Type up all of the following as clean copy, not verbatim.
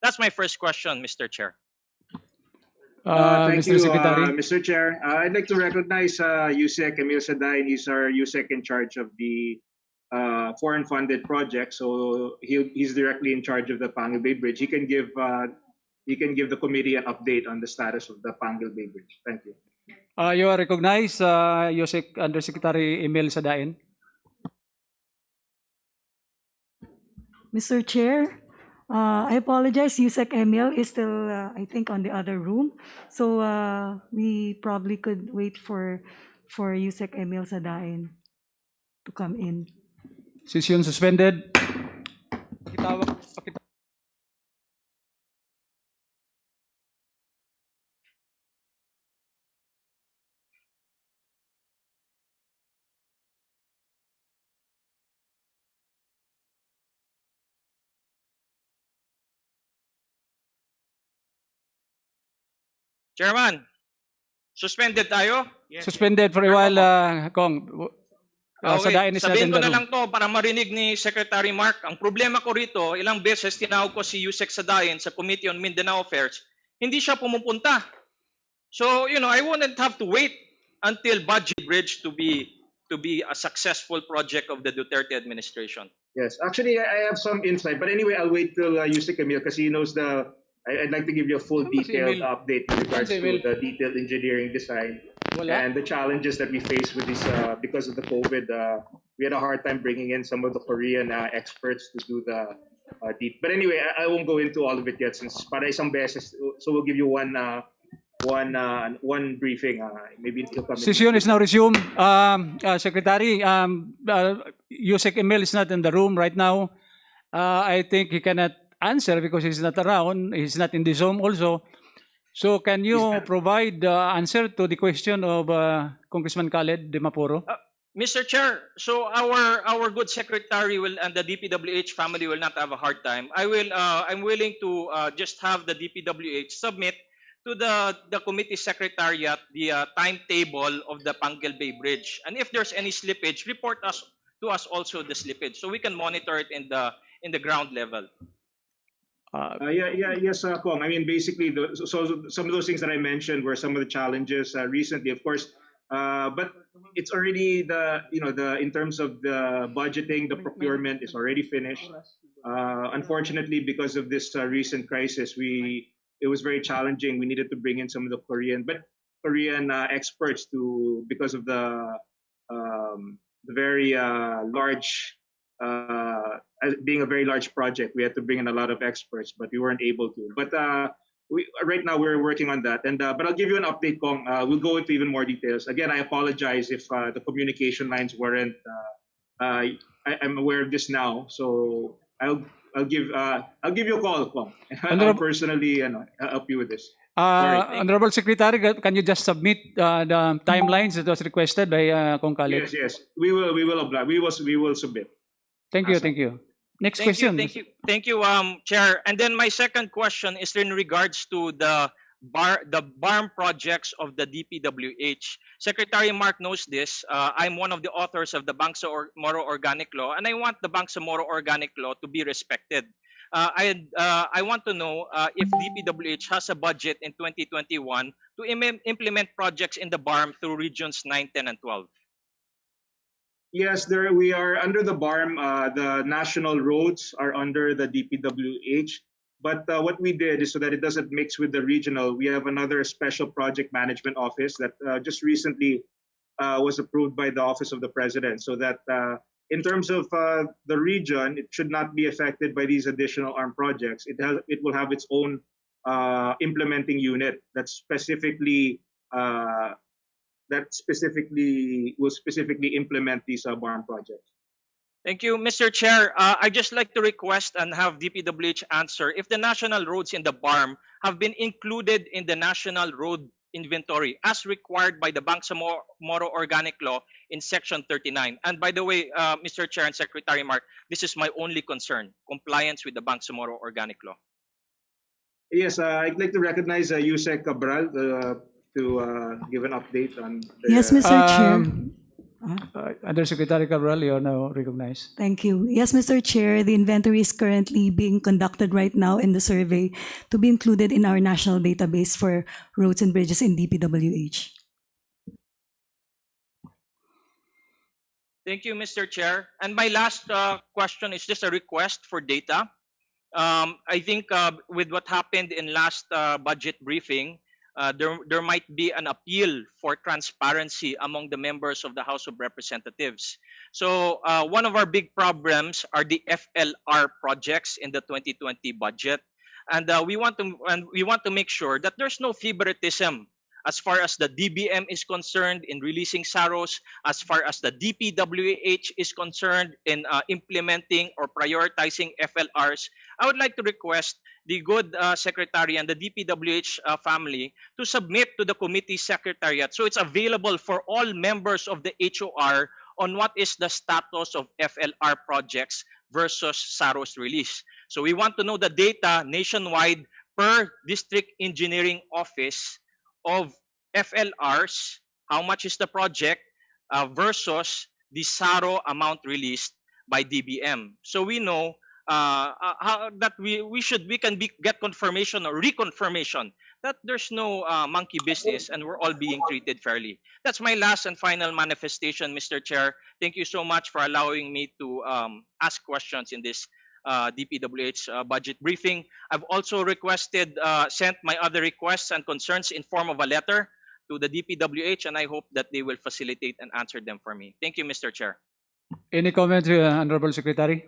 That's my first question, Mr. Chair. Thank Mr. you, Secretary. Mr. Chair. I'd like to recognize USEC Emil Sadain. He's our USEC in charge of the foreign funded project. So he's directly in charge of the Panguil Bay Bridge. He can give the committee an update on the status of the Panguil Bay Bridge. Thank you. You are recognized, USEC Undersecretary Emil Sadain. Mr. Chair, I apologize. USEC Emil is still, I think, on the other room. So we probably could wait for USEC Emil Sadain to come in. Session suspended. Chairman, suspended tayo? Suspended for a while, Kong. Sadain is not sabihin in ko the na room. lang to para marinig ni Secretary Mark. Ang problema ko rito, ilang beses tinawag ko si Yusek Sadain sa Committee on Mindanao Affairs, hindi siya pumupunta. So, I wouldn't have to wait until Budget Bridge to be a successful project of the Duterte administration. Yes, actually, I have some insight. But anyway, I'll wait till USEC Emil because he knows I'd like to give you a full detailed update with regards to the detailed engineering design and the challenges that we face with this because of the COVID. We had a hard time bringing in some of the Korean experts to do the deep. But anyway, I won't go into all of it yet since para isang beses. So we'll give you one briefing. Maybe it'll come. Session is now resumed. Secretary, USEC Emil is not in the room right now. I think he cannot answer because he's not around. He's not in the Zoom also. So can you provide the answer to the question of Congressman Khaled de Mapuro? Mr. Chair, so our good secretary and the DPWH family will not have a hard time. I'm willing to just have the DPWH submit to the committee secretariat the timetable of the Panguil Bay Bridge, and if there's any slippage, report to us also the slippage so we can monitor it in the ground level. Yes, Kong. I mean, basically, so some of those things that I mentioned were some of the challenges recently, of course. But it's already in terms of the budgeting, the procurement is already finished. Unfortunately, because of this recent crisis, it was very challenging. We needed to bring in some of the Korean experts because of the very large. Being a very large project, we had to bring in a lot of experts, but we weren't able to. But right now we're working on that. And but I'll give you an update, Kong. We'll go into even more details. Again, I apologize if the communication lines weren't. I'm aware of this now, so I'll give you a call, Kong. I'll personally help you with this. Honorable Secretary, can you just submit the timelines that was requested by Kong Khaled? Yes. We will apply. We will submit. Thank you. Next question. Thank you, Chair. And then my second question is in regards to the BARMM projects of the DPWH. Secretary Mark knows this. I'm one of the authors of the Bangsamoro Organic Law, and I want the Bangsamoro Organic Law to be respected. I want to know if DPWH has a budget in 2021 to implement projects in the BARMM through regions 9, 10, and 12. Yes, we are under the BARMM. The national roads are under the DPWH. But what we did is so that it doesn't mix with the regional, we have another special project management office that just recently was approved by the Office of the President. So that in terms of the region, it should not be affected by these additional ARM projects. It will have its own implementing unit that specifically will specifically implement these BARMM projects. Thank you, Mr. Chair. I'd just like to request and have DPWH answer if the national roads in the BARMM have been included in the National Road Inventory as required by the Bangsamoro Organic Law in Section 39. And by the way, Mr. Chair and Secretary Mark, this is my only concern, compliance with the Bangsamoro Organic Law. Yes, I'd like to recognize Yusek Cabral to give an update on. Yes, Mr. Chair. Undersecretary Cabral, you are now recognized. Thank you. Yes, Mr. Chair, the inventory is currently being conducted right now in the survey to be included in our national database for roads and bridges in DPWH. Thank you, Mr. Chair. And my last question is just a request for data. I think with what happened in last budget briefing, there might be an appeal for transparency among the members of the House of Representatives. So one of our big problems are the FLR projects in the 2020 budget, and we want to make sure that there's no favoritism as far as the DBM is concerned in releasing SAROs, as far as the DPWH is concerned in implementing or prioritizing FLRs. I would like to request the good secretary and the DPWH family to submit to the committee secretariat so it's available for all members of the HOR on what is the status of FLR projects versus SARO's release. So we want to know the data nationwide per district engineering office of FLRs, how much is the project versus the SARO amount released by DBM. So we know how that we can get confirmation or reconfirmation that there's no monkey business and we're all being treated fairly. That's my last and final manifestation, Mr. Chair. Thank you so much for allowing me to ask questions in this DPWH budget briefing. I've also sent my other requests and concerns in form of a letter to the DPWH, and I hope that they will facilitate and answer them for me. Thank you, Mr. Chair. Any comments, Honorable Secretary?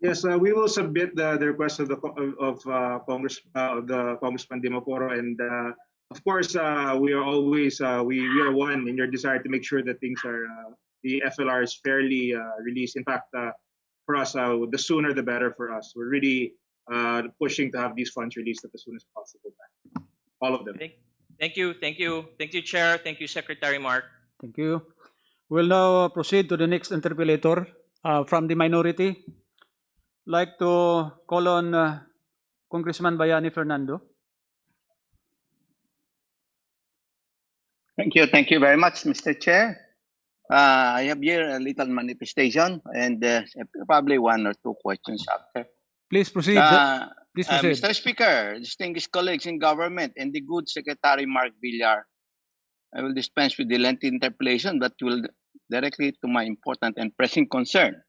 Yes, we will submit the request of the Congressman Dimaporo, and of course we are always we are one in your desire to make sure that things are the FLR is fairly released. In fact, for us, the sooner the better for us. We're really pushing to have these funds released as soon as possible. All of them. Thank you, Chair. Thank you, Secretary Mark. Thank you. We'll now proceed to the next interpellator from the minority. Like to call on Congressman Bayani Fernando. Thank you very much, Mr. Chair. I have here a little manifestation and probably one or two questions after. Please proceed. Please proceed. Mr. Speaker, distinguished colleagues in government, and the good Secretary Mark Villar, I will dispense with the lengthy interpellation that will directly to my important and pressing concern.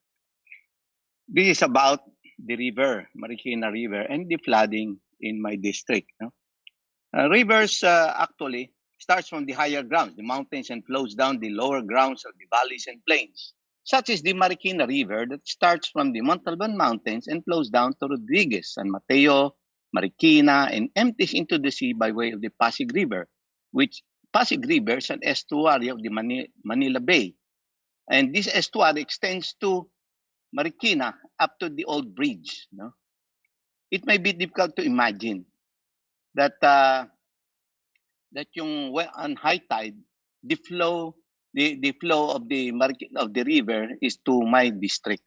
This is about the river, Marikina River, and the flooding in my district. Rivers actually starts from the higher grounds, the mountains, and flows down the lower grounds of the valleys and plains, such as the Marikina River that starts from the Montalban Mountains and flows down to Rodriguez, San Mateo, Marikina, and empties into the sea by way of the Pasig River, which Pasig River is an estuary of the Manila Bay. And this estuary extends to Marikina up to the old bridge. It may be difficult to imagine that on high tide, the flow of the river is to my district,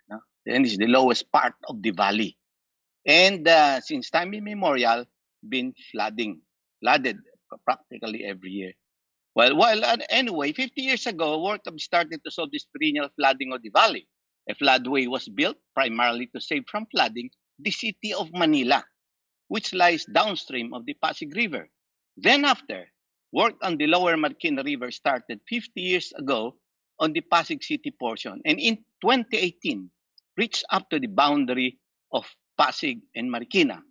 and it's the lowest part of the valley, and since time immemorial, been flooded practically every year. Well, anyway, 50 years ago, work started to solve this perennial flooding of the valley. A floodway was built primarily to save from flooding the city of Manila, which lies downstream of the Pasig River. Then after, work on the lower Marikina River started 50 years ago on the Pasig City portion, and in 2018, reached up to the boundary of Pasig and Marikina.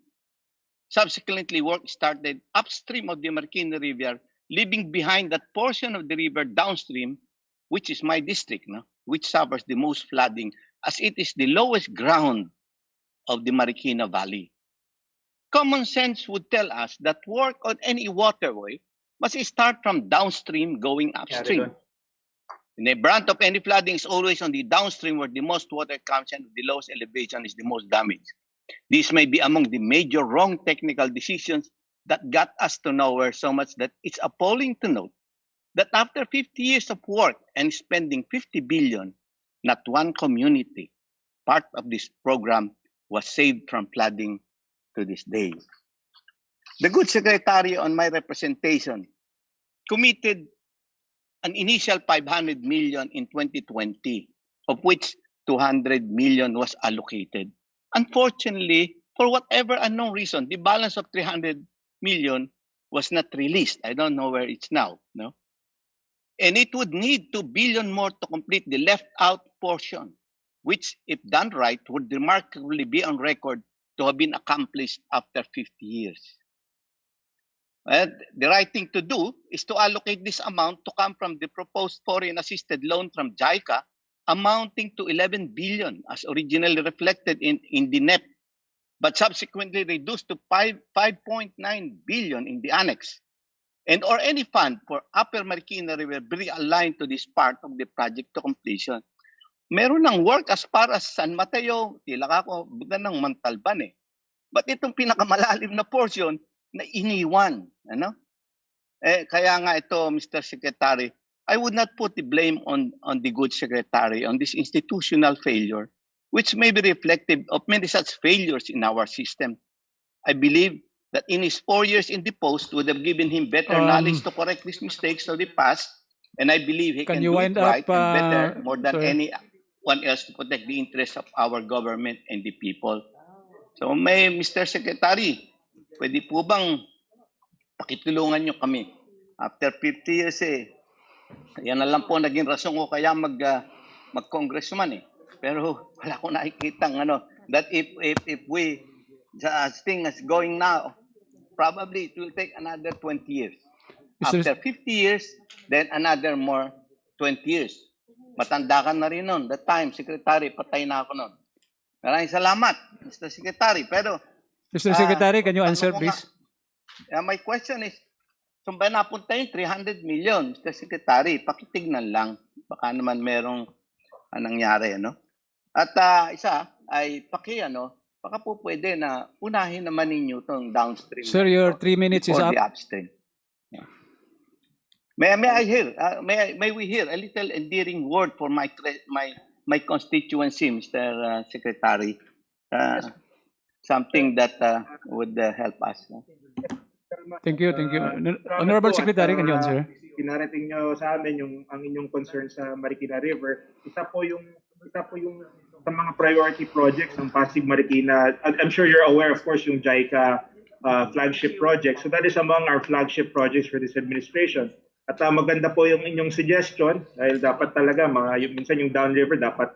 Subsequently, work started upstream of the Marikina River, leaving behind that portion of the river downstream, which is my district, which suffers the most flooding, as it is the lowest ground of the Marikina Valley. Common sense would tell us that work on any waterway must start from downstream going upstream. And the brunt of any flooding is always on the downstream where the most water comes and the lowest elevation is the most damage. This may be among the major wrong technical decisions that got us to nowhere, so much that it's appalling to note that after 50 years of work and spending 50 billion, not one community part of this program was saved from flooding to this day. The good secretary on my representation committed an initial 500 million in 2020, of which 200 million was allocated. Unfortunately, for whatever unknown reason, the balance of 300 million was not released. I don't know where it's now. No? And it would need 2 billion more to complete the left out portion, which, if done right, would remarkably be on record to have been accomplished after 50 years. And the right thing to do is to allocate this amount to come from the proposed foreign assisted loan from JICA, amounting to 11 billion as originally reflected in the NEP, but subsequently reduced to 5.9 billion in the annex. And or any fund for Upper Marikina River be aligned to this part of the project to completion. Meron ng work as far as San Mateo, Tilacao, bukan ng Montalban eh. But itong pinakamalalim na portion na iniwan, ano? Kaya nga ito, Mr. Secretary, I would not put the blame on the good secretary on this institutional failure, which may be reflective of many such failures in our system. I believe that in his 4 years in the post would have given him better knowledge to correct these mistakes of the past, and I believe he can do it right and better more than anyone else to protect the interests of our government and the people. So may Mr. Secretary, pwede po bang pakitulungan nyo kami? After 50 years yan na lang po naging rason ko kaya mag-congressman Pero wala ko nakikitang that if we as thing is going now, probably it will take another 20 years. After 50 years, then another more 20 years. Matanda ka na rin nun. That time, Secretary, patay na ako nun. Maraming salamat, Mr. Secretary. Pero, Mr. Secretary, can you answer, please? My question is, saan ba napunta yung 300 million, Mr. Secretary? Pakitignan lang. Baka naman merong nangyari, At isa ay baka po pwede na unahin naman ninyo itong downstream. Sir, your 3 minutes is up. The upstream. Yeah. May I hear? May we hear a little endearing word for my constituency, Mr. Secretary? Something that would help us. Thank you. Honorable Secretary, can you answer? Pinarating nyo sa amin ang inyong concern sa Marikina River. Isa po yung sa mga priority projects ng Pasig Marikina. I'm sure you're aware, of course, yung JICA flagship project. So that is among our flagship projects for this administration. At maganda po yung inyong suggestion dahil dapat talaga minsan yung downriver dapat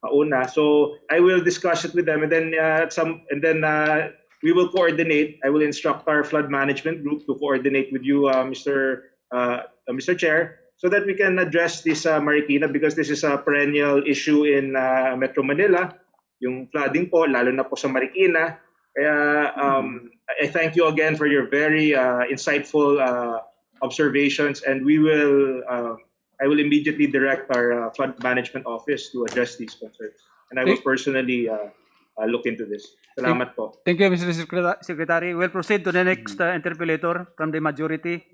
pauna. So I will discuss it with them and then we will coordinate. I will instruct our flood management group to coordinate with you, Mr. Chair, so that we can address this Marikina because this is a perennial issue in Metro Manila, yung flooding po, lalo na po sa Marikina. Kaya I thank you again for your very insightful observations, and I will immediately direct our flood management office to address these concerns. And I will personally look into this. Salamat po. Thank you, Mr. Secretary. We'll proceed to the next interpellator from the majority.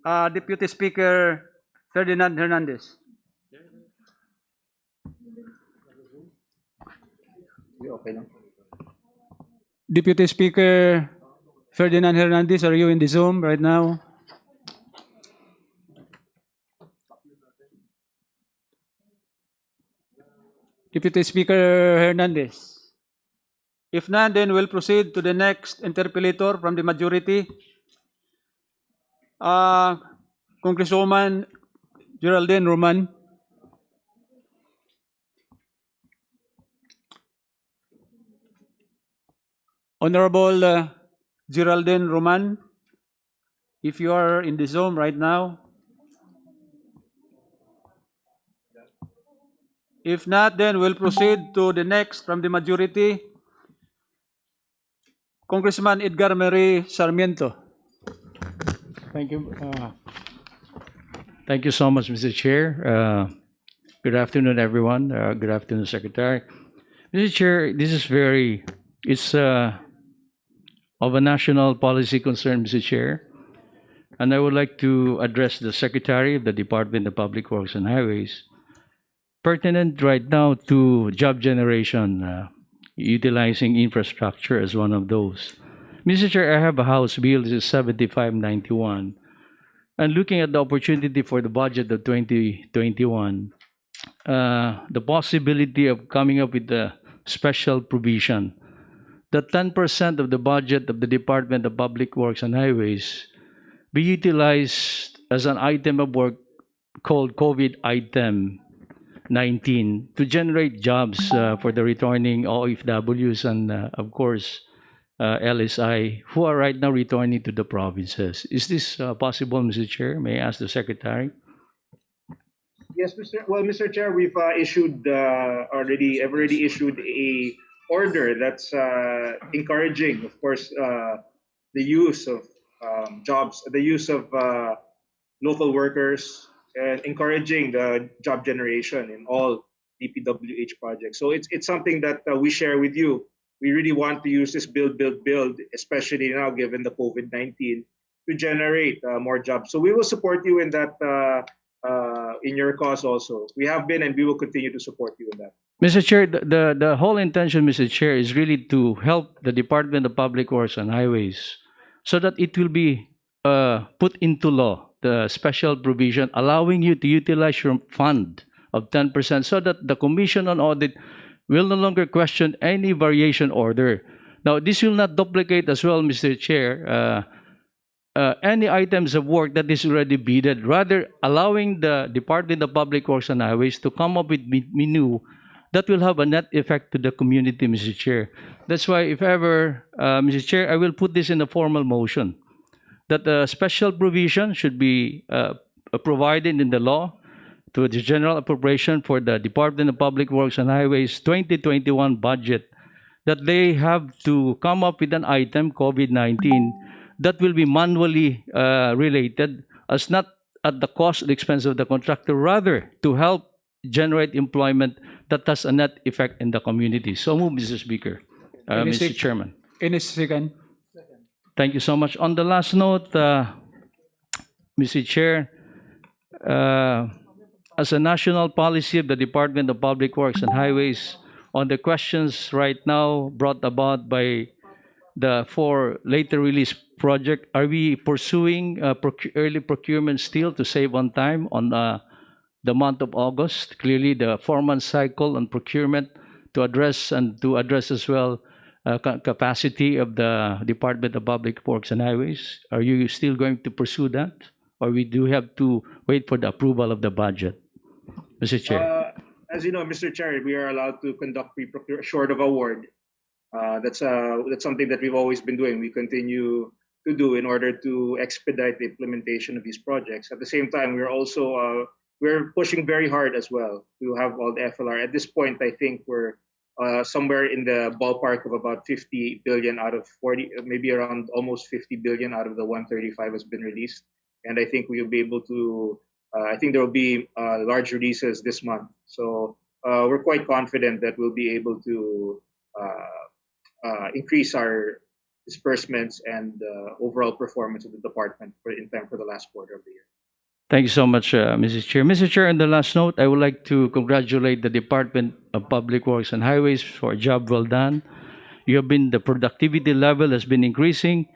Deputy Speaker Ferdinand Hernandez. Okay lang. Deputy Speaker Ferdinand Hernandez, are you in the Zoom right now? Deputy Speaker Hernandez. If not, then we'll proceed to the next interpellator from the majority. Congresswoman Geraldine Roman. Honorable Geraldine Roman, if you are in the Zoom right now. If not, then we'll proceed to the next from the majority. Congressman Edgar Marie Sarmiento. Thank you. Thank you so much, Mr. Chair. Good afternoon, everyone. Good afternoon, Secretary. Mr. Chair, this is it's of a national policy concern, Mr. Chair. And I would like to address the Secretary of the Department of Public Works and Highways, pertinent right now to job generation, utilizing infrastructure as one of those. Mr. Chair, I have a House Bill, this is 7591, And looking at the opportunity for the budget of 2021, the possibility of coming up with a special provision that 10% of the budget of the Department of Public Works and Highways be utilized as an item of work called COVID item 19 to generate jobs for the returning OFWs and, of course, LSI who are right now returning to the provinces. Is this possible, Mr. Chair? May I ask the Secretary? Yes, Mr. Chair, we've issued already. I've already issued a order that's encouraging, of course, the use of jobs, the use of local workers, and encouraging the job generation in all DPWH projects. So it's something that we share with you. We really want to use this build, especially now given the COVID-19, to generate more jobs. So we will support you in that, in your cause also. We have been and we will continue to support you in that. Mr. Chair, the whole intention, Mr. Chair, is really to help the Department of Public Works and Highways so that it will be put into law, the special provision allowing you to utilize your fund of 10% so that the Commission on Audit will no longer question any variation order. Now, this will not duplicate as well, Mr. Chair, any items of work that is already bidded, rather allowing the Department of Public Works and Highways to come up with menu that will have a net effect to the community, Mr. Chair. That's why, if ever, Mr. Chair, I will put this in a formal motion, that a special provision should be provided in the law to the general appropriation for the Department of Public Works and Highways 2021 budget, that they have to come up with an item, COVID-19, that will be manually related, as not at the cost or expense of the contractor, rather to help generate employment that has a net effect in the community. So move, Mr. Speaker. Mr. Chairman. In a second. Thank you so much. On the last note, Mr. Chair, as a national policy of the Department of Public Works and Highways, on the questions right now brought about by the 4 later release project, are we pursuing early procurement still to save on time on the month of August? Clearly, the 4-month cycle on procurement to address as well capacity of the Department of Public Works and Highways. Are you still going to pursue that, or we do have to wait for the approval of the budget, Mr. Chair? As you know, Mr. Chair, we are allowed to conduct pre-procure short of award. That's something that we've always been doing. We continue to do in order to expedite the implementation of these projects. At the same time, we're also we're pushing very hard as well to have all the FLR. At this point, I think we're somewhere in the ballpark of about 50 billion out of 40, maybe around almost 50 billion out of the 135 has been released. And I think we'll be able to, I think there will be large releases this month. So we're quite confident that we'll be able to increase our disbursements and overall performance of the department in time for the last quarter of the year. Thank you so much, Mrs. Chair. Mr. Chair, on the last note, I would like to congratulate the Department of Public Works and Highways for a job well done. The productivity level has been increasing,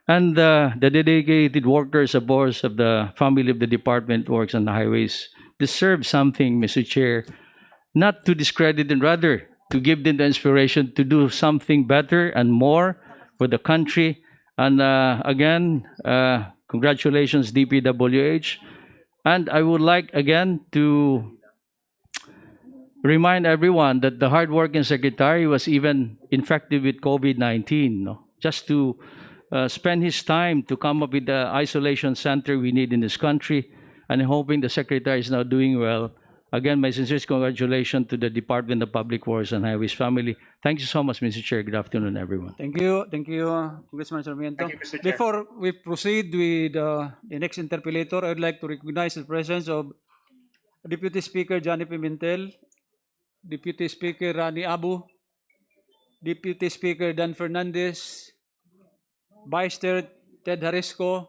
and the dedicated workers, of course, of the family of the Department of Works and Highways deserve something, Mr. Chair, not to discredit them, rather to give them the inspiration to do something better and more for the country. And again, congratulations, DPWH. And I would like again to remind everyone that the hardworking secretary was even infected with COVID-19, no? Just to spend his time to come up with the isolation center we need in this country, and hoping the secretary is now doing well. Again, my sincerest congratulations to the Department of Public Works and Highways family. Thank you so much, Mr. Chair. Good afternoon, everyone. Thank you, Congressman Sarmiento. Thank you, Mr. Chair. Before we proceed with the next interpellator, I'd like to recognize the presence of Deputy Speaker Johnny Pimentel, Deputy Speaker Rani Abu, Deputy Speaker Dan Fernandez, Vice Chair Ted Harisco,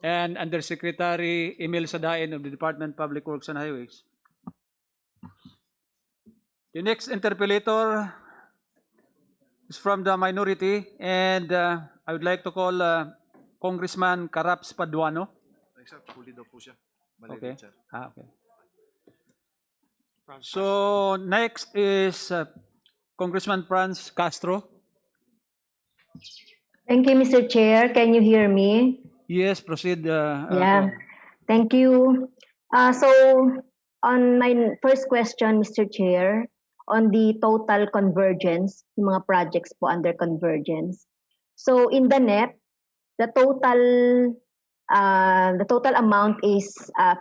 and Undersecretary Emil Sadain of the Department of Public Works and Highways. The next interpellator is from the minority, and I would like to call Congressman Caraps Paduano. Except huli daw po siya. Mali Okay. rin, sir. Okay. So next is Congressman Franz Castro. Thank you, Mr. Chair. Can you hear me? Yes, proceed. Yeah. Thank you. So, on my first question, Mr. Chair, on the total convergence, yung mga projects po under convergence. So, in the NEP, the total amount is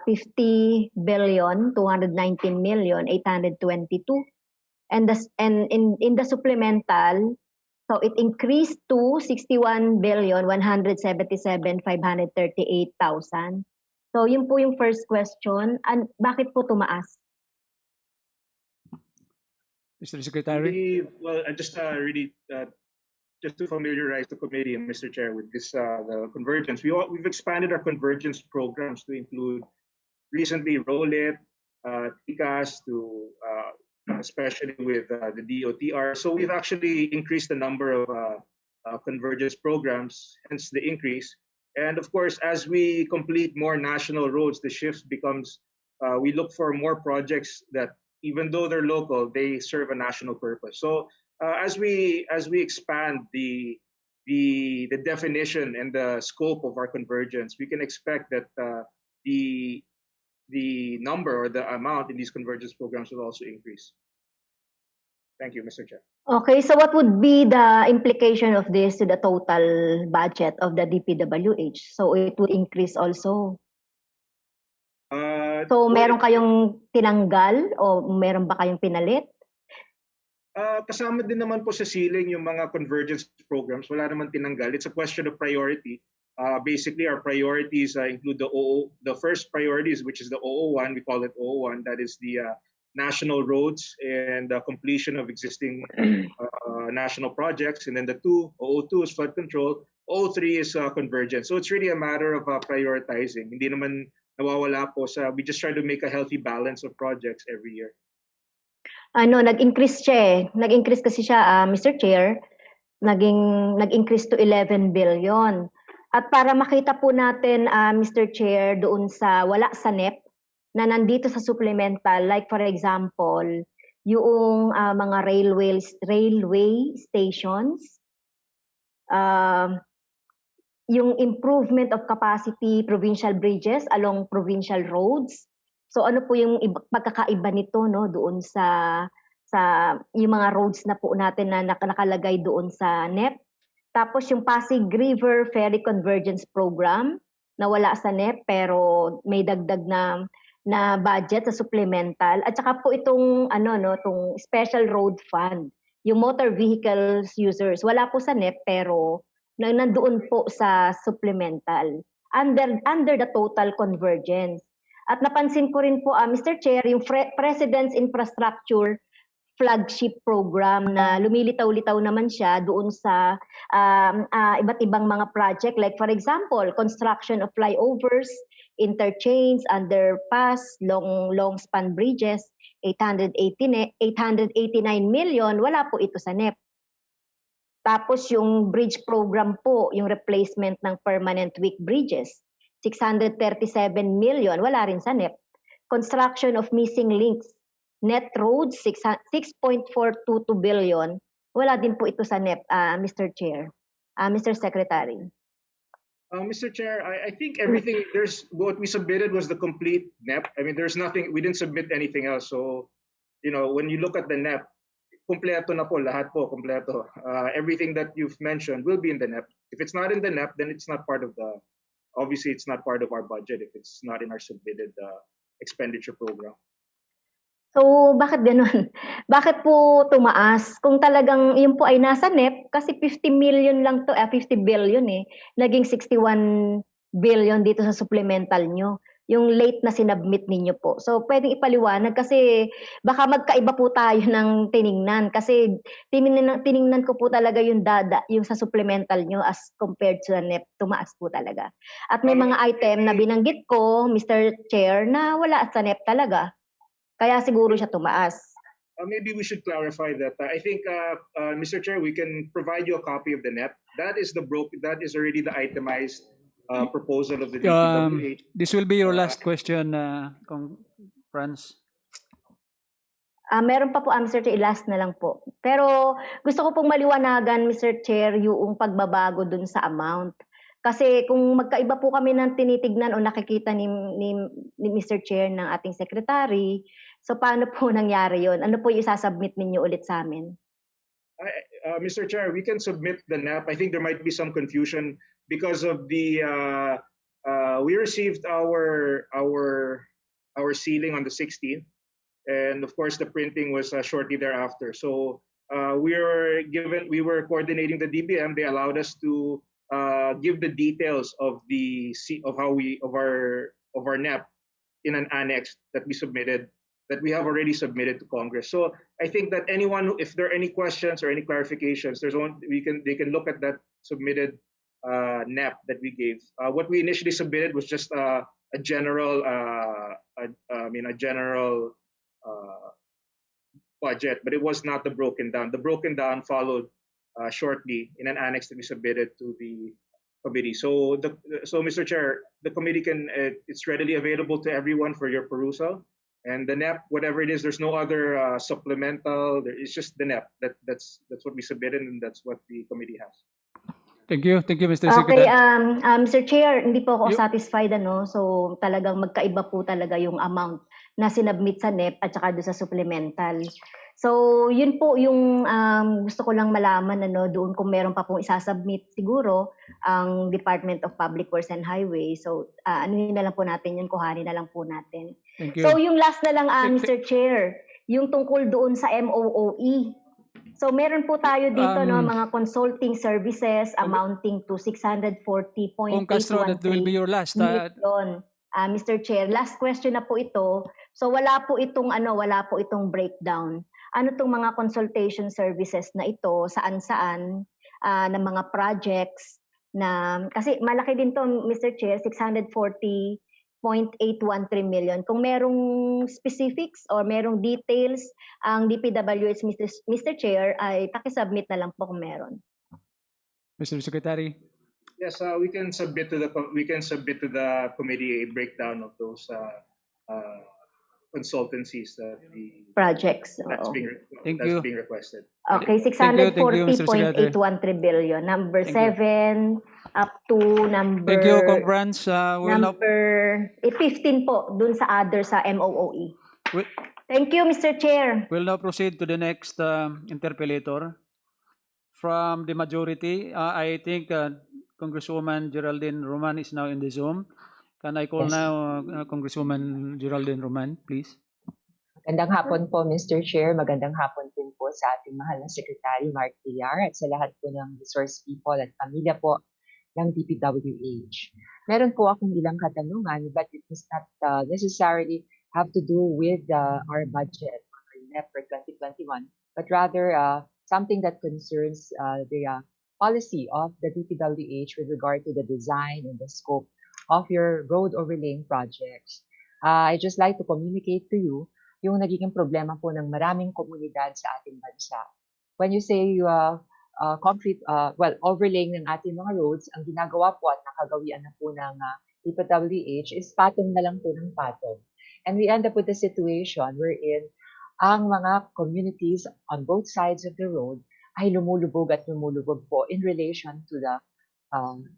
50,219,822, and in the supplemental, so it increased to 61,177,538,000. So yun po yung first question. And bakit po tumaas? Mr. Secretary. Well, I just really just to familiarize the committee and Mr. Chair with this the convergence. We've expanded our convergence programs to include recently ROLIT, TICAS, to especially with the DOTR. So we've actually increased the number of convergence programs, hence the increase. And of course, as we complete more national roads, the shift becomes we look for more projects that, even though they're local, they serve a national purpose. So as we expand the definition and the scope of our convergence, we can expect that the number or the amount in these convergence programs will also increase. Thank you, Mr. Chair. Okay, so what would be the implication of this to the total budget of the DPWH? So it would increase also. So meron kayong tinanggal o meron ba kayong pinalit? Kasama din naman po sa ceiling yung mga convergence programs. Wala naman tinanggal. It's a question of priority. Basically, our priorities include the first priorities, which is the 001. We call it 001. That is the national roads and the completion of existing national projects. And then the 002 is flood control. 003 is convergence. So it's really a matter of prioritizing. Hindi naman nawawala po sa, we just try to make a healthy balance of projects every year. Nag-increase siya eh. Nag-increase kasi siya, Mr. Chair. Nag-increase to 11 billion. At para makita po natin, Mr. Chair, doon sa wala sa NEP, na nandito sa supplemental, like for example, yung mga railway stations, yung improvement of capacity provincial bridges along provincial roads. So ano po yung pagkakaiba nito, no, doon sa yung mga roads na po natin na nakalagay doon sa NEP. Tapos yung Pasig River Ferry Convergence Program na wala sa NEP pero may dagdag na budget sa supplemental. At saka po itong itong Special Road Fund, yung motor vehicles users, wala po sa NEP pero nandoon po sa supplemental under the total convergence. At napansin ko rin po, Mr. Chair, yung President's Infrastructure flagship program na lumilitaw-litaw naman siya doon sa iba't ibang mga project. Like for example, construction of flyovers, interchange, underpass, long span bridges, 889 million, wala po ito sa NEP. Tapos yung bridge program po, yung replacement ng permanent weak bridges, 637 million, wala rin sa NEP. Construction of missing links, net roads, 6.422 billion, wala din po ito sa NEP, Mr. Chair, Mr. Secretary. Mr. Chair, I think everything, what we submitted was the complete NEP. I mean, there's nothing, we didn't submit anything else. So, when you look at the NEP, kompleto na po, lahat po, kompleto. Everything that you've mentioned will be in the NEP. If it's not in the NEP, then it's not part of obviously it's not part of our budget if it's not in our submitted expenditure program. So, bakit ganun? Bakit po tumaas? Kung talagang yun po ay nasa NEP, kasi 50 million lang to, 50 billion eh, naging 61 billion dito sa supplemental nyo. Yung late na sinubmit ninyo po. So, pwedeng ipaliwanag kasi baka magkaiba po tayo ng tiningnan. Kasi tiningnan ko po talaga yung yung sa supplemental nyo as compared to the NEP, tumaas po talaga. At may mga item na binanggit ko, Mr. Chair, na wala sa NEP talaga. Kaya siguro siya tumaas. Maybe we should clarify that. I think, Mr. Chair, we can provide you a copy of the NEP. That is already the itemized proposal of the Um, DPWH. this will be your Uh, last question, Franz. Meron pa po, Mr. Chair, last na lang po. Pero gusto ko pong maliwanagan, Mr. Chair, yung pagbabago dun sa amount. Kasi kung magkaiba po kami ng tinitignan o nakikita ni Mr. Chair ng ating secretary, so paano po nangyari yon? Ano po yung isasubmit ninyo ulit sa amin? Mr. Chair, we can submit the NAP. I think there might be some confusion because of the we received our ceiling on the 16th, and of course the printing was shortly thereafter. So we were coordinating the DBM. They allowed us to give the details of our NAP in an annex that we have already submitted to Congress. So I think that anyone, if there are any questions or any clarifications, they can look at that submitted NAP that we gave. What we initially submitted was just a general budget, but it was not the broken down. The broken down followed shortly in an annex that we submitted to the committee. So Mr. Chair, the committee it's readily available to everyone for your perusal. And the NEP, whatever it is, there's no other supplemental. It's just the NEP. That's what we submitted, and that's what the committee has. Thank you, Mr. Okay, Secretary. Mr. Chair, hindi po ako You- satisfied so talagang magkaiba po talaga yung amount na sinubmit sa NEP at saka doon sa supplemental. So, yun po yung gusto ko lang malaman doon kung meron pa pong isasubmit siguro ang Department of Public Works and Highway. So, anuhin na lang po natin yun, kuhanin na lang po natin. Thank you. So, yung last na lang, Mr. Chair, yung tungkol doon sa MOOE. So, meron po tayo dito mga consulting services amounting to 640.813 Kung Castro, that will be your last. million. Mr. Chair, last question na po ito. So, wala po itong breakdown. Ano tong mga consultation services na ito, saan-saan, ng mga projects na, kasi malaki din to, Mr. Chair, 640.813 million. Kung merong specifics or merong details ang DPWH, Mr. Chair, ay pakisubmit na lang po kung meron. Mr. Secretary. Yes, we can submit to the committee a breakdown of those consultancies that Projects. Thank that's you. being requested. Okay, Thank you, Mr. Secretary. 640.813 billion. Number Thank 7 up to number Thank you, Conference. We'll now, number 15 po dun sa other sa MOOE. we- Thank you, Mr. Chair. we'll now proceed to the next interpellator. From the majority, I think Congresswoman Geraldine Roman is now in the Zoom. Can I call Yes. now Congresswoman Geraldine Roman, please? Magandang hapon po, Mr. Chair. Magandang hapon din po sa ating mahal na Secretary Mark Villar at sa lahat po ng resource people at pamilya po ng DPWH. Meron po akong ilang katanungan, but it does not necessarily have to do with our budget or NEP for 2021, but rather something that concerns the policy of the DPWH with regard to the design and the scope of your road overlaying projects. I just like to communicate to you yung nagiging problema po ng maraming komunidad sa ating bansa. When you say overlaying ng ating mga roads, ang ginagawa po at nakagawian na po ng DPWH is patong na lang po ng patong. And we end up with a situation wherein ang mga communities on both sides of the road ay lumulubog po in relation to the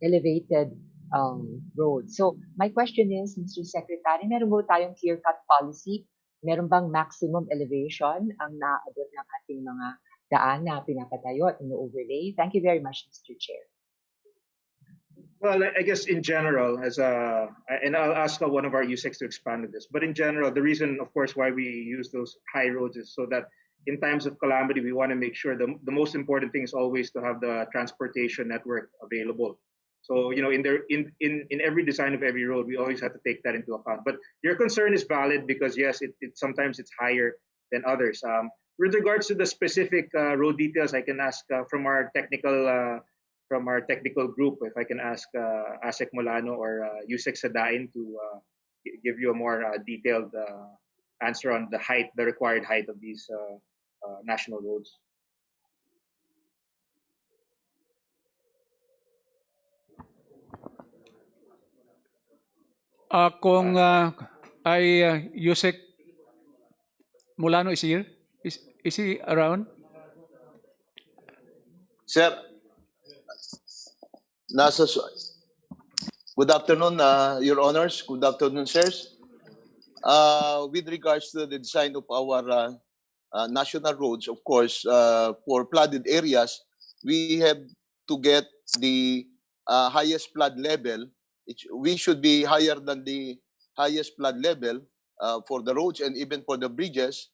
elevated road. So my question is, Mr. Secretary, meron ba tayong clear-cut policy? Meron bang maximum elevation ang naabot ng ating mga daan na pinapatayo at ino-overlay? Thank you very much, Mr. Chair. Well, I guess in general, and I'll ask one of our USECs to expand on this, but in general, the reason, of course, why we use those high roads is so that in times of calamity, we want to make sure the most important thing is always to have the transportation network available. So, in every design of every road, we always have to take that into account. But your concern is valid because yes, sometimes it's higher than others. With regards to the specific road details, I can ask from our technical group, if I can ask Asek Molano or Yusek Sadain to give you a more detailed answer on the required height of these national roads. Kung Yusek Mulano is here? Is he around? Sir, good afternoon, Your Honors. Good afternoon, sirs. With regards to the design of our national roads, of course, for flooded areas, we have to get the highest flood level. We should be higher than the highest flood level for the roads and even for the bridges.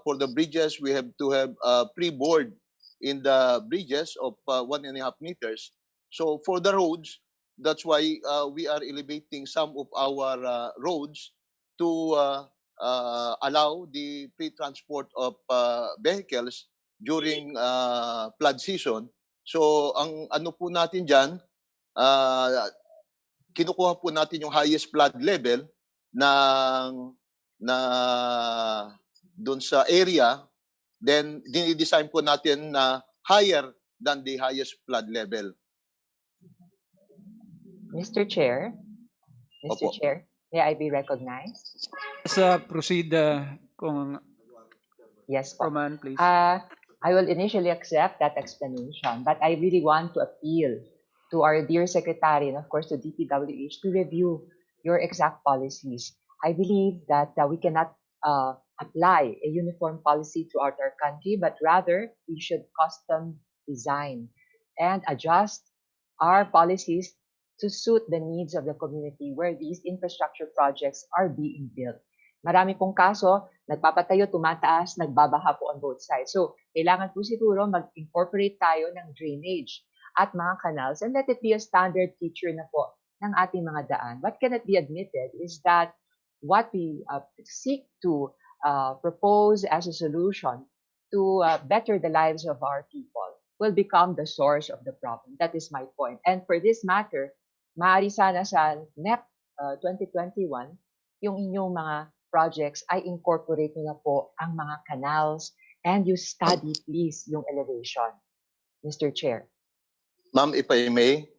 For the bridges, we have to have pre-board in the bridges of 1.5 meters. So for the roads, that's why we are elevating some of our roads to allow the free transport of vehicles during flood season. So ang ano po natin dyan, kinukuha po natin yung highest flood level na doon sa area, then dinidesign po natin na higher than the highest flood level. Mr. Chair, Mr. Opo. Chair, may I be recognized? Let's proceed kung Yes, po. Roman, please. I will initially accept that explanation, but I really want to appeal to our dear Secretary and of course to DPWH to review your exact policies. I believe that we cannot apply a uniform policy throughout our country, but rather we should custom design and adjust our policies to suit the needs of the community where these infrastructure projects are being built. Marami pong kaso, nagpapatayo, tumataas, nagbabaha po on both sides. So, kailangan po siguro mag-incorporate tayo ng drainage at mga canals and let it be a standard feature na po ng ating mga daan. What cannot be admitted is that what we seek to propose as a solution to better the lives of our people will become the source of the problem. That is my point. And for this matter, maaari sana sa NEP 2021, yung inyong mga projects ay incorporate nyo na po ang mga canals and you study please yung elevation. Mr. Chair. Ma'am, if I may,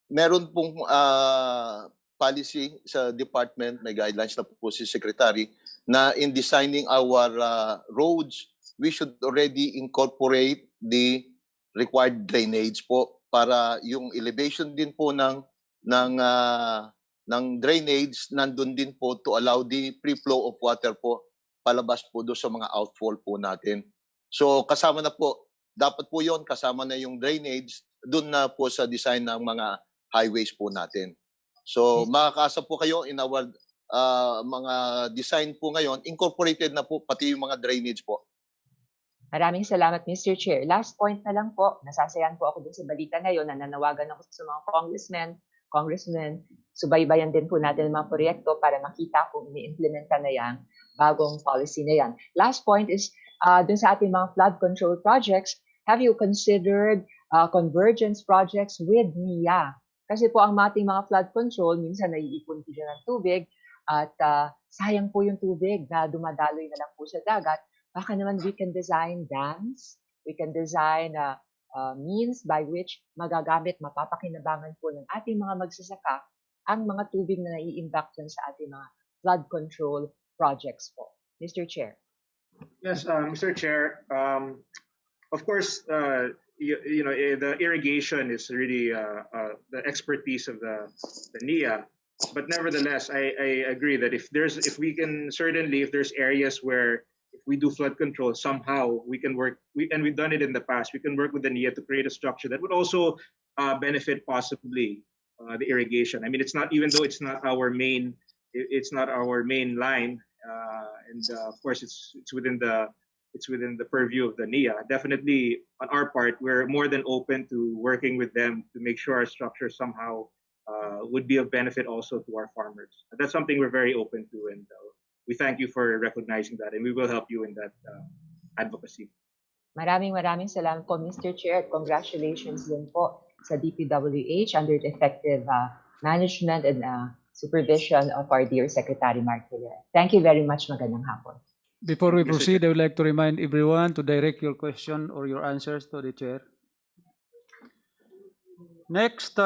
meron pong policy sa department, may guidelines na po si Secretary, na in designing our roads, we should already incorporate the required drainage po para yung elevation din po ng drainage nandun din po to allow the free flow of water po palabas po doon sa mga outfall po natin. So kasama na po, dapat po yon kasama na yung drainage doon na po sa design ng mga highways po natin. So makakaasa po kayo in our mga design po ngayon, incorporated na po pati yung mga drainage po. Maraming salamat, Mr. Chair. Last point na lang po, nasasayan po ako dun sa balita ngayon na nanawagan ako sa mga congressmen, subaybayan din po natin ang mga proyekto para makita kung ini-implementa na yan, bagong policy na yan. Last point is, dun sa ating mga flood control projects, have you considered convergence projects with NIA? Kasi po ang ating mga flood control, minsan naiipon po dyan ng tubig at sayang po yung tubig na dumadaloy na lang po sa dagat. Baka naman we can design dams, we can design means by which magagamit, mapapakinabangan po ng ating mga magsasaka ang mga tubig na nai-impact dyan sa ating mga flood control projects po. Mr. Chair. Yes, Mr. Chair. Of course, you know, the irrigation is really the expertise of the NIA. But nevertheless, I agree that if there's areas where if we do flood control, somehow we can work. And we've done it in the past. We can work with the NIA to create a structure that would also benefit possibly the irrigation. I mean, it's not, even though it's not our main line, and of course it's within the purview of the NIA. Definitely, on our part, we're more than open to working with them to make sure our structure somehow would be of benefit also to our farmers. That's something we're very open to, and we thank you for recognizing that, and we will help you in that advocacy. Maraming salamat po, Mr. Chair, at congratulations din po sa DPWH under the effective management and supervision of our dear Secretary Mark Villar. Thank you very much. Magandang hapon. Before we proceed, I would like to remind everyone to direct your question or your answers to the chair. Next,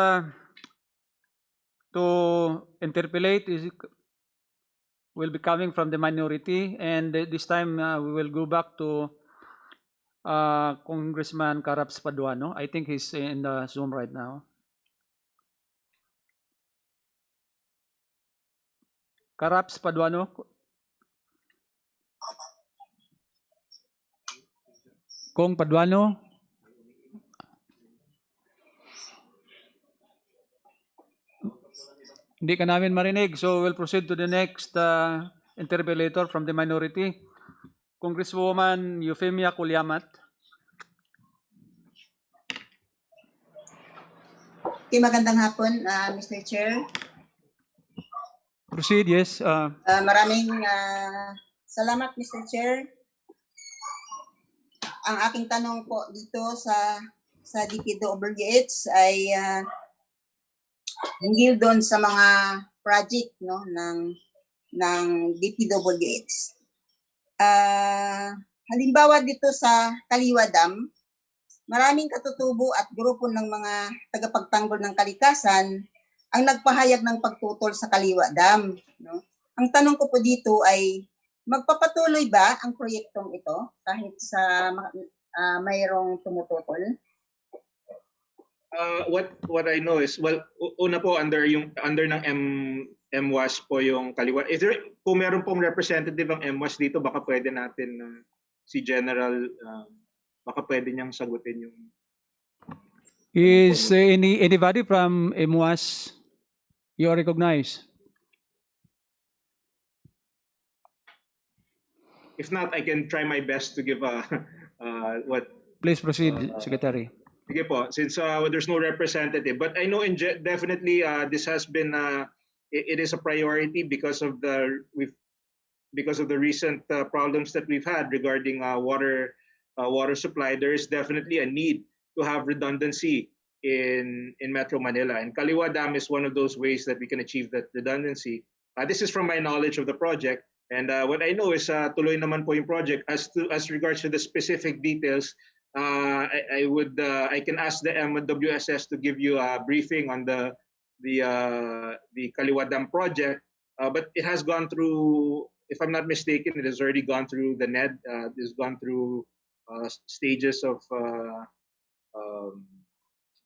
to interpolate will be coming from the minority, and this time we will go back to Congressman Karaps Paduano. I think he's in the Zoom right now. Karaps Paduano. Kong Paduano. Hindi ka namin marinig, so we'll proceed to the next interpellator from the minority. Congresswoman Euphemia Kulyamat. Magandang hapon, Mr. Chair. Proceed, yes. Maraming salamat, Mr. Chair. Ang aking tanong po dito sa DPWH ay hinggil doon sa mga project, no, ng DPWH. Halimbawa dito sa Kaliwa Dam, maraming katutubo at grupo ng mga tagapagtanggol ng kalikasan ang nagpahayag ng pagtutol sa Kaliwa Dam. No? Ang tanong ko po dito ay, magpapatuloy ba ang proyektong ito kahit sa mayroong tumututol? What I know is, well, una po under ng MWAS po yung Kaliwa. Is there, kung meron pong representative ang MWAS dito, baka pwede natin si General baka pwede niyang sagutin yung. Is anybody from MWAS you recognize? If not, I can try my best to give what. Please proceed, Secretary. Sige po, since there's no representative, but I know definitely this has been it is a priority because of the recent problems that we've had regarding water supply. There is definitely a need to have redundancy in Metro Manila, and Kaliwa Dam is one of those ways that we can achieve that redundancy. This is from my knowledge of the project, and what I know is tuloy naman po yung project. As regards to the specific details, I can ask the MWSS to give you a briefing on the Kaliwa Dam project, but it has gone through, if I'm not mistaken, it has already gone through the NED. It has gone through stages of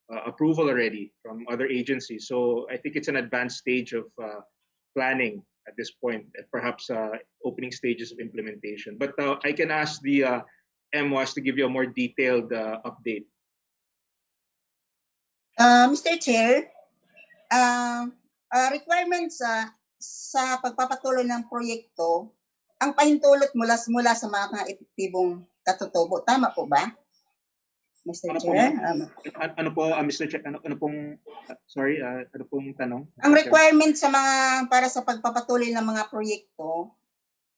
approval already from other agencies. So I think it's an advanced stage of planning at this point, perhaps opening stages of implementation. But I can ask the MWAS to give you a more detailed update. Mr. Chair, requirements sa pagpapatuloy ng proyekto, ang pahintulot mula sa mga epektibong katutubo. Tama po ba, Mr. Chair? Ano po, Mr. Chair? Ano pong, sorry, ano pong tanong? Ang requirement para sa pagpapatuloy ng mga proyekto,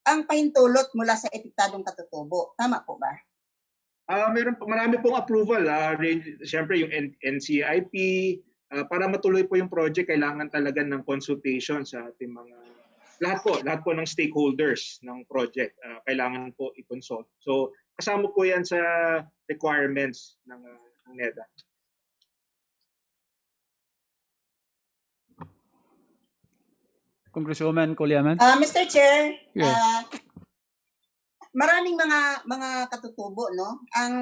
ang pahintulot mula sa epektadong katutubo. Tama po ba? Marami pong approval. Siyempre yung NCIP, para matuloy po yung project, kailangan talaga ng consultation sa ating mga, lahat po ng stakeholders ng project, kailangan po i-consult. So kasama po yan sa requirements ng NEDA. Congresswoman Kulyamat. Mr. Chair, Yes. Maraming mga katutubo, no, ang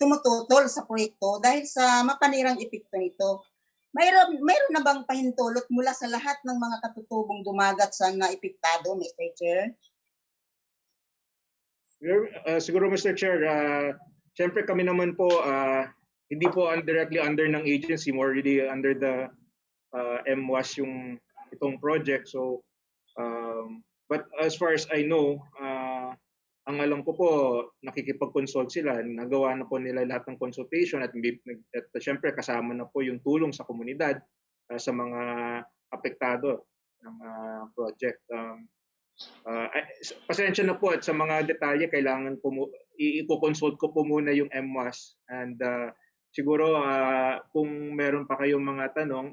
tumututol sa proyekto dahil sa mapanirang epekto nito. Mayroon na bang pahintulot mula sa lahat ng mga katutubong dumagat sa naepektado, Mr. Chair? Siguro, Mr. Chair, siyempre kami naman po, hindi po directly under ng agency, more really under the MWAS yung itong project. So, but as far as I know, ang alam ko po, nakikipag-consult sila, nagawa na po nila lahat ng consultation at siyempre kasama na po yung tulong sa komunidad sa mga apektado ng project. Pasensya na po at sa mga detalye, kailangan po i-consult ko po muna yung MWAS, and siguro kung meron pa kayong mga tanong,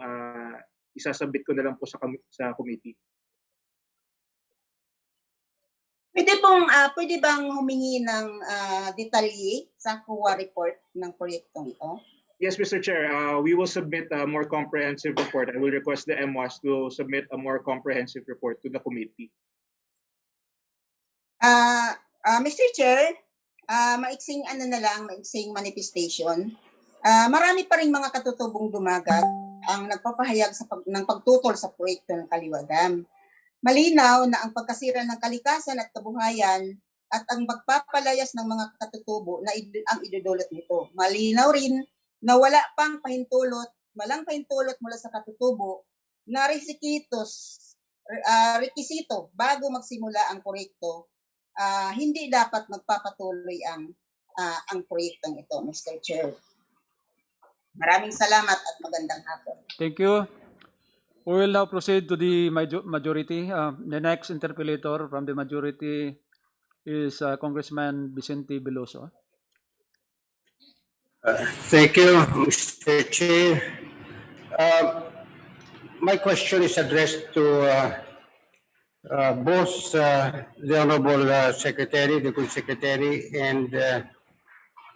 isasabit ko na lang po sa committee. Pwede bang humingi ng detalye sa COA report ng proyektong ito? Yes, Mr. Chair. We will submit a more comprehensive report. I will request the MWAS to submit a more comprehensive report to the committee. Mr. Chair, maiksing maiksing manifestation. Marami pa rin mga katutubong dumagat ang nagpapahayag ng pagtutol sa proyekto ng Kaliwa Dam. Malinaw na ang pagkasira ng kalikasan at kabuhayan at ang pagpapalayas ng mga katutubo na ang idudulot nito. Malinaw rin na walang pahintulot mula sa katutubo na rekisito bago magsimula ang proyekto. Hindi dapat magpapatuloy ang proyektong ito, Mr. Chair. Maraming salamat at magandang hapon. Thank you. We will now proceed to the majority. The next interpellator from the majority is Congressman Vicente Veloso. Thank you, Mr. Chair. My question is addressed to both the Honorable Secretary, the Good Secretary, and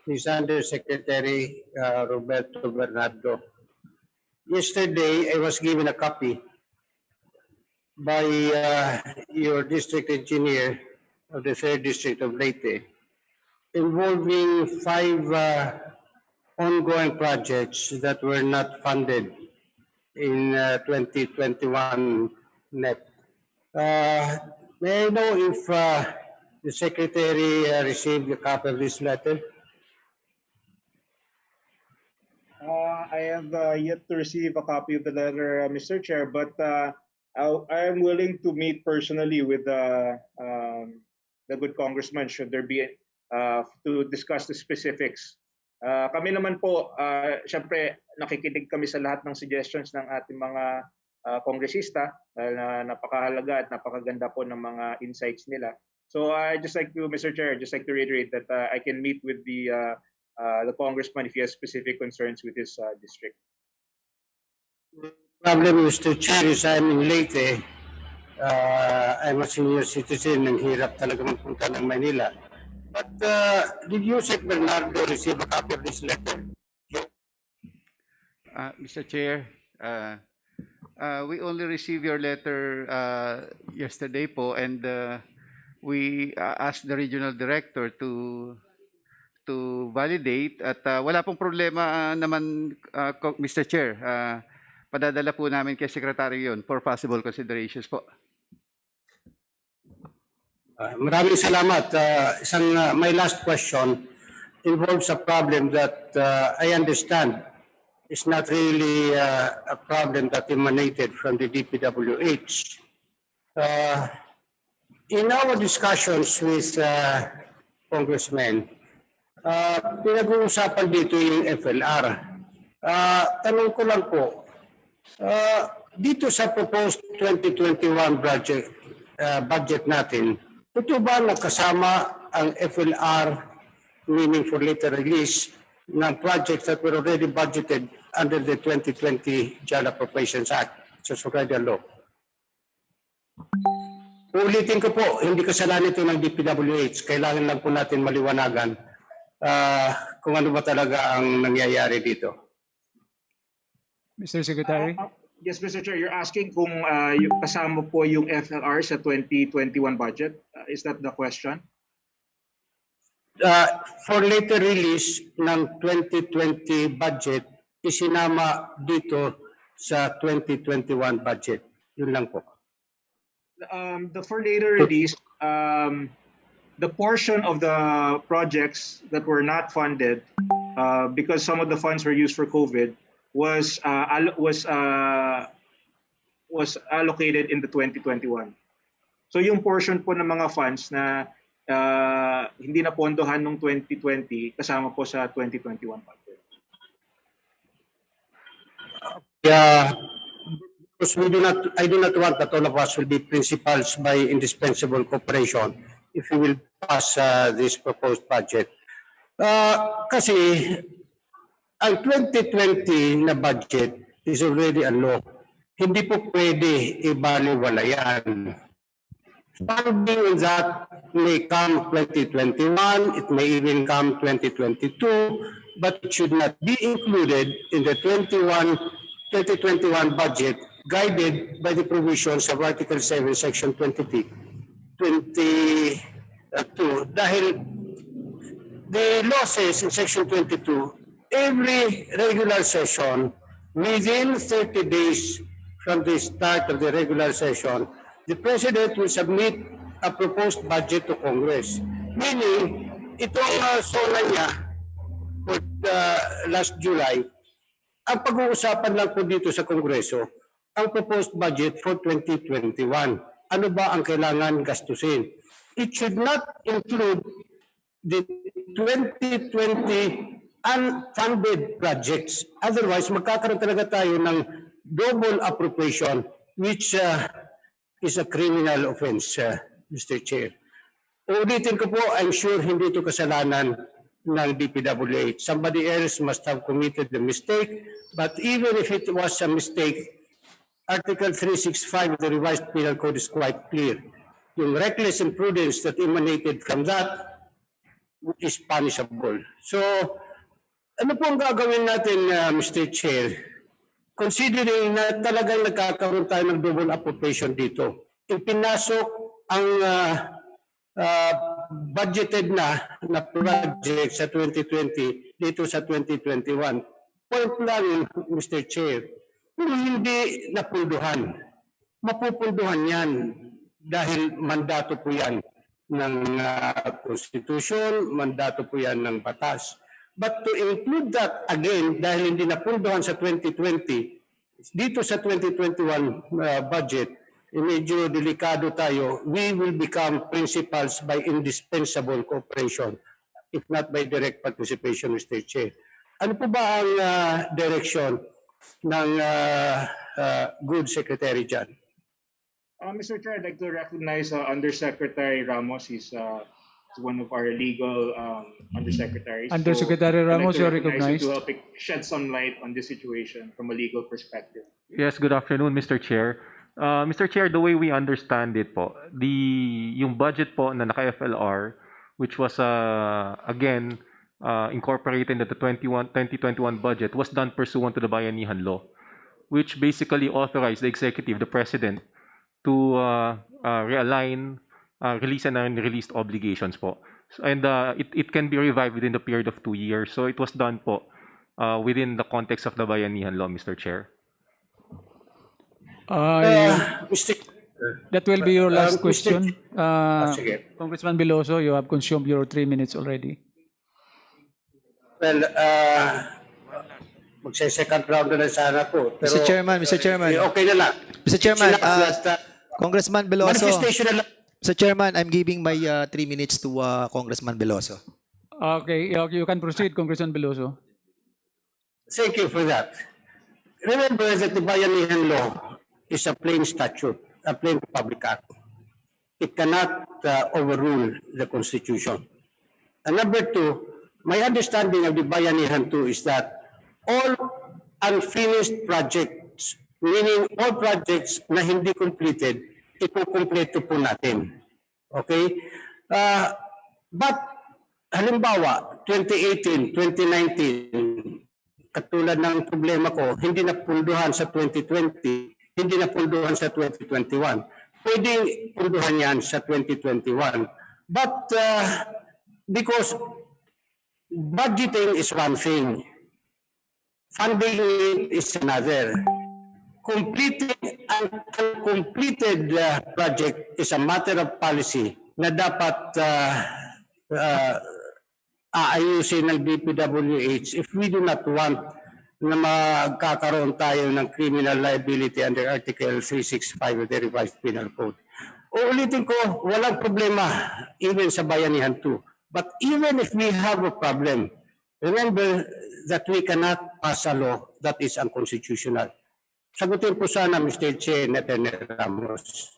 His Undersecretary, Roberto Bernardo. Yesterday, I was given a copy by your district engineer of the 3rd District of Leyte involving 5 ongoing projects that were not funded in 2021 NEP. May I know if the Secretary received a copy of this letter? I have yet to receive a copy of the letter, Mr. Chair, but I am willing to meet personally with the good congressman should there be to discuss the specifics. Kami naman po, syempre nakikinig kami sa lahat ng suggestions ng ating mga kongresista na napakahalaga at napakaganda po ng mga insights nila. So I just like to, Mr. Chair, just like to reiterate that I can meet with the congressman if he has specific concerns with his district. Problem, Mr. Chair, is I'm in Leyte. I'm a senior citizen. Ang hirap talaga magpunta ng Manila. But did you, Sec. Bernardo, receive a copy of this letter? Mr. Chair, we only received your letter yesterday po, and we asked the regional director to validate at wala pong problema naman, Mr. Chair. Padadala po namin kay Secretary yun for possible considerations po. Maraming salamat. My last question involves a problem that I understand is not really a problem that emanated from the DPWH. In our discussions with congressmen, pinag-uusapan dito yung FLR. Tanong ko lang po, dito sa proposed 2021 budget natin, ito ba nakasama ang FLR, meaning for later release, ng projects that were already budgeted under the 2020 General Appropriations Act, so already a law? Ulitin ko po, hindi kasalanan ito ng DPWH. Kailangan lang po natin maliwanagan kung ano ba talaga ang nangyayari dito. Mr. Secretary? Yes, Mr. Chair, you're asking kung yung kasama po yung FLR sa 2021 budget? Is that the question? For later release ng 2020 budget, isinama dito sa 2021 budget. Yun lang po. For later release, the portion of the projects that were not funded, because some of the funds were used for COVID, was allocated in the 2021. So yung portion po ng mga funds na hindi na pondohan nung 2020 kasama po sa 2021 budget. Yeah, because I do not want that all of us will be principals by indispensable cooperation if we will pass this proposed budget. Kasi ang 2020 na budget is already a law. Hindi po pwede ibaliwala yan. Funding that may come 2021, it may even come 2022, but it should not be included in the 2021 budget guided by the provisions of Article 7, Section 22 dahil the law says in Section 22, every regular session within 30 days from the start of the regular session, the President will submit a proposed budget to Congress. Meaning, itong SONA niya for last July, ang pag-uusapan lang po dito sa Kongreso, ang proposed budget for 2021. Ano ba ang kailangan gastusin? It should not include the 2020 unfunded projects. Otherwise, magkakaroon talaga tayo ng double appropriation, which is a criminal offense, Mr. Chair. Uulitin ko po, I'm sure hindi ito kasalanan ng DPWH. Somebody else must have committed the mistake, but even if it was a mistake, Article 365 of the revised penal code is quite clear. Yung reckless imprudence that emanated from that is punishable. So, ano po ang gagawin natin, Mr. Chair? Considering na talagang nagkakaroon tayo ng double appropriation dito, ipinasok ang budgeted na project sa 2020 dito sa 2021. Point lang, Mr. Chair, kung hindi napulduhan, mapupulduhan yan dahil mandato po yan ng Constitution, mandato po yan ng batas. But to include that again, dahil hindi napulduhan sa 2020, dito sa 2021 budget, medyo delikado tayo, we will become principals by indispensable cooperation, if not by direct participation, Mr. Chair. Ano po ba ang direction ng good secretary dyan? Mr. Chair, I'd like to recognize Undersecretary Ramos. He's one of our legal undersecretaries. Undersecretary Ramos, you're recognized. To help shed some light on this situation from a legal perspective. Yes, good afternoon, Mr. Chair. Mr. Chair, the way we understand it po, yung budget po na naka-FLR, which was again incorporated into the 2021 budget, was done pursuant to the Bayanihan Law, which basically authorized the executive, the president, to realign release and unreleased obligations po. And it can be revived within the period of 2 years. So it was done po within the context of the Bayanihan Law, Mr. Chair. That will be your last question. Congressman Veloso, you have consumed your 3 minutes already. Well, magse-second round na sana po. Pero, Mr. Chairman. Okay na lang. Mr. Chairman, Congressman Veloso. Manifestation na lang. Mr. Chairman, I'm giving my 3 minutes to Congressman Veloso. Okay, you can proceed, Congressman Veloso. Thank you for that. Remember that the Bayanihan Law is a plain statute, a plain public act. It cannot overrule the Constitution. And number two, my understanding of the Bayanihan 2 is that all unfinished projects, meaning all projects na hindi completed, ikukumpleto po natin. Okay? But, halimbawa, 2018, 2019, katulad ng problema ko, hindi napulduhan sa 2020, hindi napulduhan sa 2021. Pwedeng pulduhan yan sa 2021. But, because budgeting is one thing, funding is another. Completing an uncompleted project is a matter of policy na dapat aayusin ng DPWH if we do not want na magkakaroon tayo ng criminal liability under Article 365 of the revised penal code. Uulitin ko, walang problema even sa Bayanihan 2. But even if we have a problem, remember that we cannot pass a law that is unconstitutional. Sagutin po sana, Mr. Chair, Nathaniel Ramos.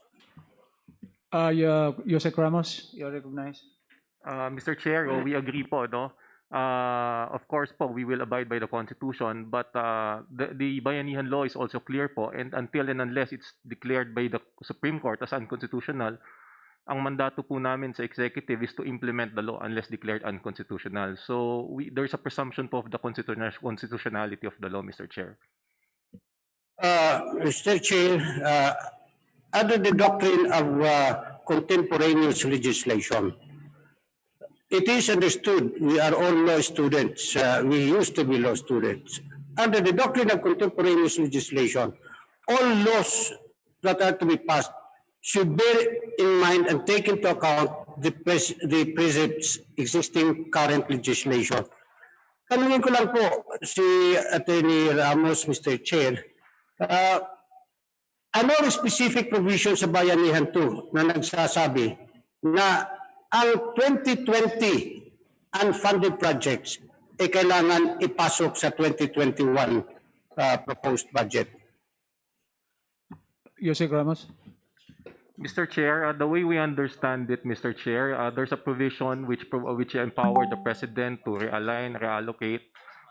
Yusek Ramos, you're recognized. Mr. Chair, we agree po, no? Of course po, we will abide by the Constitution, but the Bayanihan Law is also clear po, and until and unless it's declared by the Supreme Court as unconstitutional, ang mandato po namin sa executive is to implement the law unless declared unconstitutional. So there's a presumption po of the constitutionality of the law, Mr. Chair. Mr. Chair, under the doctrine of contemporaneous legislation, it is understood we are all law students. We used to be law students. Under the doctrine of contemporaneous legislation, all laws that are to be passed should bear in mind and take into account the precepts existing current legislation. Tanungin ko lang po si Attorney Ramos, Mr. Chair, ano ang specific provision sa Bayanihan 2 na nagsasabi na ang 2020 unfunded projects ay kailangan ipasok sa 2021 proposed budget? Yusek Ramos. Mr. Chair, the way we understand it, Mr. Chair, there's a provision which empower the President to realign, reallocate,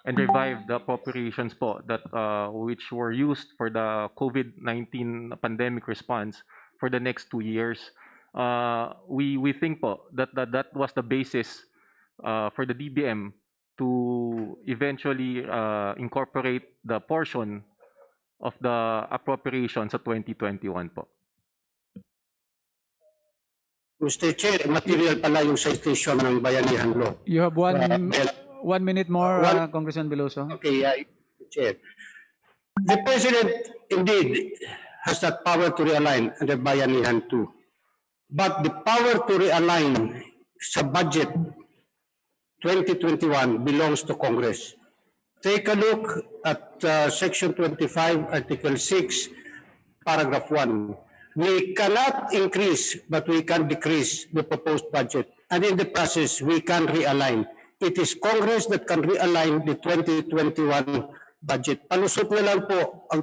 and revive the appropriations po that which were used for the COVID-19 pandemic response for the next 2 years. We think po that was the basis for the DBM to eventually incorporate the portion of the appropriations sa 2021 po. Mr. Chair, material pala yung citation ng Bayanihan Law. You have 1 minute more, Congressman Veloso. Okay, Chair. The President indeed has that power to realign under Bayanihan 2. But the power to realign sa budget 2021 belongs to Congress. Take a look at Section 25, Article 6, Paragraph 1. We cannot increase, but we can decrease the proposed budget. And in the process, we can realign. It is Congress that can realign the 2021 budget. Palusot na lang po ang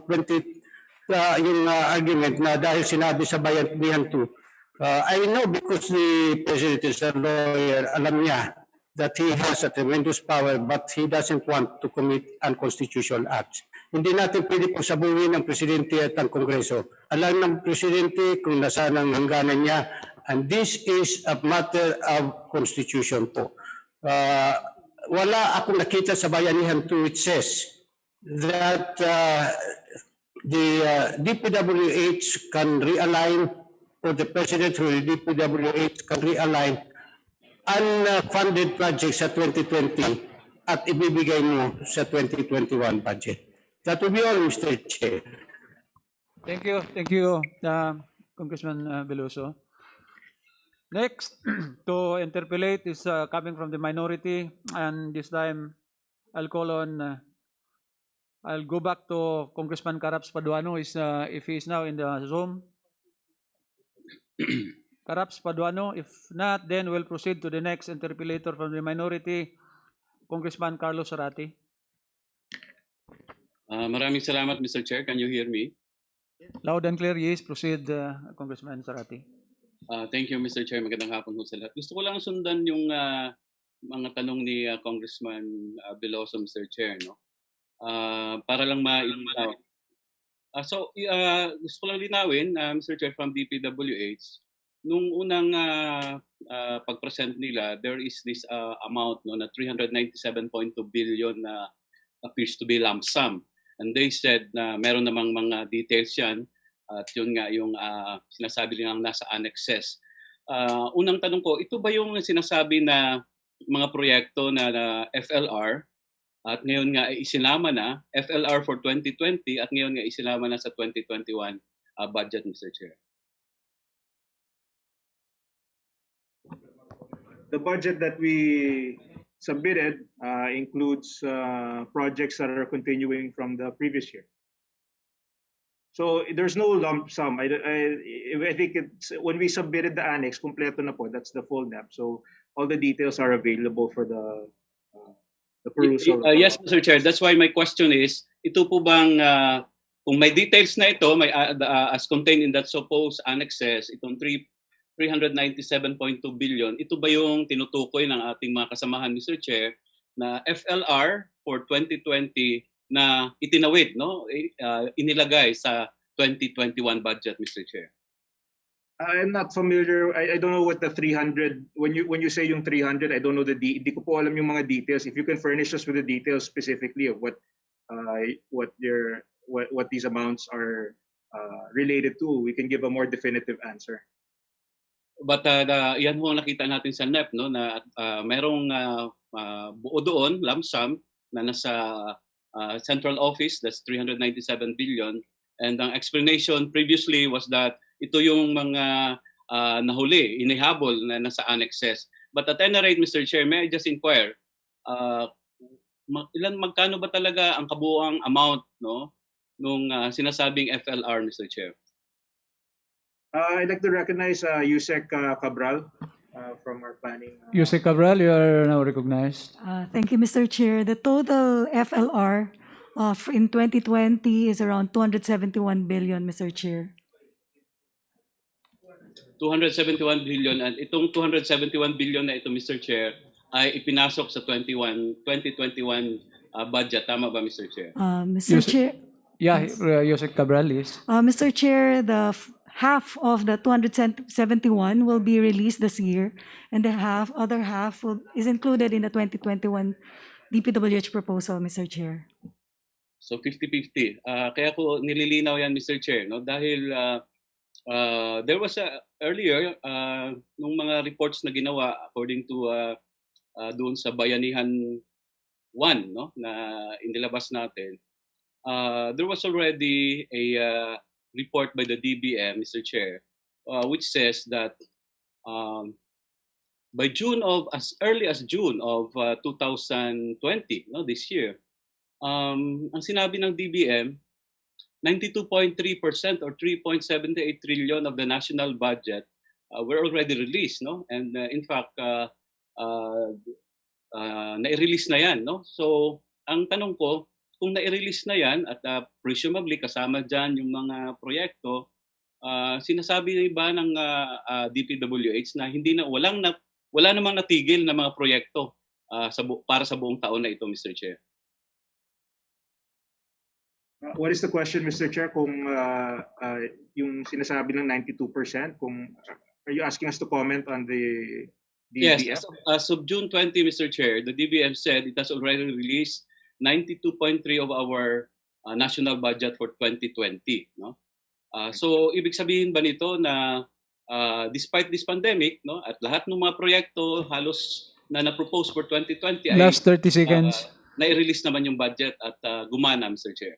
yung argument na dahil sinabi sa Bayanihan 2. I know because the President is a lawyer, alam niya that he has a tremendous power but he doesn't want to commit unconstitutional acts. Hindi natin pwede pagsabuhin ng Presidente at ang Kongreso. Alam ng Presidente kung nasaan ang hangganan niya, and this is a matter of constitution po. Wala akong nakita sa Bayanihan 2 which says that the DPWH can realign, or the President through the DPWH can realign unfunded projects sa 2020 at ibibigay mo sa 2021 budget. That will be all, Mr. Chair. Thank you, Congressman Veloso. Next to interpolate is coming from the minority, and this time I'll go back to Congressman Caraps Paduano if he is now in the Zoom. Caraps Paduano, if not, then we'll proceed to the next interpellator from the minority, Congressman Carlos Zarate. Maraming salamat, Mr. Chair. Can you hear me? Loud and clear, yes. Proceed, Congressman Zarate. Thank you, Mr. Chair. Magandang hapon po sa lahat. Gusto ko lang sundan yung mga tanong ni Congressman Veloso, Mr. Chair, no? Para lang mailinaw. Gusto ko lang linawin, Mr. Chair, from DPWH, nung unang pag-present nila, there is this amount, no, na 397.2 billion na appears to be lump sum. And they said na meron namang mga details yan at yun nga yung sinasabi nilang nasa annexes. Unang tanong ko, ito ba yung sinasabi na mga proyekto na FLR at ngayon nga isinama na, FLR for 2020 at ngayon nga isinama na sa 2021 budget, Mr. Chair? The budget that we submitted includes projects that are continuing from the previous year. So there's no lump sum. I think it's when we submitted the annex, kompleto na po. That's the full NAP. So all the details are available for the perusal. Yes, Mr. Chair. That's why my question is, ito po bang kung may details na ito, may as contained in that supposed annexes, itong 397.2 billion, ito ba yung tinutukoy ng ating mga kasamahan, Mr. Chair, na FLR for 2020 na itinawid, no? Inilagay sa 2021 budget, Mr. Chair? I'm not familiar. I don't know what the 300, when you say yung 300, I don't know hindi ko po alam yung mga details. If you can furnish us with the details specifically of what these amounts are related to, we can give a more definitive answer. But yan ho ang nakita natin sa NEP, no, na merong buo doon, lump sum, na nasa central office, that's 397 billion. And ang explanation previously was that ito yung mga nahuli, inihabol na nasa annexes. But at any rate, Mr. Chair, may I just inquire, magkano ba talaga ang kabuuang amount, no, nung sinasabing FLR, Mr. Chair? I'd like to recognize Yusek Cabral from our planning. Yusek Cabral, you are now recognized. Thank you, Mr. Chair. The total FLR in 2020 is around 271 billion, Mr. Chair. 271 billion, and itong 271 billion na ito, Mr. Chair, ay ipinasok sa 2021 budget. Tama ba, Mr. Chair? Mr. Chair. Yeah, Yusek Cabral is. Mr. Chair, the half of the 271 will be released this year, and the other half is included in the 2021 DPWH proposal, Mr. Chair. So 50-50. Kaya ko nililinaw yan, Mr. Chair, no? Dahil there was earlier nung mga reports na ginawa according to doon sa Bayanihan 1, no, na inilabas natin, there was already a report by the DBM, Mr. Chair, which says that by as early as June of 2020, no, this year, ang sinabi ng DBM, 92.3% or 3.78 trillion of the national budget were already released, no? And in fact, na-release na yan, no? So, ang tanong ko, kung na-release na yan at presumably kasama dyan yung mga proyekto, sinasabi ba ng DPWH na wala namang natigil na mga proyekto para sa buong taon na ito, Mr. Chair? What is the question, Mr. Chair? Kung yung sinasabi ng 92%, are you asking us to comment on the DBM? Yes, as of June 20, Mr. Chair, the DBM said it has already released 92.3 of our national budget for 2020. No? So, ibig sabihin ba nito na despite this pandemic, no, at lahat ng mga proyekto halos na-propose for 2020 Last 30 seconds. Na-release naman yung budget at gumana, Mr. Chair?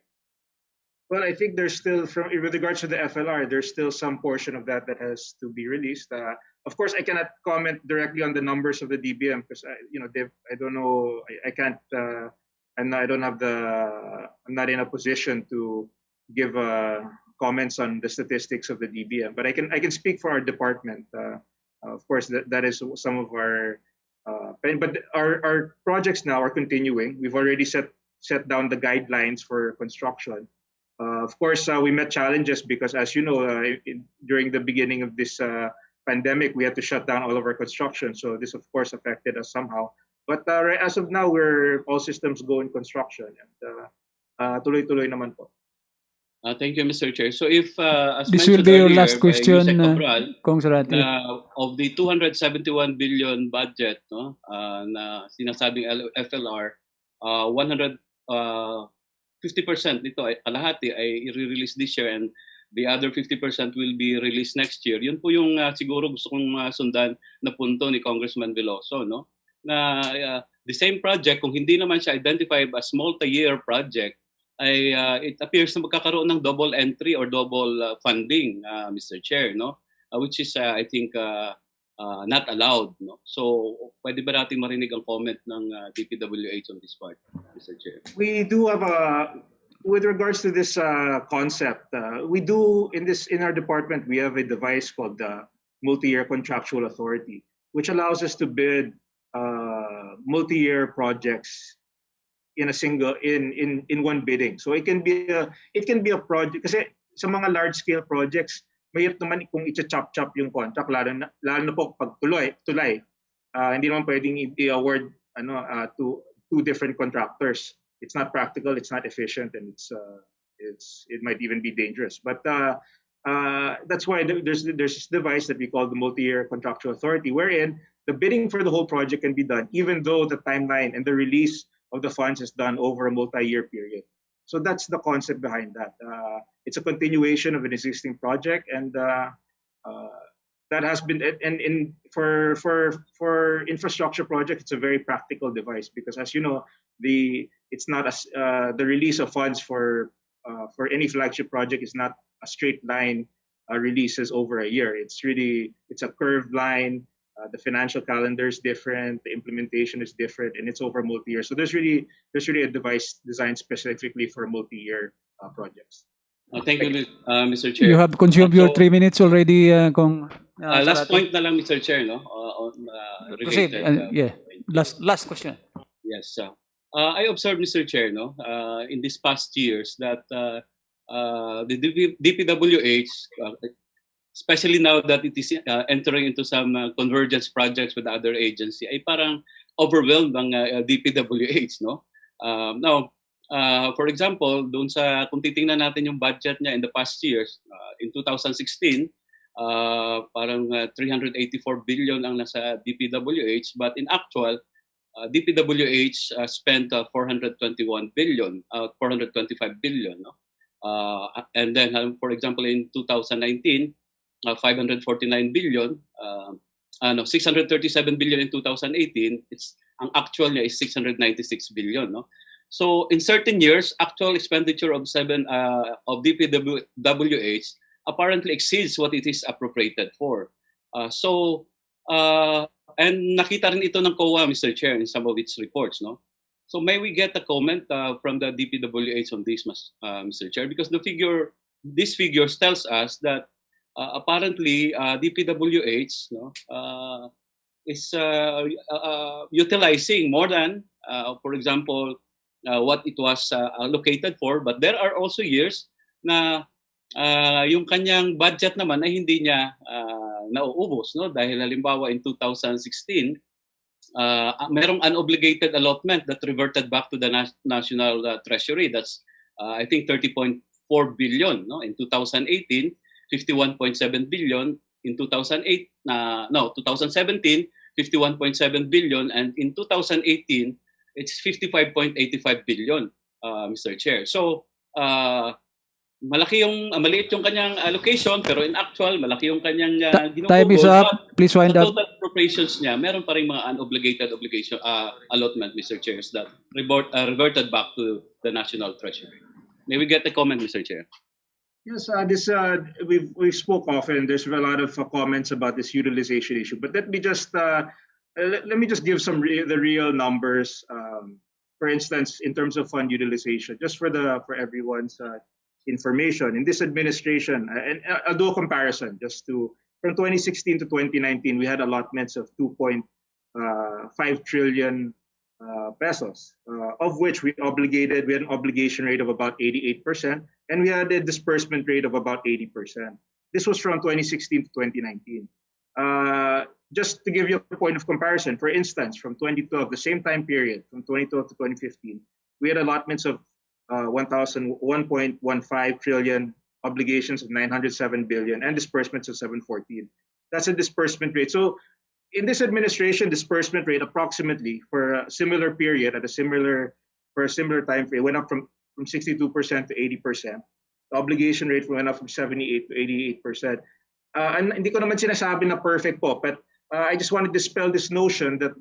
Well, I think there's still, with regards to the FLR, there's still some portion of that has to be released. Of course, I cannot comment directly on the numbers of the DBM because I don't know. I can't. I'm not in a position to give comments on the statistics of the DBM. But I can speak for our department. Of course, that is some of our. But our projects now are continuing. We've already set down the guidelines for construction. Of course, we met challenges because, as you know, during the beginning of this pandemic, we had to shut down all of our construction. So this, of course, affected us somehow. But as of now, we're all systems go in construction. And tuloy-tuloy naman po. Thank you, Mr. Chair. So if, as this will mentioned be your earlier last question, Cabral, Kong Zarate. of the 271 billion budget, no, na sinasabing FLR, 50% nito ay kalahati ay i-release this year and the other 50% will be released next year. Yun po yung siguro gusto kong sundan na punto ni Congressman Veloso, no? Na the same project, kung hindi naman siya identified as multi-year project, ay it appears na magkakaroon ng double entry or double funding, Mr. Chair, no? Which is I think not allowed, no? So pwede ba natin marinig ang comment ng DPWH on this part, Mr. Chair? We do have with regards to this concept, we do in our department we have a device called the multi-year contractual authority, which allows us to bid multi-year projects in a single in one bidding. So it can be a project kasi sa mga large scale projects mahirap naman kung i-chop yung contract lalo na po pag tulay hindi naman pwedeng i-award to two different contractors. It's not practical, it's not efficient, and it might even be dangerous. But that's why there's this device that we call the multi-year contractual authority, wherein the bidding for the whole project can be done, even though the timeline and the release of the funds is done over a multi-year period. So that's the concept behind that. It's a continuation of an existing project, and that has been for infrastructure projects. It's a very practical device because, as you know, it's not the release of funds for any flagship project is not a straight line releases over a year. It's a curved line. The financial calendar is different. The implementation is different, and it's over multi-year. So there's really a device designed specifically for multi-year projects. Thank you, Mr. Chair. You have consumed your 3 minutes already, Kong. Last Sarate. point na lang, Mr. Chair, no? On Proceed. related. Yeah. Last question. Yes. I observed, Mr. Chair, no, in these past years that the DPWH, especially now that it is entering into some convergence projects with other agency, ay parang overwhelmed ang DPWH, no? Now, for example, doon sa kung titingnan natin yung budget niya in the past years, in 2016, parang 384 billion ang nasa DPWH, but in actual, DPWH spent 421 billion, 425 billion, no? And then, for example, in 2019, 549 billion, 637 billion in 2018. Ang actual niya is 696 billion, no? So in certain years, actual expenditure of DPWH apparently exceeds what it is appropriated for. And nakita rin ito ng COA, Mr. Chair, in some of its reports, no? So may we get a comment from the DPWH on this, Mr. Chair? Because these figures tells us that apparently DPWH, no, is utilizing more than, for example, what it was allocated for. But there are also years na yung kanyang budget naman ay hindi niya nauubos, no? Dahil halimbawa in 2016, merong unobligated allotment that reverted back to the national treasury. That's I think 30.4 billion, no? In 2018, 51.7 billion. In 2017, 51.7 billion, and in 2018, it's 55.85 billion, Mr. Chair. So maliit yung kanyang allocation, pero in actual, malaki yung kanyang Time is up. Please wind the up. total appropriations niya, meron pa rin mga unobligated obligation allotment, Mr. Chair, that reverted back to the national treasury. May we get a comment, Mr. Chair? Yes, we've spoke often. There's a lot of comments about this utilization issue, but let me just give the real numbers. For instance, in terms of fund utilization, just for everyone's information, in this administration, and I'll do a comparison from 2016 to 2019, we had allotments of 2.5 trillion pesos, of which we had an obligation rate of about 88%, and we had a disbursement rate of about 80%. This was from 2016 to 2019. Just to give you a point of comparison, for instance, from 2012, the same time period, from 2012 to 2015, we had allotments of 1.15 trillion, obligations of 907 billion, and disbursements of 714. That's a disbursement rate. So in this administration, disbursement rate approximately for a similar period for a similar time frame went up from 62% to 80%. The obligation rate went up from 78 to 88%. And hindi ko naman sinasabi na perfect po, but I just want to dispel this notion that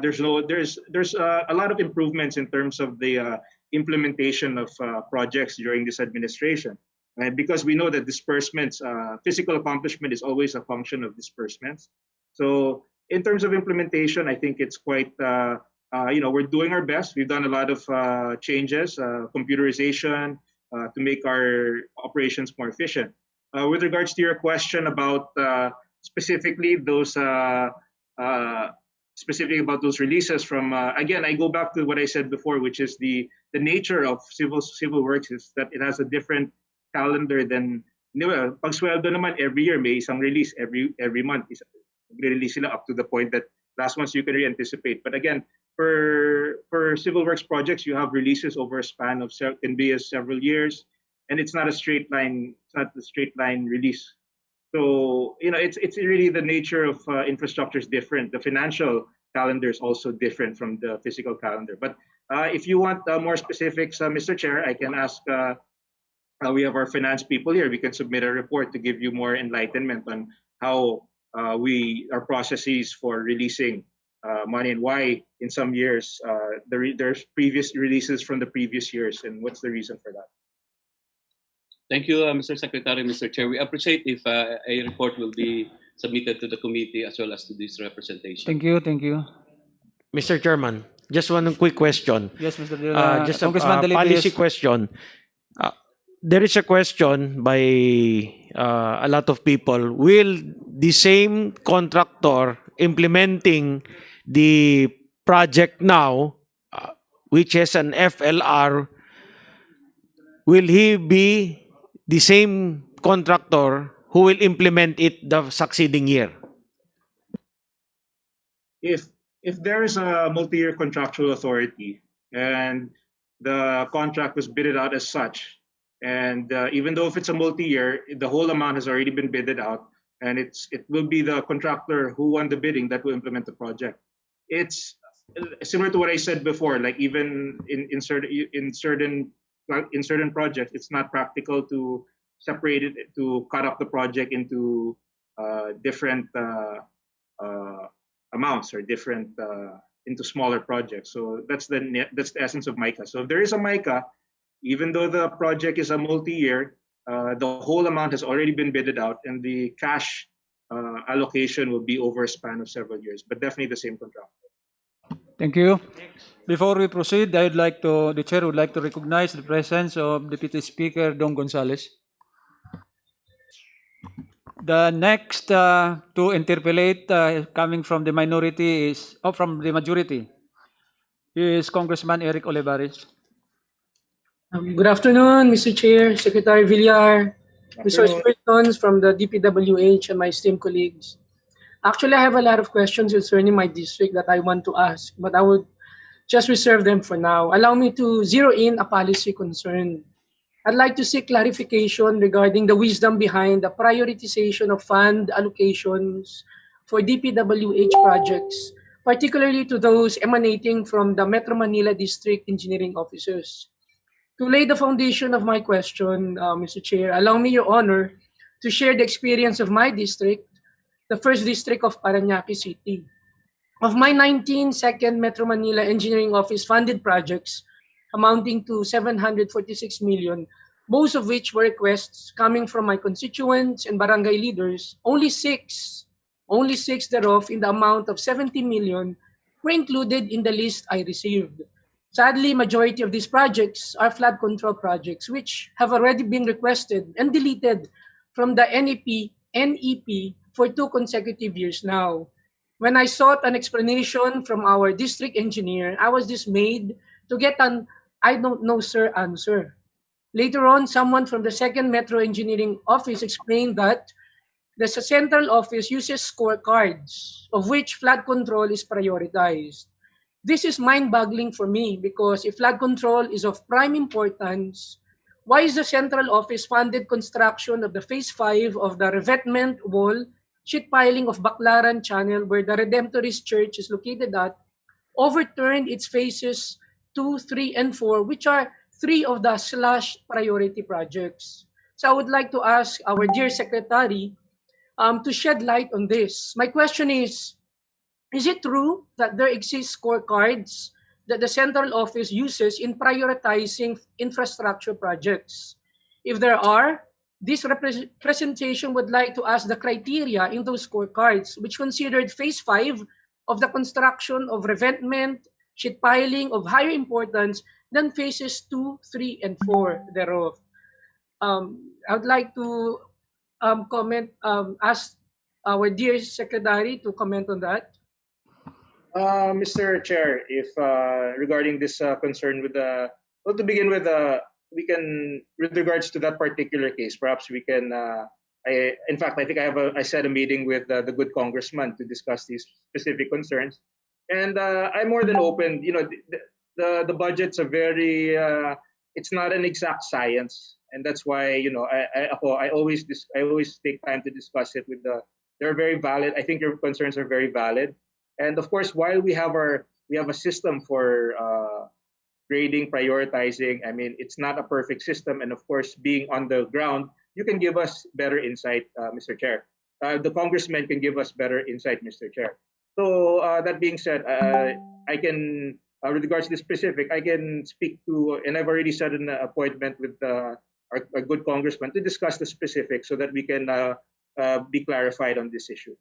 there's a lot of improvements in terms of the implementation of projects during this administration, right? Because we know that disbursements, physical accomplishment is always a function of disbursements. So in terms of implementation, I think it's quite, we're doing our best. We've done a lot of changes, computerization to make our operations more efficient. With regards to your question about specifically those releases from, again, I go back to what I said before, which is the nature of civil works is that it has a different calendar than, pag sweldo naman, every year may isang release, every month release sila up to the point that last months you can re-anticipate. But again, for civil works projects, you have releases over a span of can be several years. and it's not a straight line. It's not the straight line release. So it's really the nature of infrastructure is different. The financial calendar is also different from the physical calendar. But if you want more specifics, Mr. Chair, I can ask. We have our finance people here. We can submit a report to give you more enlightenment on how our processes for releasing money and why in some years there's previous releases from the previous years and what's the reason for that. Thank you, Mr. Secretary, Mr. Chair. We appreciate if a report will be submitted to the committee as well as to this representation. Thank you, thank you. Mr. Chairman, just one quick question. Yes, Mr. Just a Congressman Dali, policy please. question. There is a question by a lot of people. Will the same contractor implementing the project now, which is an FLR, will he be the same contractor who will implement it the succeeding year? If there is a multi-year contractual authority and the contract was bidded out as such, and even though if it's a multi-year, the whole amount has already been bidded out, and it will be the contractor who won the bidding that will implement the project. It's similar to what I said before. Like even in certain projects, it's not practical to separate it, to cut up the project into different amounts or different into smaller projects. So that's the essence of MICA. So if there is a MICA, even though the project is a multi-year, the whole amount has already been bidded out, and the cash allocation will be over a span of several years, but definitely the same contractor. Thank you. Before we proceed, the chair would like to recognize the presence of Deputy Speaker Dong Gonzales. The next to interpolate coming from the minority from the majority is Congressman Eric Olivares. Good afternoon, Mr. Chair, Secretary Villar, resource persons from the DPWH, and my esteemed colleagues. Actually, I have a lot of questions concerning my district that I want to ask, but I would just reserve them for now. Allow me to zero in a policy concern. I'd like to seek clarification regarding the wisdom behind the prioritization of fund allocations for DPWH projects, particularly to those emanating from the Metro Manila District Engineering Offices. To lay the foundation of my question, Mr. Chair, allow me, Your Honor, to share the experience of my district, the 1st District of Parañaque City. Of my 19 second Metro Manila Engineering Office funded projects amounting to 746 million, most of which were requests coming from my constituents and barangay leaders, only six thereof in the amount of 70 million were included in the list I received. Sadly, majority of these projects are flood control projects, which have already been requested and deleted from the NEP for 2 consecutive years now. When I sought an explanation from our district engineer, I was dismayed to get an "I don't know, sir" answer. Later on, someone from the 2nd Metro Engineering Office explained that the central office uses scorecards, of which flood control is prioritized. This is mind-boggling for me because if flood control is of prime importance, why is the central office funded construction of the phase 5 of the revetment wall, sheet piling of Baclaran Channel where the Redemptorist Church is located at, overturned its phases 2, 3, and 4, which are 3 of the / priority projects. So I would like to ask our dear Secretary to shed light on this. My question is it true that there exist scorecards that the central office uses in prioritizing infrastructure projects? If there are, this presentation would like to ask the criteria in those scorecards, which considered phase 5 of the construction of revetment, sheet piling of higher importance than phases 2, 3, and 4 thereof. I would like to ask our dear Secretary to comment on that. Mr. Chair, if regarding this concern with to begin with, we can, with regards to that particular case, perhaps we can. In fact, I think I set a meeting with the good congressman to discuss these specific concerns, and I'm more than open. The budgets are very. It's not an exact science, and that's why I always take time to discuss it with the. They're very valid. I think your concerns are very valid, and of course, while we have a system for grading, prioritizing. I mean, it's not a perfect system, and of course, being on the ground, you can give us better insight, Mr. Chair. The congressman can give us better insight, Mr. Chair. So that being said, I can, with regards to the specific, I can speak to, and I've already set an appointment with our good congressman to discuss the specifics so that we can be clarified on this issue.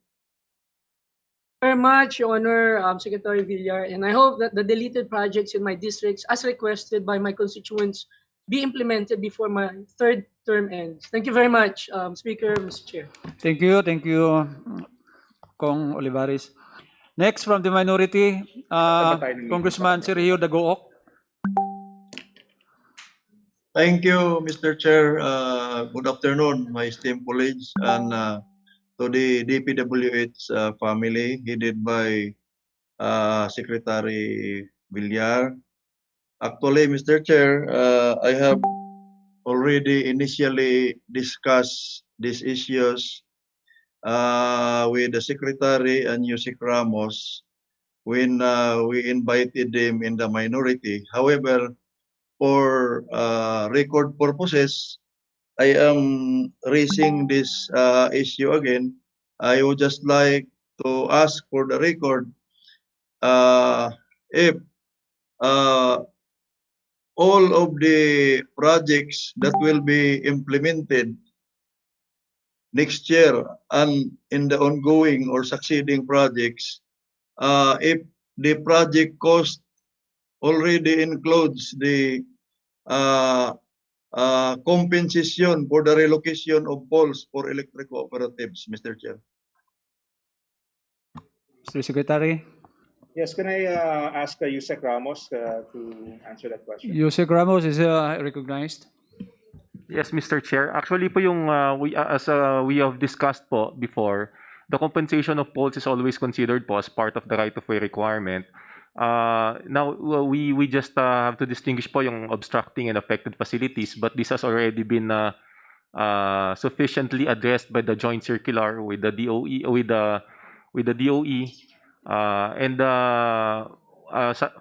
Very much, Your Honor, Secretary Villar, and I hope that the deleted projects in my districts, as requested by my constituents, be implemented before my third term ends. Thank you very much, Speaker, Mr. Chair. Thank you, Kong Olivares. Next from the minority, Congressman Sergio Dagook. Thank you, Mr. Chair. Good afternoon, my esteemed colleagues, and to the DPWH family, headed by Secretary Villar. Actually, Mr. Chair, I have already initially discussed these issues with the Secretary and Yusek Ramos when we invited them in the minority. However, for record purposes, I am raising this issue again. I would just like to ask for the record if all of the projects that will be implemented next year and in the ongoing or succeeding projects, if the project cost already includes the compensation for the relocation of poles for electric cooperatives, Mr. Chair. Mr. Secretary. Yes, can I ask Yusek Ramos to answer that question? Yusek Ramos is recognized. Yes, Mr. Chair. Actually po yung as we have discussed po before, the compensation of poles is always considered po as part of the right-of-way requirement. Now we just have to distinguish po yung obstructing and affected facilities, but this has already been sufficiently addressed by the joint circular with the DOE and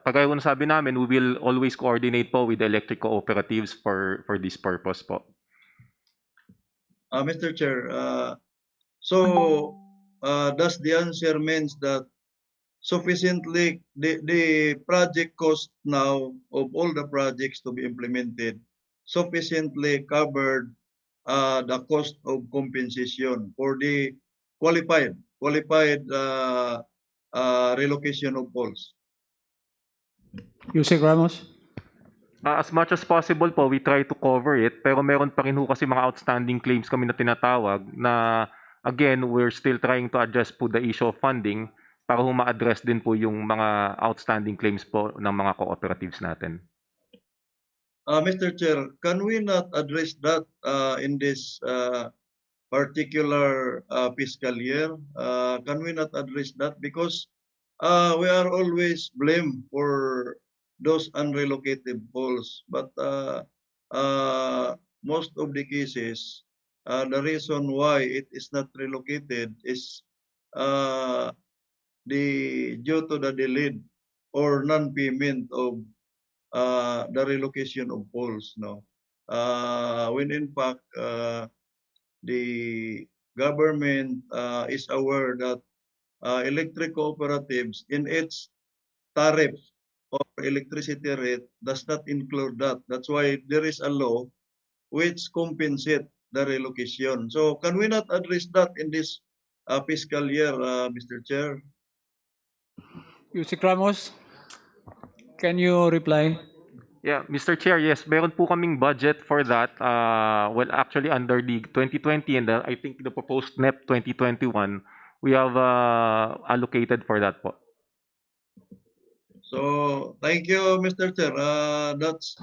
kagaya ko sabi namin, we will always coordinate po with the electric cooperatives for this purpose po. Mr. Chair, so does the answer means that sufficiently the project cost now of all the projects to be implemented sufficiently covered the cost of compensation for the qualified relocation of poles? Yusek Ramos. As much as possible po, we try to cover it, pero meron pa rin ho kasi mga outstanding claims kami na tinatawag na again, we're still trying to address po the issue of funding para ho ma-address din po yung mga outstanding claims po ng mga cooperatives natin. Mr. Chair, can we not address that in this particular fiscal year? Can we not address that? Because we are always blamed for those unrelocated poles, but most of the cases, the reason why it is not relocated is due to the delayed or non-payment of the relocation of poles. No, when in fact the government is aware that electric cooperatives in its tariff or electricity rate does not include that. That's why there is a law which compensate the relocation. So can we not address that in this fiscal year, Mr. Chair? Yusek Ramos, can you reply? Yeah, Mr. Chair, yes, meron po kaming budget for that. Well, actually under the 2020 and I think the proposed NEP 2021, we have allocated for that po. So thank you, Mr. Chair. That's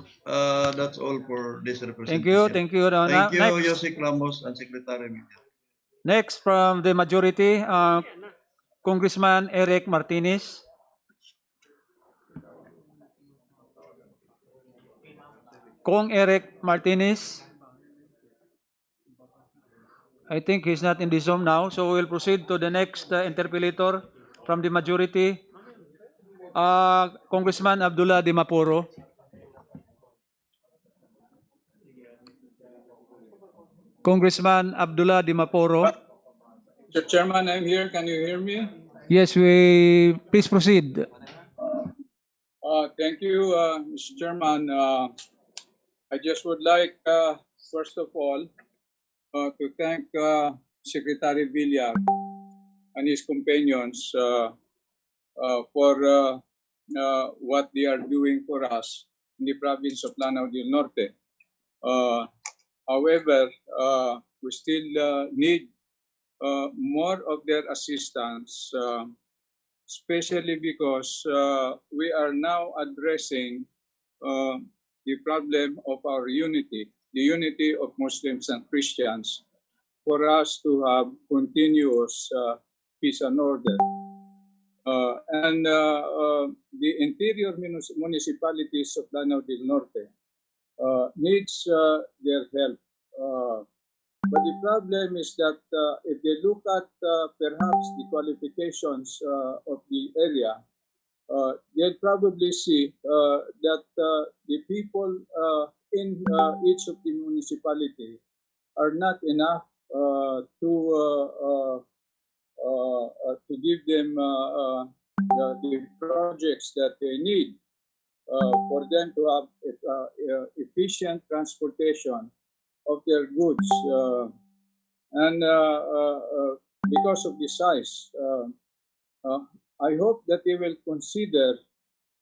all for this representation. Thank you. Thank you, Next. Yusek Ramos and Secretary Villar. Next from the majority, Congressman Eric Martinez. Kong Eric Martinez. I think he's not in the Zoom now, so we'll proceed to the next interpellator from the majority, Congressman Abdullah Di Mapuro. Congressman Abdullah Di Mapuro. Mr. Chairman, I'm here. Can you hear me? Yes, please proceed. Thank you, Mr. Chairman. I just would like, first of all, to thank Secretary Villar and his companions for what they are doing for us in the province of Lanao del Norte. However, we still need more of their assistance, especially because we are now addressing the problem of our unity, the unity of Muslims and Christians, for us to have continuous peace and order. The interior municipalities of Lanao del Norte needs their help. But the problem is that if they look at perhaps the qualifications of the area, they'll probably see that the people in each of the municipality are not enough to give them the projects that they need for them to have efficient transportation of their goods. Because of the size, I hope that they will consider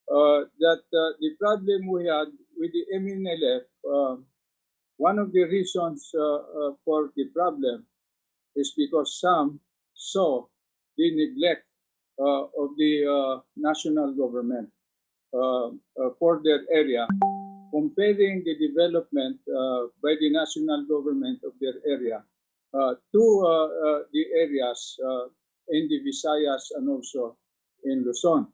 that the problem we had with the MNLF, one of the reasons for the problem is because some saw the neglect of the national government for their area, comparing the development by the national government of their area to the areas in the Visayas and also in Luzon.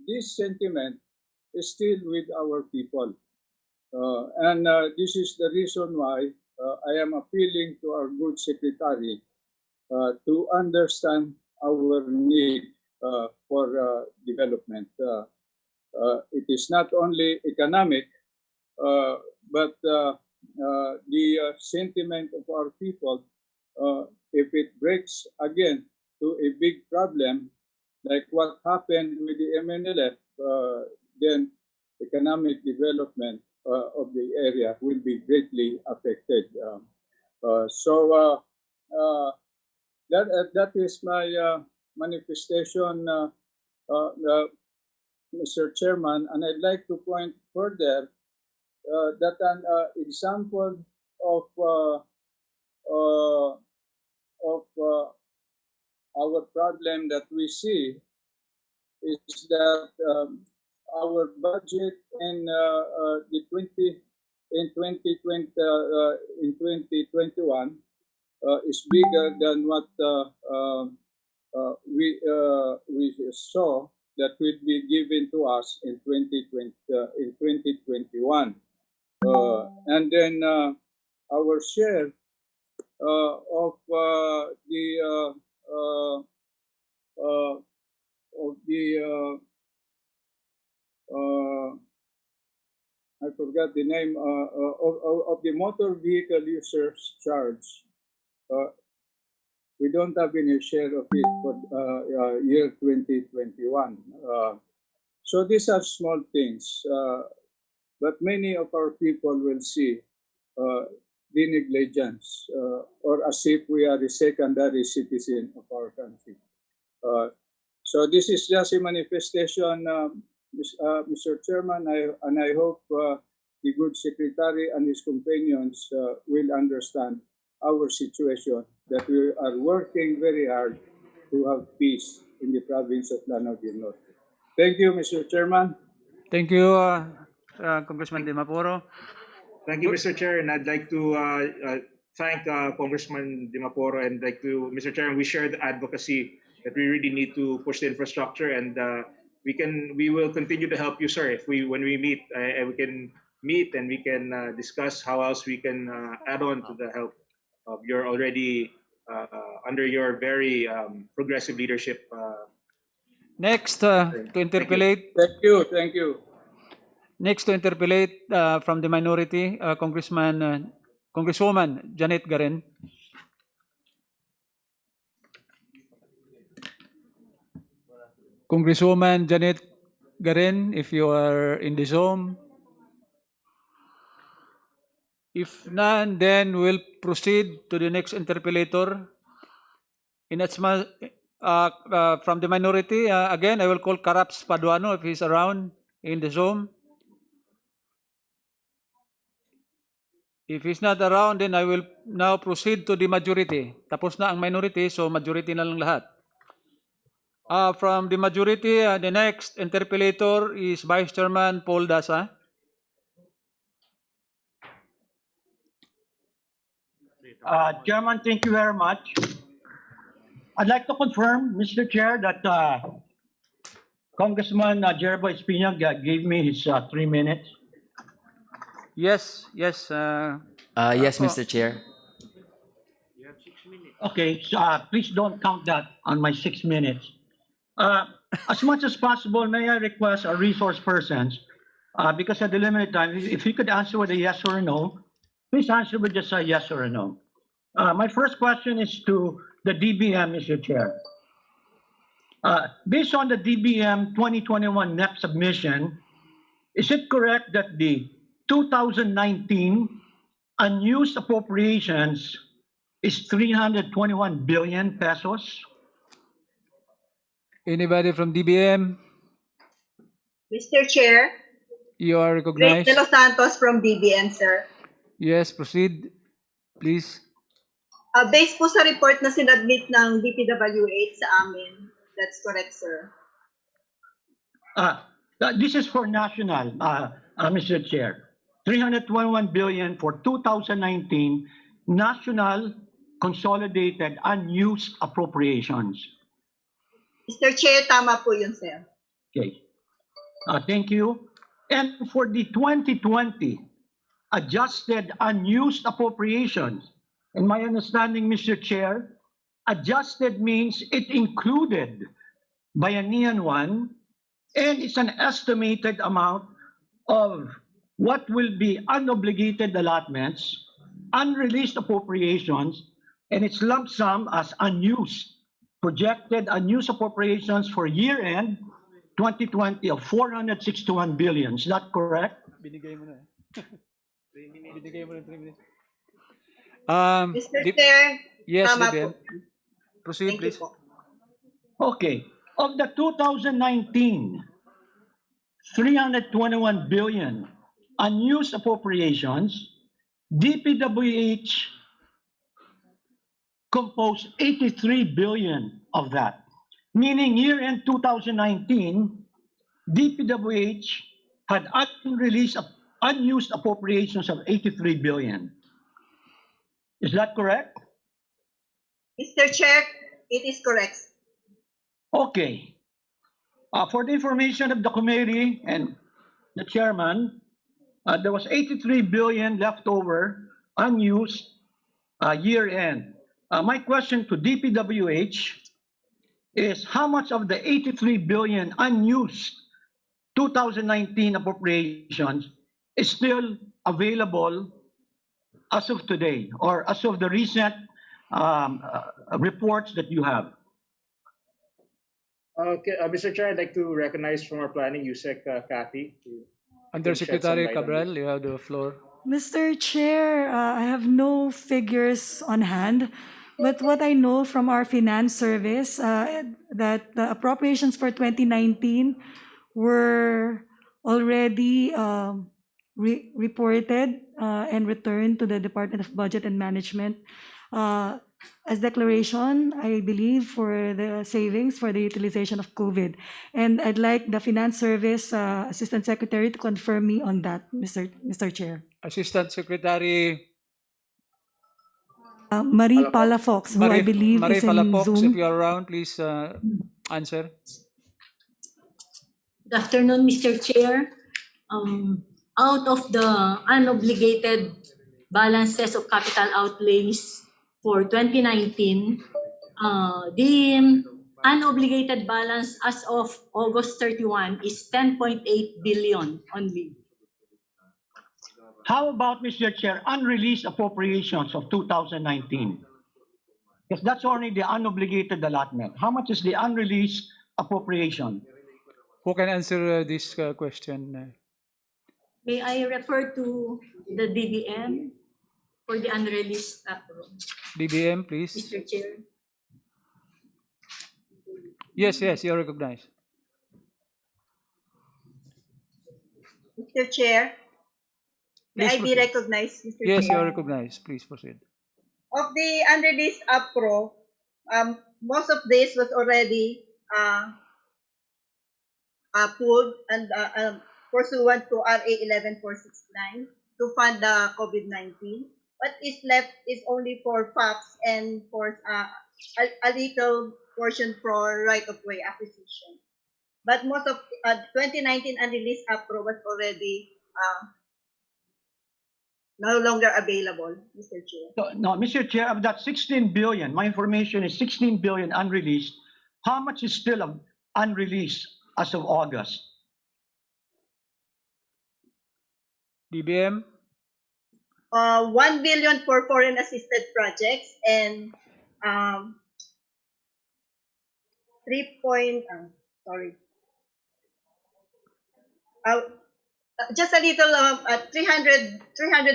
This sentiment is still with our people. This is the reason why I am appealing to our good secretary to understand our need for development. It is not only economic, but the sentiment of our people, if it breaks again to a big problem, like what happened with the MNLF, then economic development of the area will be greatly affected. That is my manifestation, Mr. Chairman, and I'd like to point further that an example of our problem that we see is that our budget in 2021 is bigger than what we saw that will be given to us in 2021. And then our share of I forgot the name of the motor vehicle users charge. We don't have any share of it for year 2021. So these are small things, but many of our people will see the negligence or as if we are a secondary citizen of our country. So this is just a manifestation, Mr. Chairman, and I hope the good secretary and his companions will understand our situation, that we are working very hard to have peace in the province of Lanao del Norte. Thank you, Mr. Chairman. Thank you, Congressman Di Mapuro. Thank you, Mr. Chair, and I'd like to thank Congressman Di Mapuro, and like to Mr. Chair, we share the advocacy that we really need to push the infrastructure, and we will continue to help you, sir. If when we meet, we can meet and we can discuss how else we can add on to the help of your already under your very progressive leadership. Next to interpolate. Thank you. Thank you. Next to interpolate from the minority, Congresswoman Janet Garen. Congresswoman Janet Garen, if you are in the Zoom. If none, then we'll proceed to the next interpellator. In from the minority, again, I will call Karaps Paduano if he's around in the Zoom. If he's not around, then I will now proceed to the majority. Tapos na ang minority, so majority na lang lahat. From the majority, the next interpellator is Vice Chairman Paul Dasa. Chairman, thank you very much. I'd like to confirm, Mr. Chair, that Congressman Jerbo Espina gave me his 3 minutes. Yes. Yes, Mr. Chair. Okay, so please don't count that on my 6 minutes. As much as possible, may I request our resource persons, because at the limited time, if you could answer with a yes or a no, please answer with just a yes or a no. My first question is to the DBM, Mr. Chair. Based on the DBM 2021 NEP submission, is it correct that the 2019 unused appropriations is 321 billion pesos? Anybody from DBM? Mr. Chair, You are Grace recognized. De Los Santos from DBM, sir. Yes, proceed, please. Based po sa report na sinadmit ng DPWH sa amin, that's correct, sir. This is for national, Mr. Chair. 321 billion for 2019 national consolidated unused appropriations. Mr. Chair, tama po yun, sir. Okay. Thank you. And for the 2020 adjusted unused appropriations, in my understanding, Mr. Chair, adjusted means it included Bayanihan 1, and it's an estimated amount of what will be unobligated allotments, unreleased appropriations, and its lump sum as unused, projected unused appropriations for year-end 2020 of 461 billion. Is that correct? Binigay mo na. Binigay mo na 3 minutes. Mr. Chair, Yes, tama DBM. po. Proceed, Thank you please. po. Okay. Of the 2019, 321 billion unused appropriations, DPWH composed 83 billion of that. Meaning year-end 2019, DPWH had unused appropriations of 83 billion. Is that correct? Mr. Chair, it is correct. Okay. For the information of the committee and the chairman, there was 83 billion left over unused year-end. My question to DPWH is how much of the 83 billion unused 2019 appropriations is still available as of today or as of the recent reports that you have? Okay, Mr. Chair, I'd like to recognize from our planning, USEC Kathy. Undersecretary Cabral, you have the floor. Mr. Chair, I have no figures on hand, but what I know from our finance service, that the appropriations for 2019 were already reported and returned to the Department of Budget and Management as declaration, I believe, for the savings for the utilization of COVID. And I'd like the Finance Service Assistant Secretary to confirm me on that, Mr. Chair. Assistant Secretary Marie Palafox, who I believe Marie is in Palafox, Zoom. if you're around, please answer. Good afternoon, Mr. Chair. out of the unobligated balances of capital outlays for 2019, the unobligated balance as of August 31 is 10.8 billion only. How about, Mr. Chair, unreleased appropriations of 2019? Because that's only the unobligated allotment. How much is the unreleased appropriation? Who can answer this question? May I refer to the DBM for the unreleased DBM, please. Mr. Chair? Yes, you're recognized. Mr. Chair, may Please I be proceed. recognized, Mr. Yes, Chair? you're recognized. Please proceed. Of the unreleased APRO, most of this was already pulled and pursuant to RA 11469 to fund the COVID-19. What is left is only for FAPs and for a little portion for right-of-way acquisition. But most of 2019 unreleased APRO was already no longer available, Mr. Chair. No, Mr. Chair, of that 16 billion, my information is 16 billion unreleased. How much is still unreleased as of August? DBM? 1 billion for foreign assisted projects and 300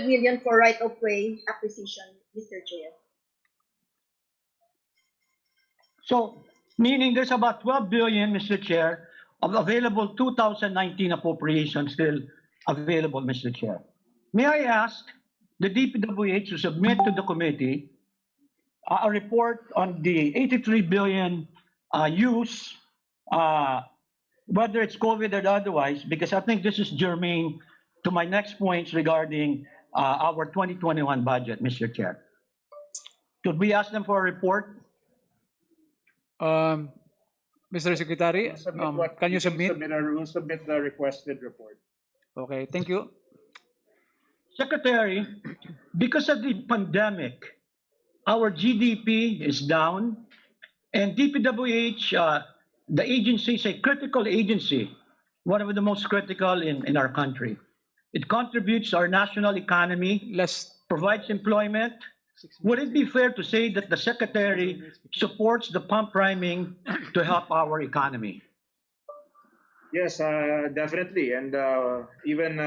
million for right-of-way acquisition, Mr. Chair. So, meaning there's about 12 billion, Mr. Chair, of available 2019 appropriations still available, Mr. Chair. May I ask the DPWH to submit to the committee a report on the 83 billion use, whether it's COVID or otherwise, because I think this is germane to my next points regarding our 2021 budget, Mr. Chair. Could we ask them for a report? Mr. Secretary, can you submit? We'll submit the requested report. Okay, thank you. Secretary, because of the pandemic, our GDP is down, and DPWH, the agency is a critical agency, one of the most critical in our country. It contributes to our national economy, provides employment. Would it be fair to say that the Secretary supports the pump priming to help our economy? Yes, definitely. And even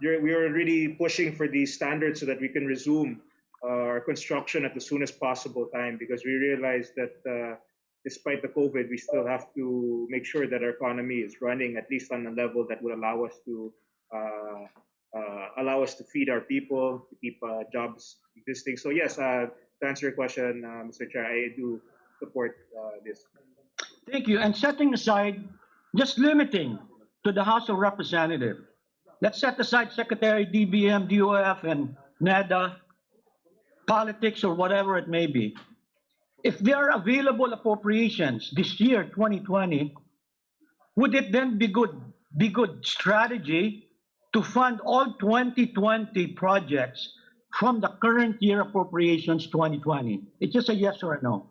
we are really pushing for these standards so that we can resume our construction at the soonest possible time, because we realize that despite the COVID, we still have to make sure that our economy is running at least on a level that would allow us to feed our people, to keep jobs existing. So yes, to answer your question, Mr. Chair, I do support this. Thank you. And setting aside, just limiting to the House of Representatives, let's set aside Secretary, DBM, DOF, and NEDA, politics or whatever it may be. If there are available appropriations this year, 2020, would it then be good strategy to fund all 2020 projects from the current year appropriations 2020? It's just a yes or a no.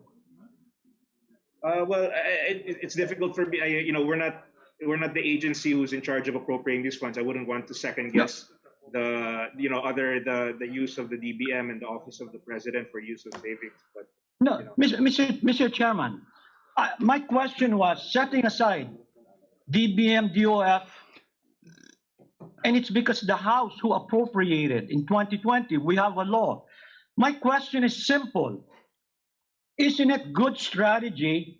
Well, it's difficult for me. We're not the agency who's in charge of appropriating these funds. I wouldn't want to second guess the use of the DBM and the Office of the President for use of savings. But no, Mr. Chairman, my question was setting aside DBM, DOF, and it's because the House who appropriated in 2020, we have a law. My question is simple. Isn't it good strategy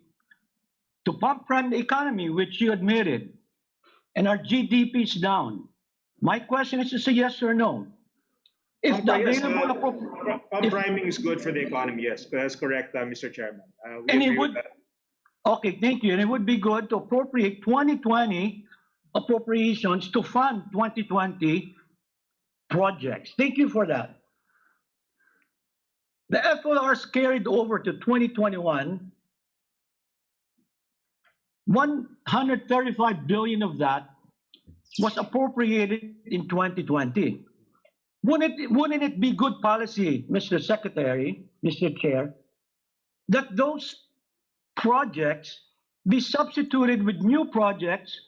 to pump prime the economy, which you admitted, and our GDP is down? My question is just a yes or no. If the available pump priming is good for the economy, yes, that's correct, Mr. Chairman. And it would, okay, thank you. And it would be good to appropriate 2020 appropriations to fund 2020 projects. Thank you for that. The FLRs carried over to 2021. 135 billion of that was appropriated in 2020. Wouldn't it be good policy, Mr. Secretary, Mr. Chair, that those projects be substituted with new projects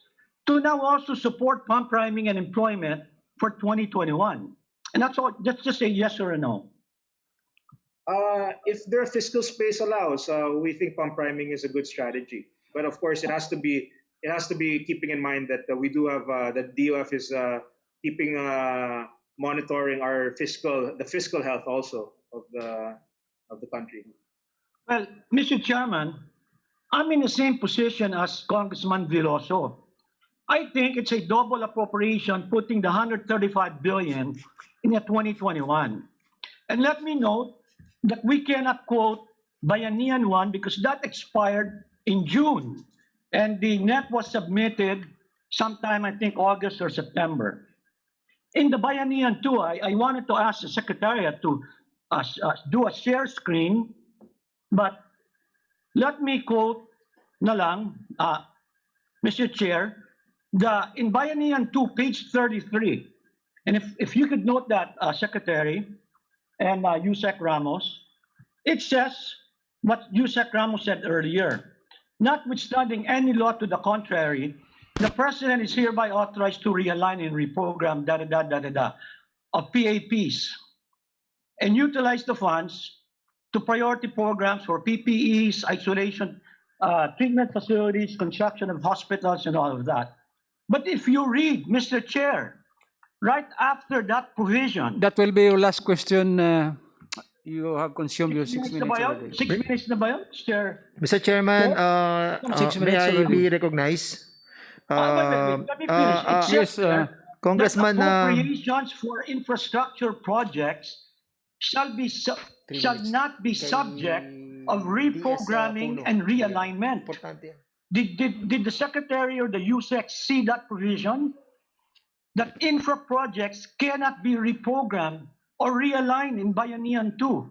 to now also support pump priming and employment for 2021? And that's all. Just say yes or a no. If their fiscal space allows, we think pump priming is a good strategy. But of course, it has to be keeping in mind that we do have that DOF is keeping monitoring our the fiscal health also of the country. Well, Mr. Chairman, I'm in the same position as Congressman Villoso. I think it's a double appropriation putting the 135 billion in the 2021. And let me note that we cannot quote Bayanihan 1 because that expired in June. And the net was submitted sometime, I think, August or September. In the Bayanihan 2, I wanted to ask the Secretariat to do a share screen, but let me quote na lang, Mr. Chair, in Bayanihan 2, page 33, and if you could note that, Secretary and Yusek Ramos, it says what Yusek Ramos said earlier. Notwithstanding any law to the contrary, the President is hereby authorized to realign and reprogram of PAPs and utilize the funds to priority programs for PPEs, isolation, treatment facilities, construction of hospitals, and all of that. But if you read, Mr. Chair, right after that provision... That will be your last question. You have consumed your 6 minutes already. 6 minutes na ba yun, Mr. Mr. Chairman, 6 may minutes I already. be recognized? Wait, let me finish. It yes, says Congressman, that appropriations for infrastructure projects shall not be subject of reprogramming and realignment. Did the Secretary or the USEC see that provision? That infra projects cannot be reprogrammed or realigned in Bayanihan 2.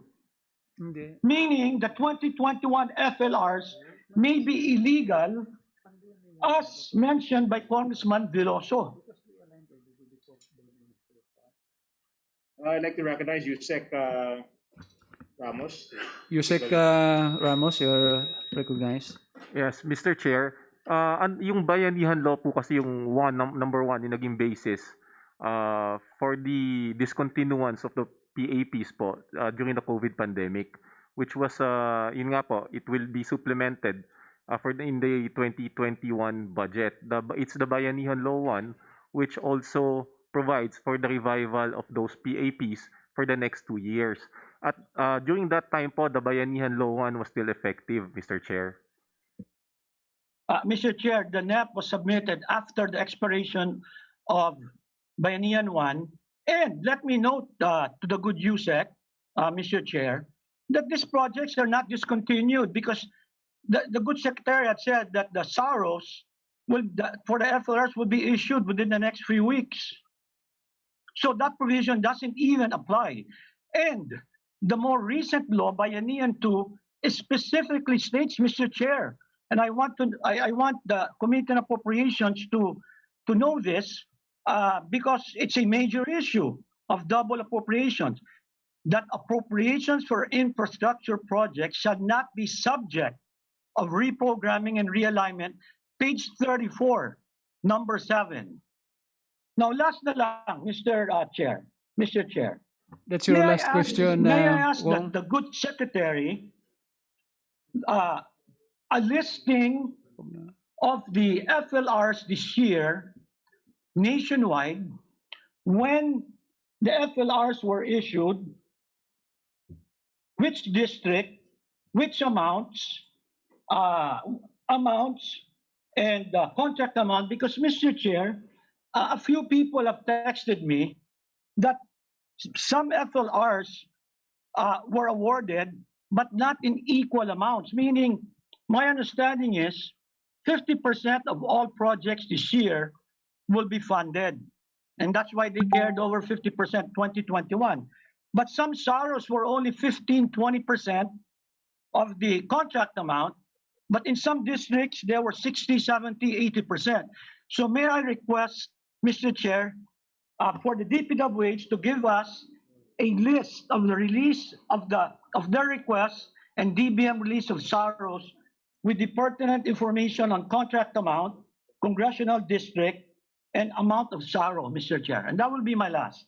Meaning the 2021 FLRs may be illegal as mentioned by Congressman Villoso. I'd like to recognize Yusek Ramos. Yusek Ramos, you're recognized. Yes, Mr. Chair. Yung bayanihan law po kasi yung number one yung naging basis for the discontinuance of the PAPs po during the COVID pandemic, which was yun nga po, it will be supplemented in the 2021 budget. It's the Bayanihan Law 1 which also provides for the revival of those PAPs for the next 2 years. At during that time po, the Bayanihan Law 1 was still effective, Mr. Chair. Mr. Chair, the NEP was submitted after the expiration of Bayanihan 1. And let me note to the good USEC, Mr. Chair, that these projects are not discontinued because the good Secretariat said that the SAROs for the FLRs will be issued within the next 3 weeks. So that provision doesn't even apply. And the more recent law, Bayanihan 2, specifically states, Mr. Chair, and I want the Committee on Appropriations to know this because it's a major issue of double appropriations, that appropriations for infrastructure projects shall not be subject of reprogramming and realignment, page 34, number 7. Now, last na lang, Mr. Chair. That's your last question. May I ask the good Secretary a listing of the FLRs this year nationwide, when the FLRs were issued, which district, which amounts, and contract amount, because Mr. Chair, a few people have texted me that some FLRs were awarded, but not in equal amounts, meaning my understanding is 50% of all projects this year will be funded. And that's why they carried over 50% 2021. But some SAROs were only 15, 20% of the contract amount. But in some districts, there were 60, 70, 80%. So may I request Mr. Chair, for the DPWH to give us a list of the release of their requests and DBM release of SAROs with the pertinent information on contract amount, congressional district, and amount of SARO, Mr. Chair. And that will be my last.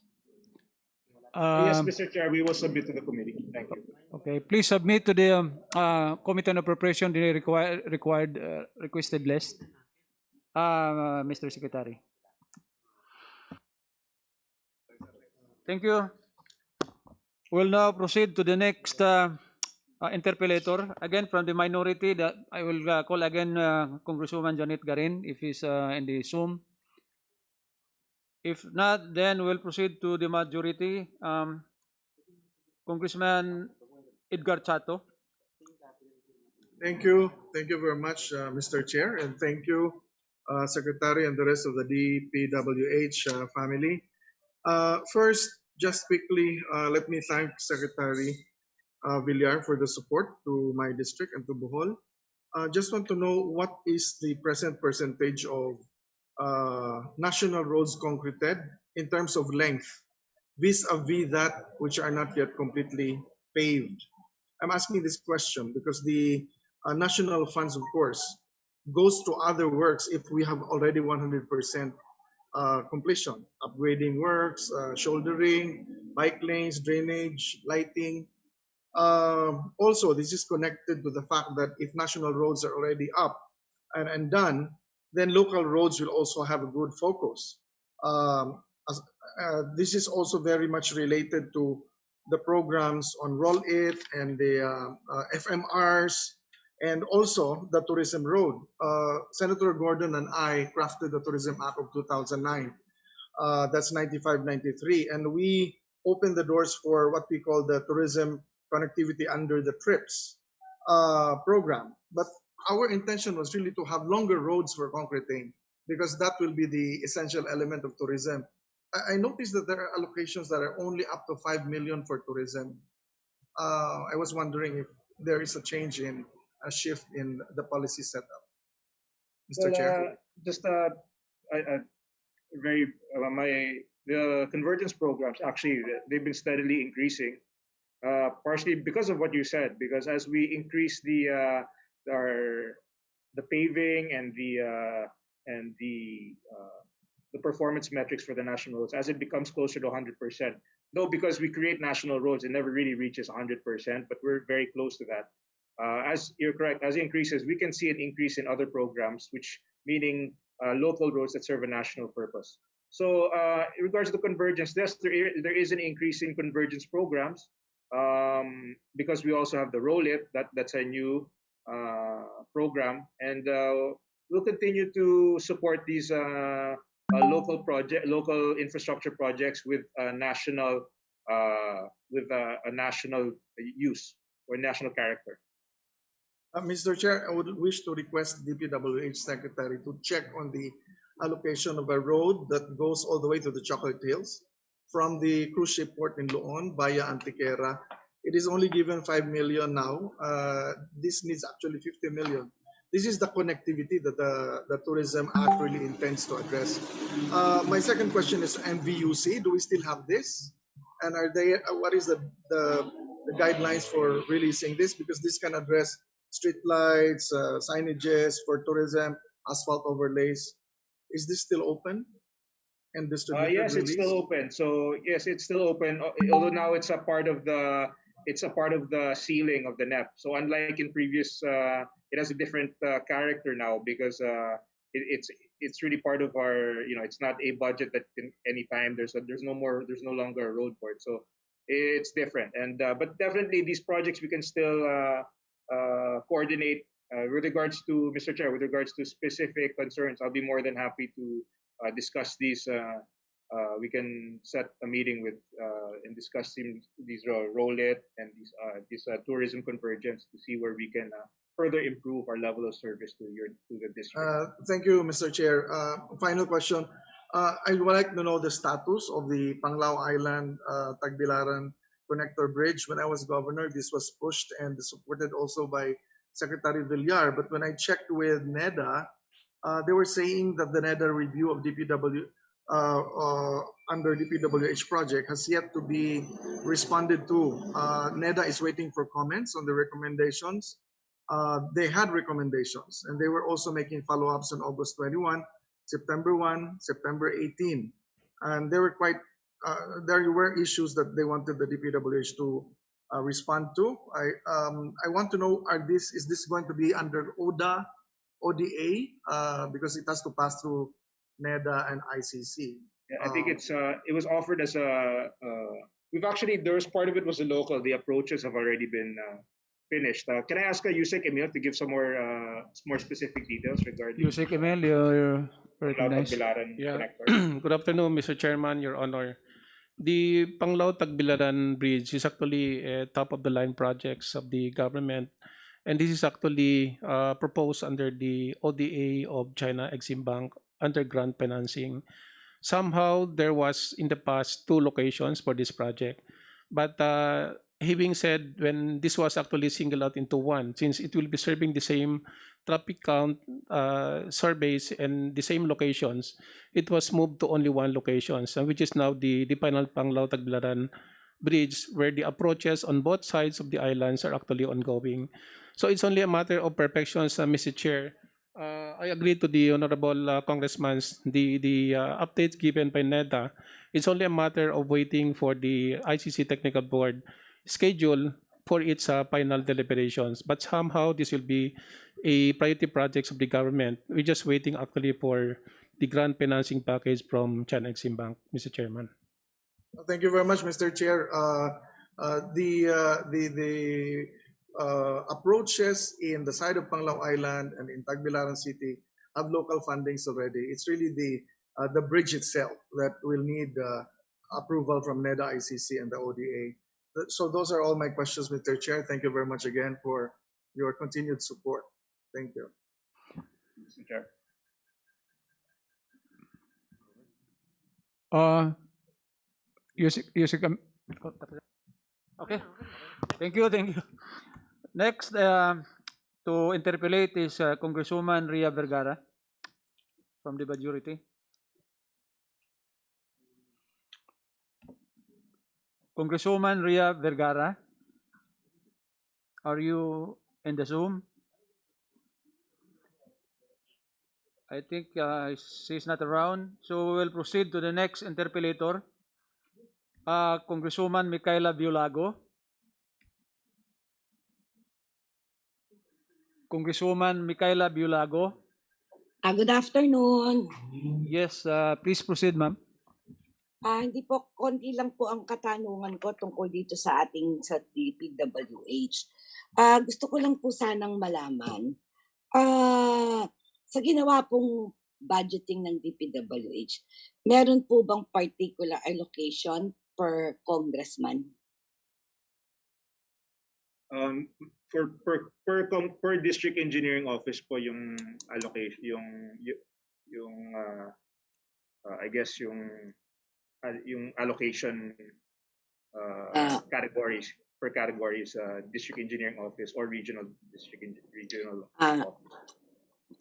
Yes, Mr. Chair, we will submit to the committee. Thank you. Okay, please submit to the Committee on Appropriation the requested list. Mr. Secretary. Thank you. We'll now proceed to the next interpellator. Again, from the minority, that I will call again Congresswoman Janet Garin if he's in the Zoom. If not, then we'll proceed to the majority. Congressman Edgar Chato. Thank you. Thank you very much, Mr. Chair, and thank you, Secretary and the rest of the DPWH family. First, just quickly, let me thank Secretary Villar for the support to my district and to Bohol. Just want to know what is the present percentage of national roads concreted in terms of length vis-a-vis that which are not yet completely paved. I'm asking this question because the national funds, of course, goes to other works if we have already 100% completion, upgrading works, shouldering, bike lanes, drainage, lighting. Also, this is connected to the fact that if national roads are already up and done, then local roads will also have a good focus. This is also very much related to the programs on Roll It and the FMRs and also the tourism road. Senator Gordon and I crafted the Tourism Act of 2009. That's 95-93. And we opened the doors for what we call the tourism connectivity under the TRIPS program. But our intention was really to have longer roads for concreting because that will be the essential element of tourism. I noticed that there are allocations that are only up to 5 million for tourism. I was wondering if there is a change in a shift in the policy setup. Mr. Chair. Just the Convergence programs, actually, they've been steadily increasing, partially because of what you said, because as we increase the paving and the performance metrics for the national roads, as it becomes closer to 100%, though because we create national roads, it never really reaches 100%, but we're very close to that. As you're correct, as it increases, we can see an increase in other programs, which meaning local roads that serve a national purpose. So in regards to convergence, yes, there is an increase in convergence programs because we also have the Roll It, that's a new program, and we'll continue to support these local infrastructure projects with a national use or national character. Mr. Chair, I would wish to request DPWH Secretary to check on the allocation of a road that goes all the way to the Chocolate Hills from the cruise ship port in Luon via Antiquera. It is only given 5 million now. This needs actually 50 million. This is the connectivity that the Tourism Act really intends to address. My second question is MVUC. Do we still have this? And are they? What is the guidelines for releasing this? Because this can address street lights, signages for tourism, asphalt overlays. Is this still open and distributed? Yes, it's still open. So yes, it's still open. Although now it's a part of the ceiling of the NEP. So unlike in previous, it has a different character now because it's really part of our. It's not a budget that can anytime there's no longer a road for it. So it's different. And but definitely these projects we can still coordinate with regards to Mr. Chair. With regards to specific concerns, I'll be more than happy to discuss these. We can set a meeting with and discuss these Roll It and this tourism convergence to see where we can further improve our level of service to the district. Thank you, Mr. Chair. Final question. I would like to know the status of the Panglao Island Tagbilaran Connector Bridge. When I was governor, this was pushed and supported also by Secretary Villar. But when I checked with NEDA, they were saying that the NEDA review of DPW under the PWH project has yet to be responded to. NEDA is waiting for comments on the recommendations. They had recommendations, and they were also making follow-ups on August 21, September 1, September 18. And they were there were issues that they wanted the DPWH to respond to. I want to know, is this going to be under ODA, ODA, because it has to pass through NEDA and ICC. Yeah, I think it was offered as we've actually, there was part of it was a local. The approaches have already been finished. Can I ask Yusek Emil to give some more specific details regarding Yusek Emil, you're recognized. Yeah. Good afternoon, Mr. Chairman, Your Honor. The Panglao Tagbilaran Bridge is actually a top-of-the-line projects of the government, and this is actually proposed under the ODA of China Exim Bank under grant financing. Somehow, there was in the past 2 locations for this project, but having said, when this was actually singled out into one, since it will be serving the same traffic count surveys and the same locations, it was moved to only one location, which is now the final Panglao Tagbilaran Bridge, where the approaches on both sides of the islands are actually ongoing. So it's only a matter of perfection, Mr. Chair. I agree to the Honorable Congressman's the updates given by NEDA. It's only a matter of waiting for the ICC Technical Board schedule for its final deliberations. But somehow this will be a priority projects of the government. We're just waiting actually for the grant financing package from China Exim Bank, Mr. Chairman. Thank you very much, Mr. Chair. Approaches in the side of Panglao Island and in Tagbilaran City have local fundings already. It's really the bridge itself that will need approval from NEDA, ICC, and the ODA. So those are all my questions, Mr. Chair. Thank you very much again for your continued support. Thank you. Mr. Chair? Okay. Thank you. Next, to interpolate is Congresswoman Ria Vergara from the majority. Congresswoman Ria Vergara, are you in the Zoom? I think she's not around, so we'll proceed to the next interpellator, Congresswoman Micaela Biolago. Congresswoman Micaela Biolago. Good afternoon. Yes, please proceed, ma'am. Hindi po, konti lang po ang katanungan ko tungkol dito sa DPWH. Gusto ko lang po sanang malaman, sa ginawa pong budgeting ng DPWH, meron po bang particular allocation per congressman? Per district engineering office po yung allocation, I guess yung allocation categories per categories, district engineering office or regional office.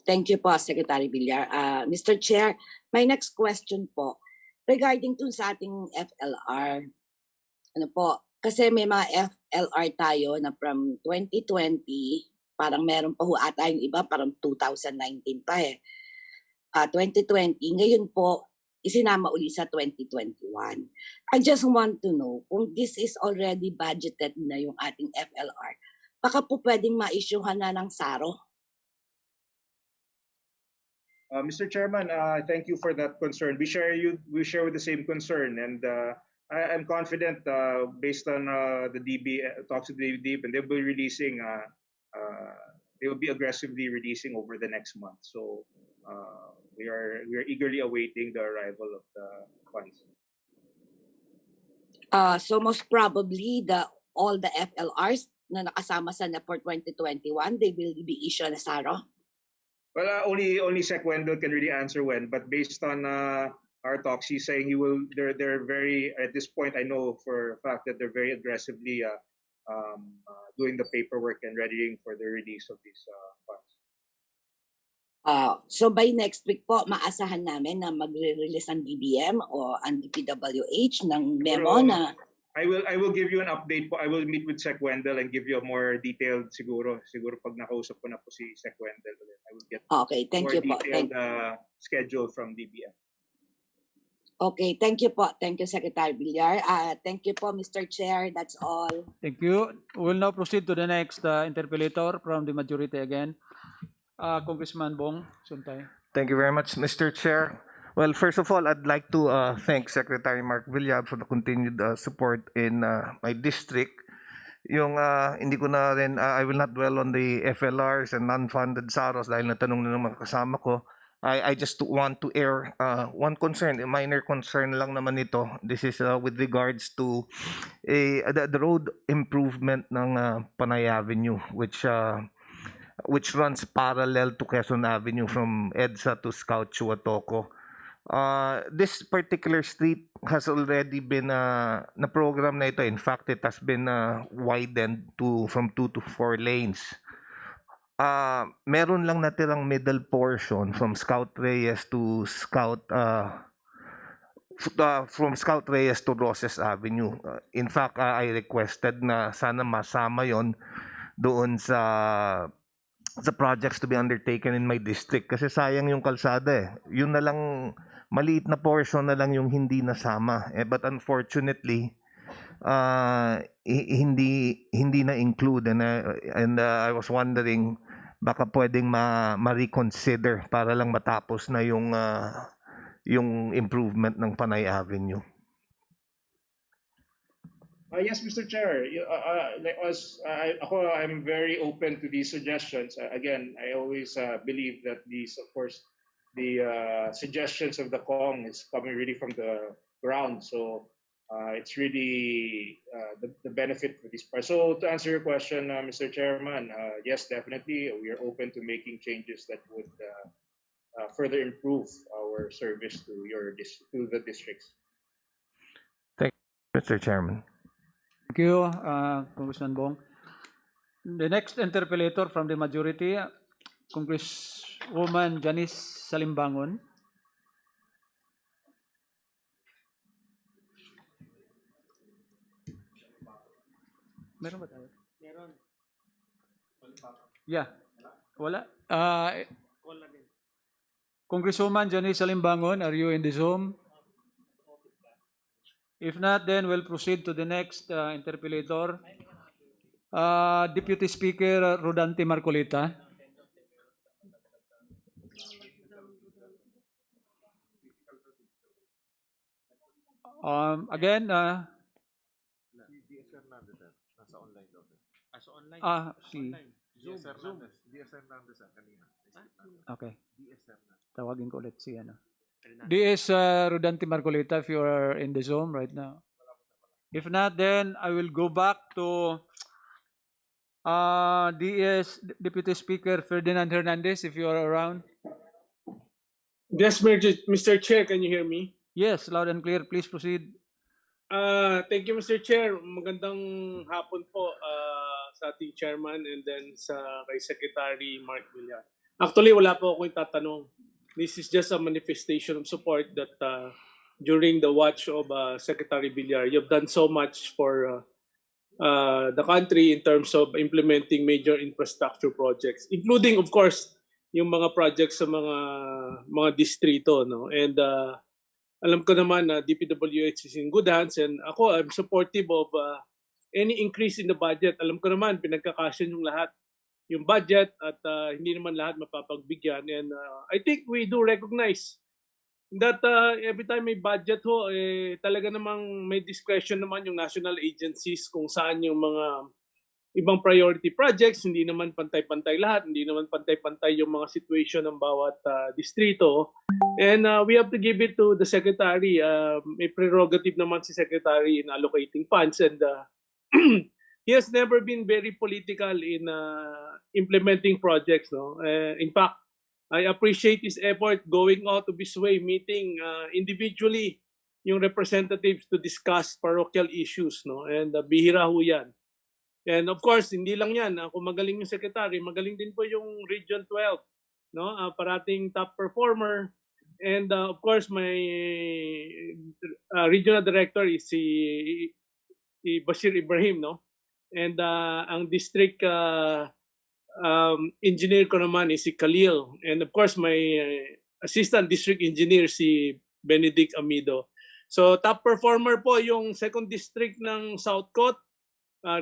Thank you po, Secretary Villar. Mr. Chair, my next question po, regarding to sa ating FLR, kasi may mga FLR tayo na from 2020, parang meron pa ho ata yung iba, parang 2019 pa 2020, ngayon po, isinama uli sa 2021. I just want to know kung this is already budgeted na yung ating FLR, baka po pwedeng ma-issuehan na ng SARO. Mr. Chairman, thank you for that concern. We share with the same concern, and I'm confident based on the DB talks with the DB, and they'll be releasing. They will be aggressively releasing over the next month. So we are eagerly awaiting the arrival of the funds. So most probably all the FLRs na nakasama sa NEPOR 2021, they will be issued na SARO? Well, only Sec Wendell can really answer when, but based on our talks, he's saying they're very, at this point, I know for a fact that they're very aggressively doing the paperwork and readying for the release of these funds. So by next week po, maasahan namin na magre-release ang DBM o ang DPWH ng memo na I will give you an update po. I will meet with Sec Wendell and give you a more detailed siguro pag nakausap ko na po si Sec Wendell. I will get okay, thank more you po. detailed schedule from DBM. Okay, thank you po. Thank you, Secretary Villar. Thank you po, Mr. Chair. That's all. Thank you. We'll now proceed to the next interpellator from the majority again. Congressman Bong Suntay. Thank you very much, Mr. Chair. Well, first of all, I'd like to thank Secretary Mark Villar for the continued support in my district. Yung hindi ko na rin, I will not dwell on the FLRs and non-funded SAROs dahil natanong na ng mga kasama ko. I just want to air one concern, a minor concern lang naman ito. This is with regards to the road improvement ng Panay Avenue, which runs parallel to Quezon Avenue from EDSA to Scout Chuatoco. This particular street has already been na program na ito. In fact, it has been widened from 2 to 4 lanes. Meron lang natirang middle portion from Scout Reyes to Roses Avenue. In fact, I requested na sana masama yon doon sa projects to be undertaken in my district kasi sayang yung kalsada eh. Yun na lang, maliit na portion na lang yung hindi nasama. But unfortunately, hindi na include and I was wondering baka pwedeng ma-reconsider para lang matapos na yung improvement ng Panay Avenue. Yes, Mr. Chair. I'm very open to these suggestions. Again, I always believe that these, of course, the suggestions of the Kong is coming really from the ground. So it's really the benefit for this part. So to answer your question, Mr. Chairman, yes, definitely, we are open to making changes that would further improve our service to the districts. Thank you, Mr. Chairman. Thank you, Congressman Bong. The next interpellator from the majority, Congresswoman Janice Salimbangon. Meron ba tayo? Meron. Yeah. Wala? Congresswoman Janice Salimbangon, are you in the Zoom? If not, then we'll proceed to the next interpellator. Deputy Speaker Rodante Marcolita. Again, si Zoom. Okay. Tawagin ko ulit si ano. DS Rodante Marcolita, if you are in the Zoom right now. If not, then I will go back to DS Deputy Speaker Ferdinand Hernandez, if you are around. Yes, Mr. Chair, can you hear me? Yes, loud and clear. Please proceed. Thank you, Mr. Chair. Magandang hapon po sa ating chairman and then kay Secretary Mark Villar. Actually, wala po akong tatanong. This is just a manifestation of support that during the watch of Secretary Villar, you've done so much for the country in terms of implementing major infrastructure projects, including, of course, yung mga projects sa mga distrito, no? And alam ko naman na DPWH is in good hands, and I'm supportive of any increase in the budget. Alam ko naman pinagkakasya yung lahat yung budget at hindi naman lahat mapapagbigyan, and I think we do recognize that every time may budget ho, talaga namang may discretion naman yung national agencies kung saan yung mga ibang priority projects. Hindi naman pantay-pantay lahat, hindi naman pantay-pantay yung mga situation ng bawat distrito, and we have to give it to the secretary. May prerogative naman si secretary in allocating funds, and he has never been very political in implementing projects, no? In fact, I appreciate his effort going out of his way, meeting individually yung representatives to discuss parochial issues, no? And bihira ho yan. And of course, hindi lang yan. Kung magaling yung secretary, magaling din po yung Region 12. no? Parating top performer. And of course, my regional director is si Bashir Ibrahim, no? And ang district engineer ko naman is si Khalil. And of course, my assistant district engineer si Benedict Amido. So top performer po yung second district ng South Coast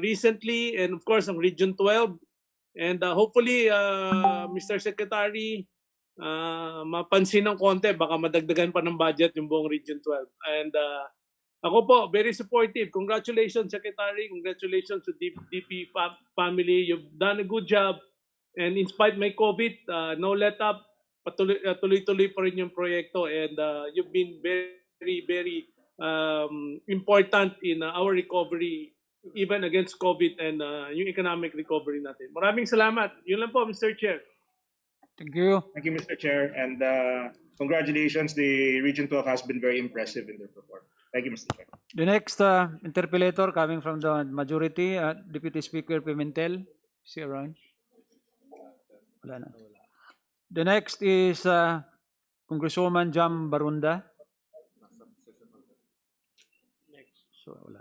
recently, and of course ang Region 12. And hopefully, Mr. Secretary, mapansin ng konti, baka madagdagan pa ng budget yung buong Region 12. And ako po, very supportive. Congratulations, Secretary. Congratulations to DP family. You've done a good job. And in spite my COVID, no let up, tuloy-tuloy pa rin yung proyekto. And you've been very, very important in our recovery, even against COVID and yung economic recovery natin. Maraming salamat. Yun lang po, Mr. Chair. Thank you. Thank you, Mr. Chair. And congratulations, the Region 12 has been very impressive in their performance. Thank you, Mr. Chair. The next interpellator coming from the majority, Deputy Speaker Pimentel. Is he around? Wala na. The next is Congresswoman Jam Barunda. So, wala.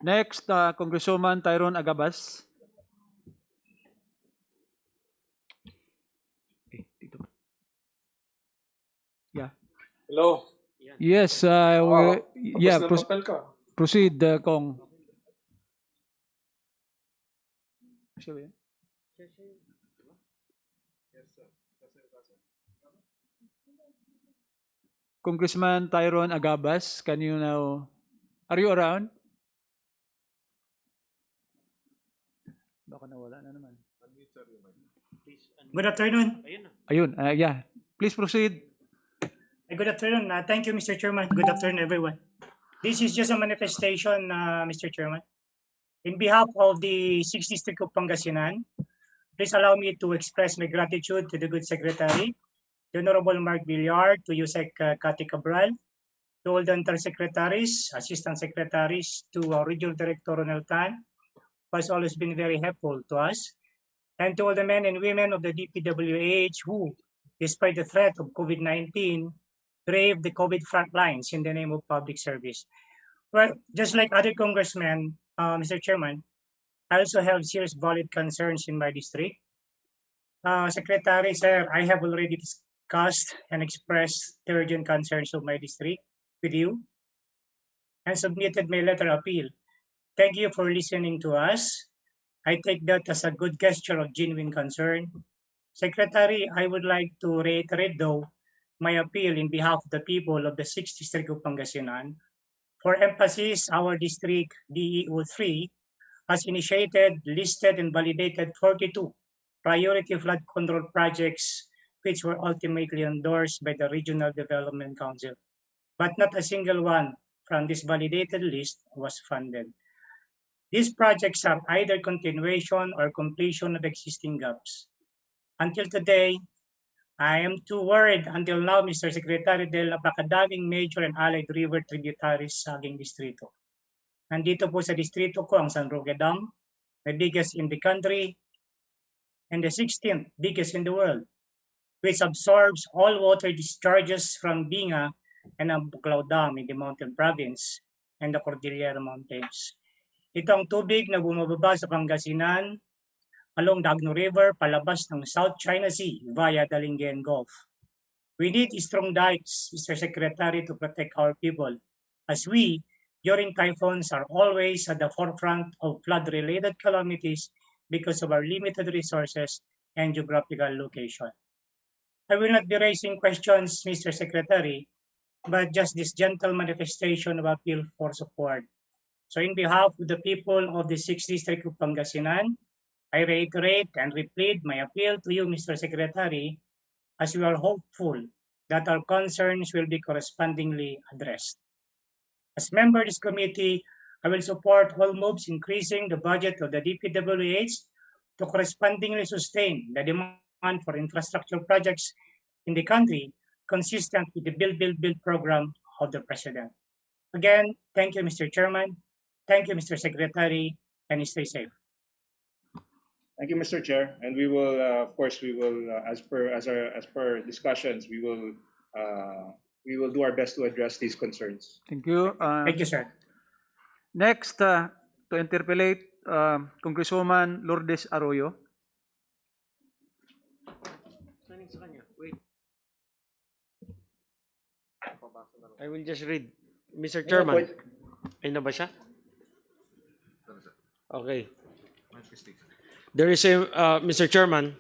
Next, Congresswoman Tyrone Agabas. Yeah. Hello. Yes, yeah, proceed, Kong. Congressman Tyrone Agabas, can you now, are you around? Baka nawala na naman. Good afternoon. Ayun, yeah. Please proceed. Good afternoon. Thank you, Mr. Chairman. Good afternoon, everyone. This is just a manifestation, Mr. Chairman. In behalf of the 6th District of Pangasinan, please allow me to express my gratitude to the good Secretary, the Honorable Mark Villar, to USEC Cathy Cabral, to all the Undersecretaries, Assistant Secretaries, to our Regional Director Ronald Tan, who has always been very helpful to us, and to all the men and women of the DPWH who, despite the threat of COVID-19, brave the COVID front lines in the name of public service. Well, just like other congressmen, Mr. Chairman, I also have serious valid concerns in my district. Secretary, sir, I have already discussed and expressed the urgent concerns of my district with you and submitted my letter appeal. Thank you for listening to us. I take that as a good gesture of genuine concern. Secretary, I would like to reiterate, though, my appeal in behalf of the people of the 6th District of Pangasinan. For emphasis, our district, DEO3, has initiated, listed, and validated 42 priority flood control projects, which were ultimately endorsed by the Regional Development Council. But not a single one from this validated list was funded. These projects are either continuation or completion of existing gaps. Until today, I am too worried until now, Mr. Secretary, dahil napakadaming major and allied river tributaries sa aking distrito. Nandito po sa distrito ko ang San Roque Dam, the biggest in the country, and the 16th biggest in the world, which absorbs all water discharges from Binga and ang Buklaw Dam in the Mountain Province and the Cordillera Mountains. Ito ang tubig na bumababa sa Pangasinan along the Agno River palabas ng South China Sea via the Lingayen Gulf. We need strong dikes, Mr. Secretary, to protect our people, as we, during typhoons, are always at the forefront of flood-related calamities because of our limited resources and geographical location. I will not be raising questions, Mr. Secretary, but just this gentle manifestation of appeal for support. So in behalf of the people of the 6th District of Pangasinan, I reiterate and repeat my appeal to you, Mr. Secretary, as we are hopeful that our concerns will be correspondingly addressed. As member of this committee, I will support all moves increasing the budget of the DPWH to correspondingly sustain the demand for infrastructure projects in the country consistent with the Build, Build, Build program of the President. Again, thank you, Mr. Chairman. Thank you, Mr. Secretary, and stay safe. Thank you, Mr. Chair, and we will, of course, we will, as per discussions, we will do our best to address these concerns. Thank you. Thank you, sir. Next, to interpellate, Congresswoman Lourdes Arroyo. I will just read. Mr. Chairman. Ayun na ba siya? Okay. There is a, Mr. Chairman.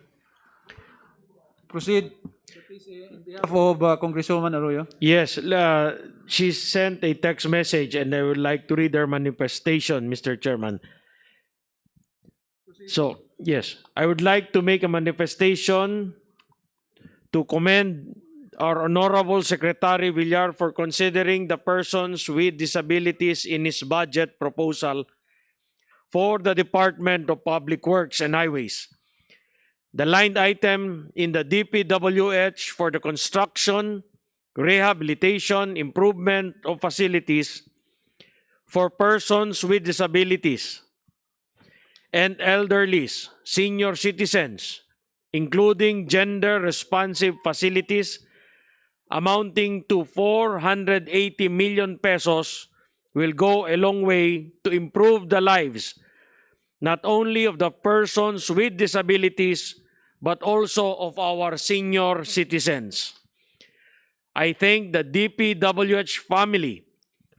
Proceed. On behalf of Congresswoman Arroyo. Yes, she sent a text message and I would like to read her manifestation, Mr. Chairman. So, yes, I would like to make a manifestation to commend our Honorable Secretary Villar for considering the persons with disabilities in his budget proposal for the Department of Public Works and Highways. The line item in the DPWH for the construction, rehabilitation, improvement of facilities for persons with disabilities and elderlies, senior citizens, including gender-responsive facilities amounting to 480 million pesos will go a long way to improve the lives not only of the persons with disabilities but also of our senior citizens. I thank the DPWH family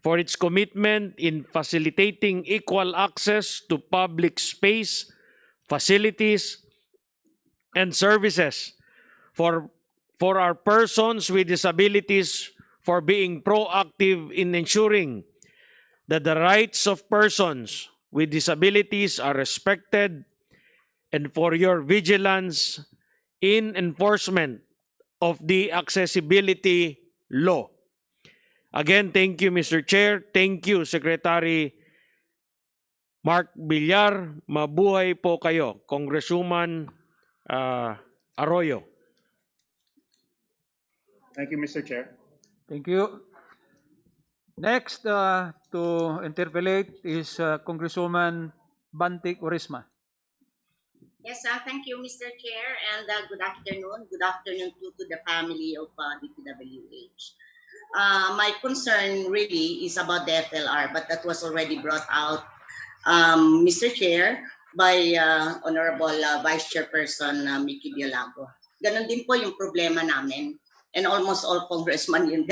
for its commitment in facilitating equal access to public space, facilities, and services for our persons with disabilities, for being proactive in ensuring that the rights of persons with disabilities are respected, and for your vigilance in enforcement of the accessibility law. Again, thank you, Mr. Chair. Thank you, Secretary Mark Villar. Mabuhay po kayo, Congresswoman Arroyo. Thank you, Mr. Chair. Thank you. Next to interpellate is Congresswoman Bantik Orisma. Yes, thank you, Mr. Chair, and good afternoon. Good afternoon to the family of DPWH. My concern really is about the FLR, but that was already brought out, Mr. Chair, by Honorable Vice Chairperson Mickey Biolago. Ganon din po yung problema namin. And almost all congressmen, yun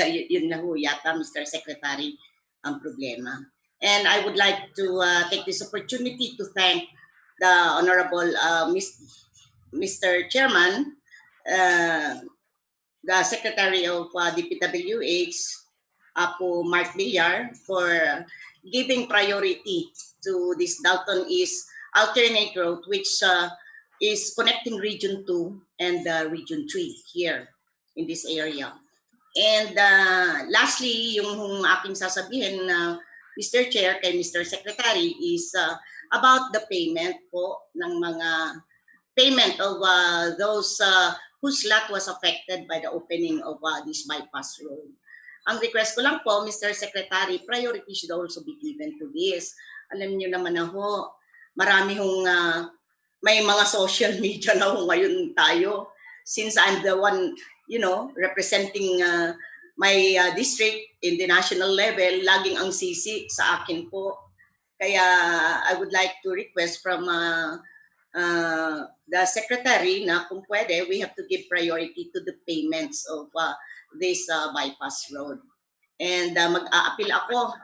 na ho yata, Mr. Secretary, ang problema. And I would like to take this opportunity to thank the Honorable Mr. Chairman, the Secretary of DPWH, Apo Mark Villar, for giving priority to this Dalton East alternate route, which is connecting Region 2 and Region 3 here in this area. And lastly, yung aking sasabihin, Mr. Chair, kay Mr. Secretary, is about the payment po ng mga payment of those whose lot was affected by the opening of this bypass road. Ang request ko lang po, Mr. Secretary, priority should also be given to this. Alam niyo naman na ho, marami hong may mga social media na ho ngayon tayo. Since I'm the one, representing my district in the national level, laging ang sisi sa akin po. Kaya I would like to request from the Secretary na kung pwede, we have to give priority to the payments of this bypass road. And mag-a-appeal ako,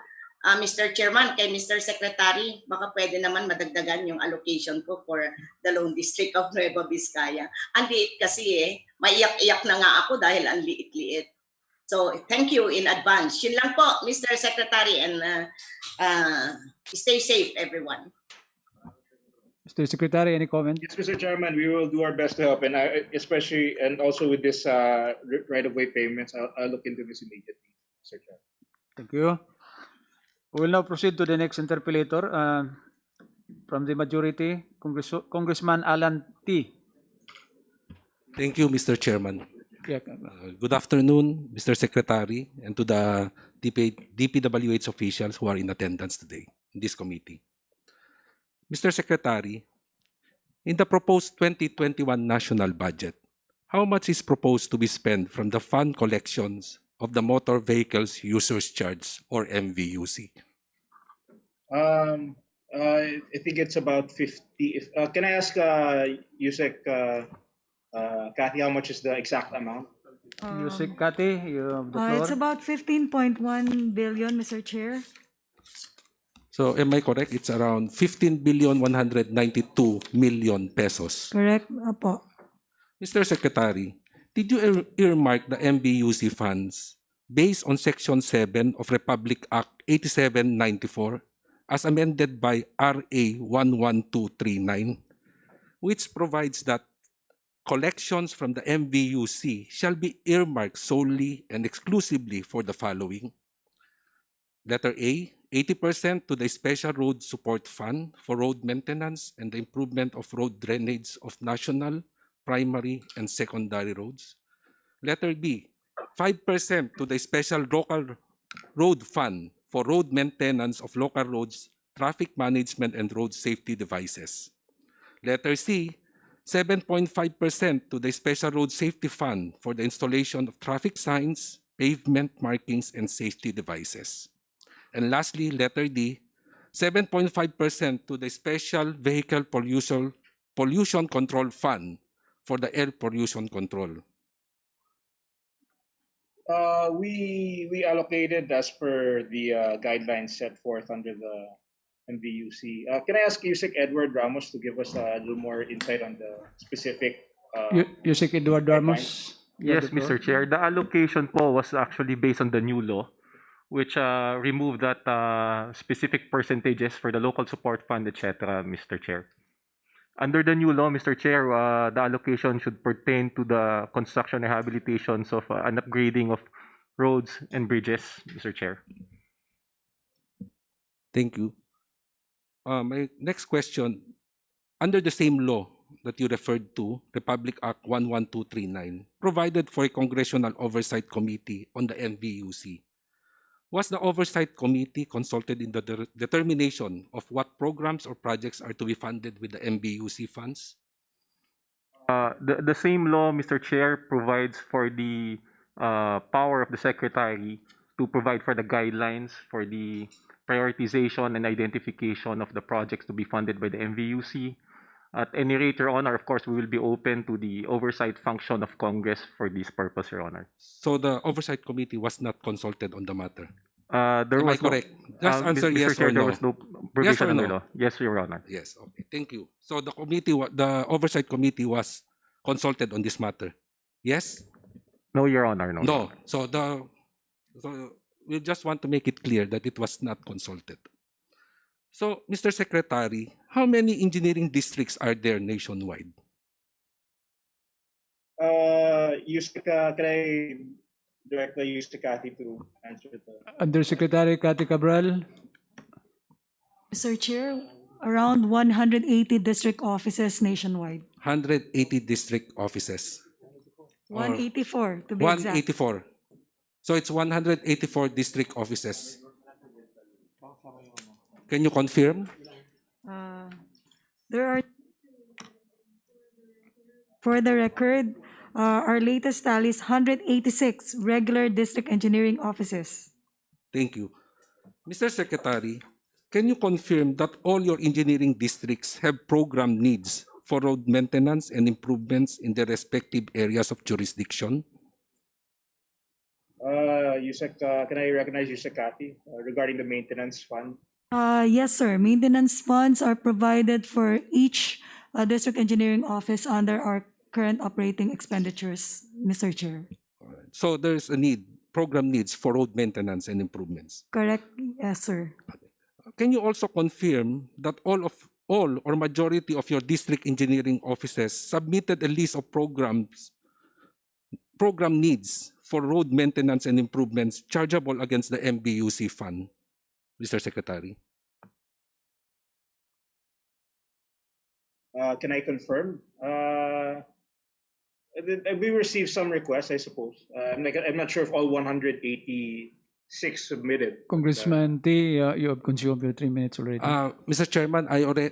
Mr. Chairman, kay Mr. Secretary, baka pwede naman madagdagan yung allocation ko for the Lone District of Nueva Vizcaya. Ang liit kasi maiyak-iyak na nga ako dahil ang liit-liit. So, thank you in advance. Yun lang po, Mr. Secretary, and stay safe, everyone. Mr. Secretary, any comment? Yes, Mr. Chairman, we will do our best to help, and especially and also with this right-of-way payments, I'll look into this immediately, Mr. Chairman. Thank you. We will now proceed to the next interpellator from the majority, Congressman Alan T. Thank you, Mr. Chairman. Yeah. Good afternoon, Mr. Secretary, and to the DPWH officials who are in attendance today in this committee. Mr. Secretary, In the proposed 2021 national budget, how much is proposed to be spent from the fund collections of the Motor Vehicles Users Charge or MVUC? I think it's about 50. Can I ask Yusek, Kathy, how much is the exact amount? Yusek, Kathy, you have the floor. It's about 15.1 billion, Mr. Chair. So am I correct? It's around 15,192 million pesos. Correct, Apo. Mr. Secretary, did you earmark the MVUC funds based on Section 7 of Republic Act 8794 as amended by RA 11239, which provides that collections from the MVUC shall be earmarked solely and exclusively for the following? Letter A, 80% to the Special Road Support Fund for road maintenance and the improvement of road drainage of national, primary, and secondary roads. Letter B, 5% to the Special Local Road Fund for road maintenance of local roads, traffic management, and road safety devices. Letter C, 7.5% to the Special Road Safety Fund for the installation of traffic signs, pavement markings, and safety devices. And lastly, letter D, 7.5% to the Special Vehicle Pollution Control Fund for the air pollution control. We allocated as per the guidelines set forth under the MVUC. Can I ask Yusek Edward Ramos to give us a little more insight on the specific? Yusek Edward Ramos. Yes, Mr. Chair. The allocation po was actually based on the new law, which removed that specific percentages for the local support fund, etc., Mr. Chair. Under the new law, Mr. Chair, the allocation should pertain to the construction and rehabilitations of an upgrading of roads and bridges, Mr. Chair. Thank you. My next question, under the same law that you referred to, Republic Act 11239, provided for a Congressional Oversight Committee on the MVUC. Was the Oversight Committee consulted in the determination of what programs or projects are to be funded with the MVUC funds? The same law, Mr. Chair, provides for the power of the Secretary to provide for the guidelines for the prioritization and identification of the projects to be funded by the MVUC. At any rate, Your Honor, of course, we will be open to the oversight function of Congress for this purpose, Your Honor. So the Oversight Committee was not consulted on the matter? There Am was I correct? Just answer Mr. yes Chair, or there no. was no Yes provision or under no? law. Yes, Your Honor. Yes, okay. Thank you. So the committee, the Oversight Committee was consulted on this matter? Yes? No, Your Honor, no. No. So we just want to make it clear that it was not consulted. So, Mr. Secretary, how many engineering districts are there nationwide? Yusek, can I direct the Yusek Kathy to answer the... Undersecretary Kathy Cabral. Mr. Chair, around 180 district offices nationwide. 180 district offices. 184 to be exact. 184. So it's 184 district offices. Can you confirm? There are, for the record, our latest tally is 186 regular district engineering offices. Thank you. Mr. Secretary, can you confirm that all your engineering districts have program needs for road maintenance and improvements in their respective areas of jurisdiction? Yusek, can I recognize Yusek Kathy regarding the maintenance fund? Yes, sir. Maintenance funds are provided for each district engineering office under our current operating expenditures, Mr. Chair. So there's a need, program needs for road maintenance and improvements. Correct? Yes, sir. Can you also confirm that all or majority of your district engineering offices submitted a list of program needs for road maintenance and improvements chargeable against the MVUC fund, Mr. Secretary? Can I confirm? We received some requests, I suppose. I'm not sure if all 180 6 submitted. Congressman T, you have consumed your 3 minutes already. Mr. Chairman, I already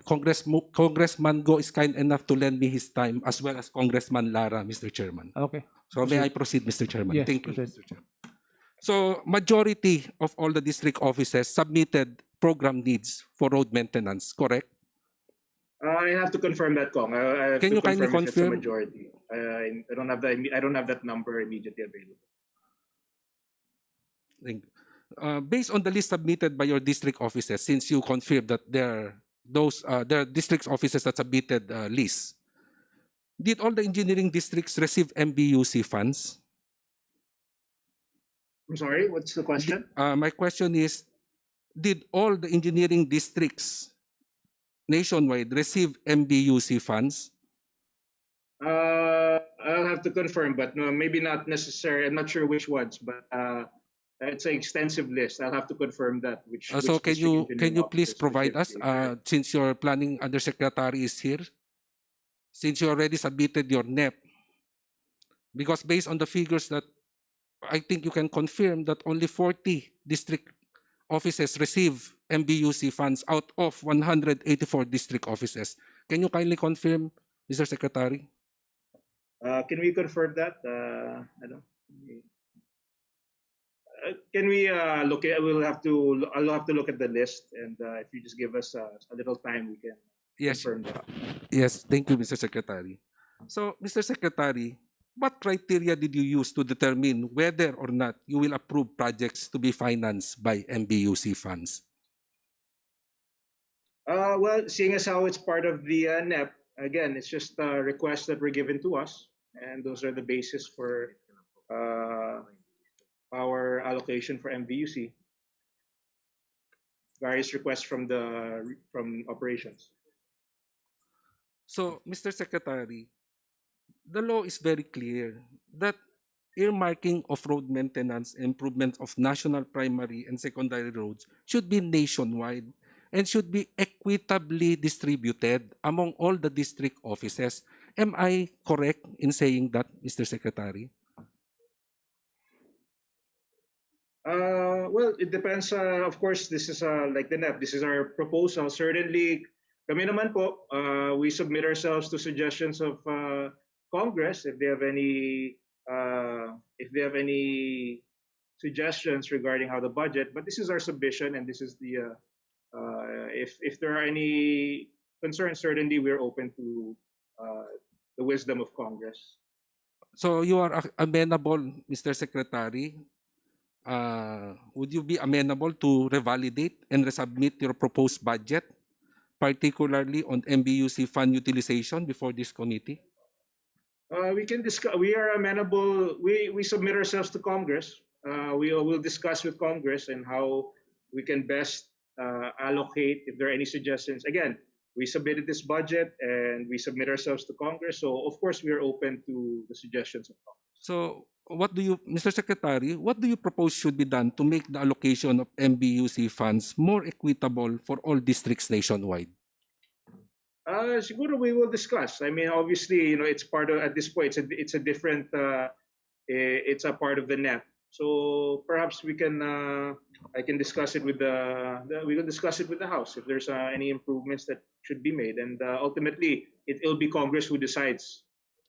Congressman Go is kind enough to lend me his time as well as Congressman Lara, Mr. Chairman. Okay. So may I proceed, Mr. Chairman? Yes, Thank you, proceed. Mr. Chairman. So majority of all the district offices submitted program needs for road maintenance, correct? I have to confirm that, Kong. I have Can to you kindly confirm if it's a confirm? majority. I don't have that number immediately available. Based on the list submitted by your district offices, since you confirmed that there are district offices that submitted lists, did all the engineering districts receive MVUC funds? I'm sorry, what's the question? My question is, did all the engineering districts nationwide receive MVUC funds? I'll have to confirm, but no, maybe not necessary. I'm not sure which ones, but it's an extensive list. I'll have to confirm that. So can you please offices provide us, specifically. since your planning undersecretary is here, since you already submitted your NEP, because based on the figures that I think you can confirm that only 40 district offices receive MVUC funds out of 184 district offices. Can you kindly confirm, Mr. Secretary? Can we confirm that? I don't. Can we look at? I'll have to look at the list, and if you just give us a little time, we can confirm that. Yes, thank you, Mr. Secretary. So, Mr. Secretary, what criteria did you use to determine whether or not you will approve projects to be financed by MVUC funds? Well, seeing as how it's part of the NEP, again, it's just requests that were given to us, and those are the basis for our allocation for MVUC. Various requests from operations. So, Mr. Secretary, the law is very clear that earmarking of road maintenance and improvement of national primary and secondary roads should be nationwide and should be equitably distributed among all the district offices. Am I correct in saying that, Mr. Secretary? Well, it depends. Of course, this is like the NEP. This is our proposal. Certainly, kami naman po, we submit ourselves to suggestions of Congress if they have any suggestions regarding how the budget. But this is our submission, and this is the if there are any concerns, certainly we're open to the wisdom of Congress. So you are amenable, Mr. Secretary. Would you be amenable to revalidate and resubmit your proposed budget, particularly on MVUC fund utilization before this committee? We can discuss. We are amenable. We submit ourselves to Congress. We will discuss with Congress and how we can best allocate. If there are any suggestions, again, we submitted this budget and we submit ourselves to Congress. So of course we are open to the suggestions of Congress. So what do you, Mr. Secretary, what do you propose should be done to make the allocation of MVUC funds more equitable for all districts nationwide? Siguro we will discuss. I mean, obviously, it's part of, at this point, it's a different, it's a part of the NEP. So perhaps we can, I can discuss it with we will discuss it with the House if there's any improvements that should be made. And ultimately, it'll be Congress who decides,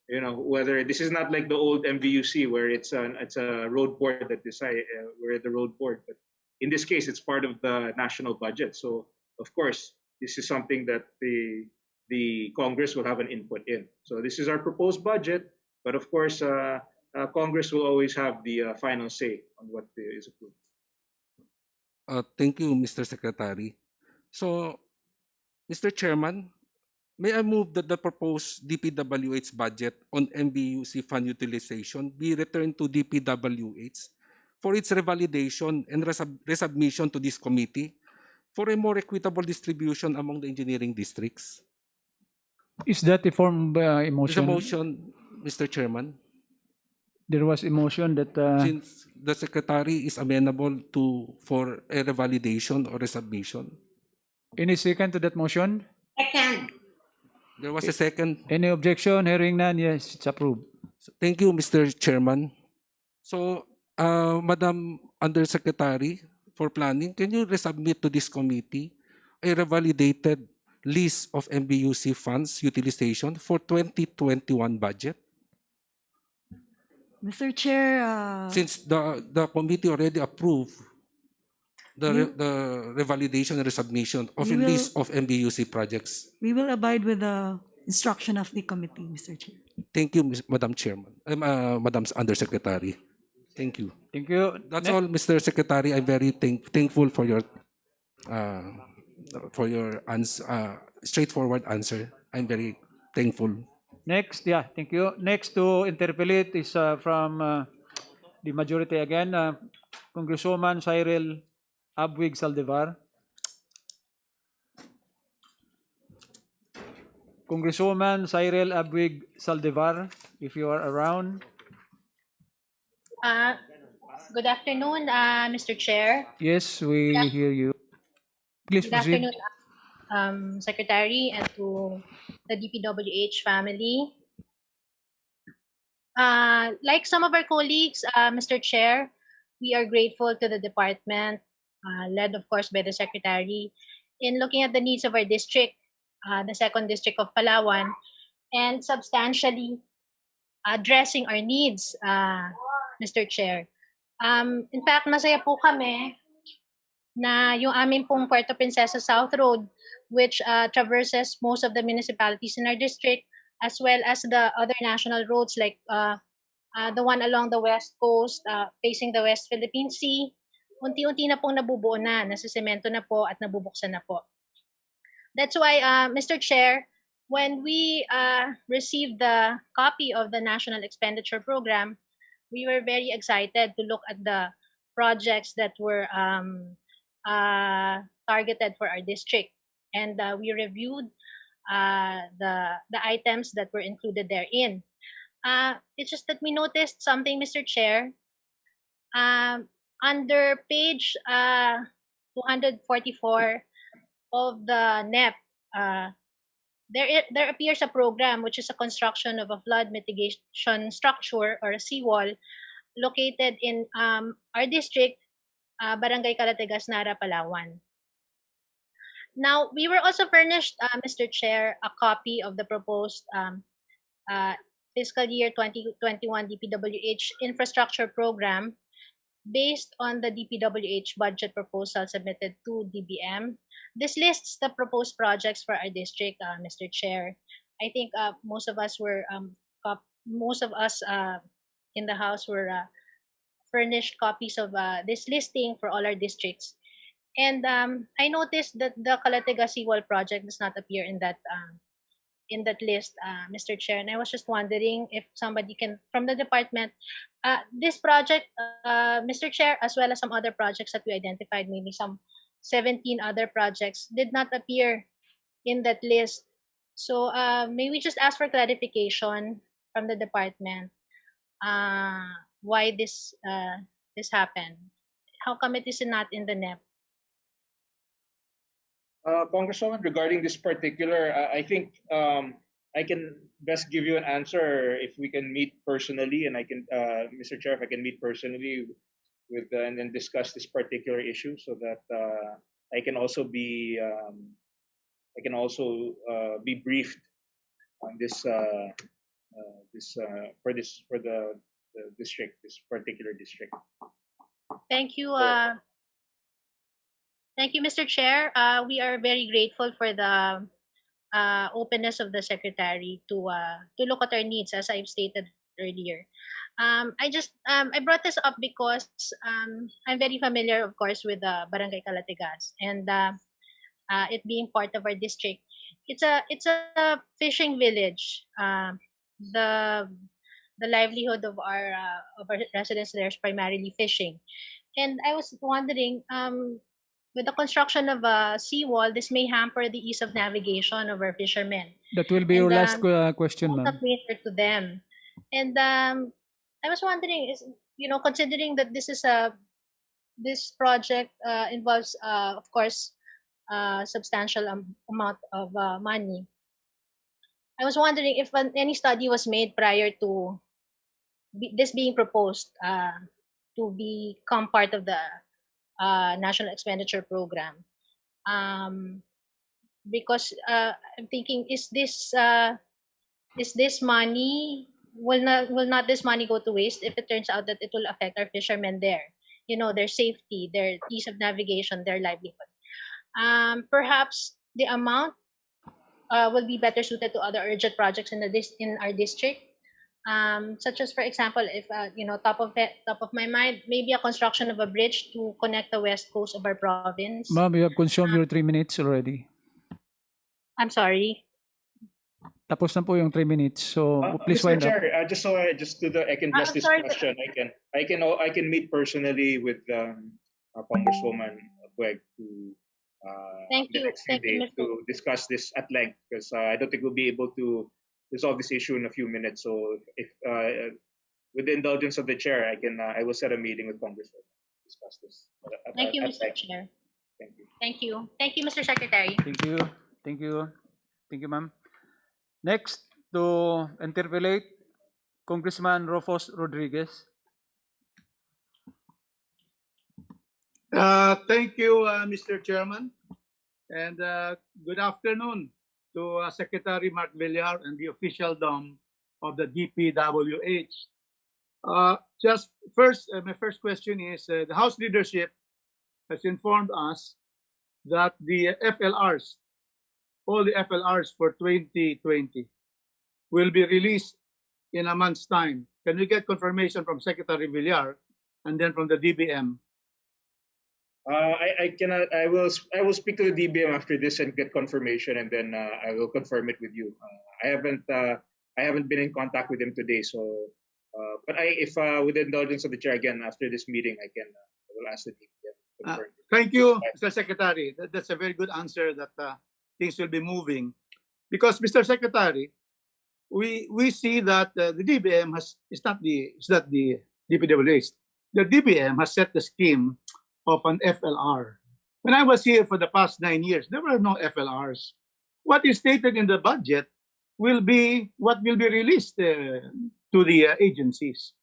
whether this is not like the old MVUC where it's a road board that decide, we're the road board. But in this case, it's part of the national budget. So of course, this is something that the Congress will have an input in. So this is our proposed budget, but of course, Congress will always have the final say on what is approved. Thank you, Mr. Secretary. So, Mr. Chairman, may I move that the proposed DPWH budget on MVUC fund utilization be returned to DPWH for its revalidation and resubmission to this committee for a more equitable distribution among the engineering districts? Is that a form of emotion? It's a motion, Mr. Chairman. There was a motion that... Since the Secretary is amenable for a revalidation or a submission. Any second to that motion? Second. There was a second. Any objection? Hearing none, yes, it's approved. Thank you, Mr. Chairman. So, Madam Undersecretary for Planning, can you resubmit to this committee a revalidated list of MVUC funds utilization for 2021 budget? Mr. Chair, Since the committee already approved We- the revalidation and resubmission of a We will- list of MVUC projects. we will abide with the instruction of the committee, Mr. Chair. Thank you, Madam Chairman, Madam Undersecretary. Thank you. Thank you. That's all, Mr. Secretary. I'm very thankful for your straightforward answer. I'm very thankful. Next, yeah, thank you. Next to interpolate is from the majority again, Congresswoman Cyril Abwig Saldivar. Congresswoman Cyril Abwig Saldivar, if you are around. Good afternoon, Mr. Chair. Yes, we hear you. Please Good proceed. afternoon, Secretary, and to the DPWH family. Like some of our colleagues, Mr. Chair, we are grateful to the department, led of course by the Secretary, in looking at the needs of our district, the 2nd District of Palawan, and substantially addressing our needs, Mr. Chair. In fact, masaya po kami na yung aming pong Puerto Princesa South Road, which traverses most of the municipalities in our district, as well as the other national roads like the one along the west coast facing the West Philippine Sea, unti-unti na pong nabubuo na, nasisemento na po at nabubuksan na po. That's why, Mr. Chair, when we received the copy of the National Expenditure Program, we were very excited to look at the projects that were targeted for our district. And we reviewed the items that were included therein. It's just that we noticed something, Mr. Chair. Under page 244 of the NEP, there appears a program which is a construction of a flood mitigation structure or a seawall located in our district, Barangay Calategas, Nara, Palawan. Now, we were also furnished, Mr. Chair, a copy of the proposed fiscal year 2021 DPWH infrastructure program based on the DPWH budget proposal submitted to DBM. This lists the proposed projects for our district, Mr. Chair. I think most of us in the House were furnished copies of this listing for all our districts. And I noticed that the Calategas Seawall project does not appear in that list, Mr. Chair. And I was just wondering if somebody can, from the department, this project, Mr. Chair, as well as some other projects that we identified, maybe some 17 other projects, did not appear in that list. So may we just ask for clarification from the department why this happened? How come it is not in the NEP? Congresswoman, regarding this particular, I think I can best give you an answer if we can meet personally, and I can, Mr. Chair, if I can meet personally with and then discuss this particular issue, so that I can also be briefed on this for the district, this particular district. Thank you. Thank you, Mr. Chair. We are very grateful for the openness of the Secretary to look at our needs, as I've stated earlier. I brought this up because I'm very familiar, of course, with Barangay Calategas and it being part of our district. It's a fishing village. The livelihood of our residents there is primarily fishing, and I was wondering, with the construction of a seawall, this may hamper the ease of navigation of our fishermen. That will be your last question, ma'am. Not cater to them. And I was wondering, considering that this project involves, of course, substantial amount of money. I was wondering if any study was made prior to this being proposed to become part of the national expenditure program. Because I'm thinking, is this money, will not this money go to waste if it turns out that it will affect our fishermen there? You know, their safety, their ease of navigation, their livelihood. Perhaps the amount will be better suited to other urgent projects in our district. Such as, for example, if top of my mind, maybe a construction of a bridge to connect the west coast of our province. Ma'am, you have consumed your 3 minutes already. I'm sorry. Tapos na po yung 3 minutes. So please Mr. wind up. Chair, I can address this sorry. question. I can meet personally with Congresswoman Bueg to Thank the you. next few Thank you, days Mr. to discuss this at length, because I don't think we'll be able to resolve this issue in a few minutes. So if with the indulgence of the chair, I will set a meeting with Congresswoman to discuss this. Thank you, at Mr. length. Chair. Thank you. Thank you. Thank you, Mr. Secretary. Thank you. Thank you. Thank you, ma'am. Next to interpellate, Congressman Rufus Rodriguez. Thank you, Mr. Chairman, and good afternoon to Secretary Mark Villar and the official DOM of the DPWH. Just first, my first question is, the House leadership has informed us that the FLRs, all the FLRs for 2020 will be released in a month's time. Can we get confirmation from Secretary Villar and then from the DBM? I cannot. I will speak to the DBM after this and get confirmation, and then I will confirm it with you. I haven't been in contact with him today, so. But if with the indulgence of the chair again after this meeting, I will ask the DBM. Thank you, Mr. Secretary. That's a very good answer that things will be moving, because Mr. Secretary, we see that the DBM is not the DPWH. The DBM has set the scheme of an FLR. When I was here for the past 9 years, there were no FLRs. What is stated in the budget will be what will be released to the agencies.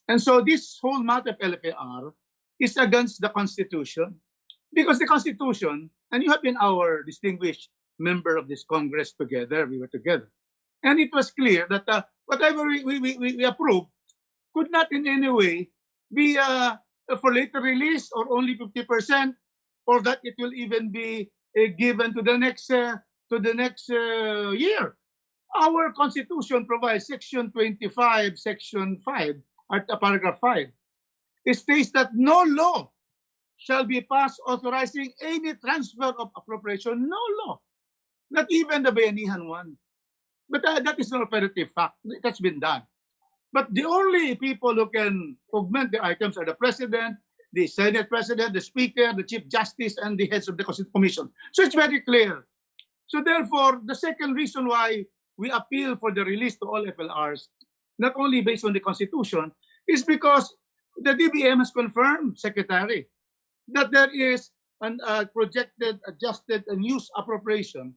And so this whole matter of LFAR is against the Constitution, because the Constitution, and you have been our distinguished member of this Congress together, we were together, and it was clear that whatever we approved could not in any way be for later release, or only 50%, or that it will even be given to the next year. Our Constitution provides Section 25, Section 5, Paragraph 5. It states that no law shall be passed authorizing any transfer of appropriation. No law, not even the Bayanihan one. But that is an operative fact. It has been done. But the only people who can augment the items are the President, the Senate President, the Speaker, the Chief Justice, and the heads of the Constitutional Commission. So it's very clear. So therefore, the second reason why we appeal for the release to all FLRs, not only based on the Constitution, is because the DBM has confirmed, Secretary, that there is a projected, adjusted, and used appropriation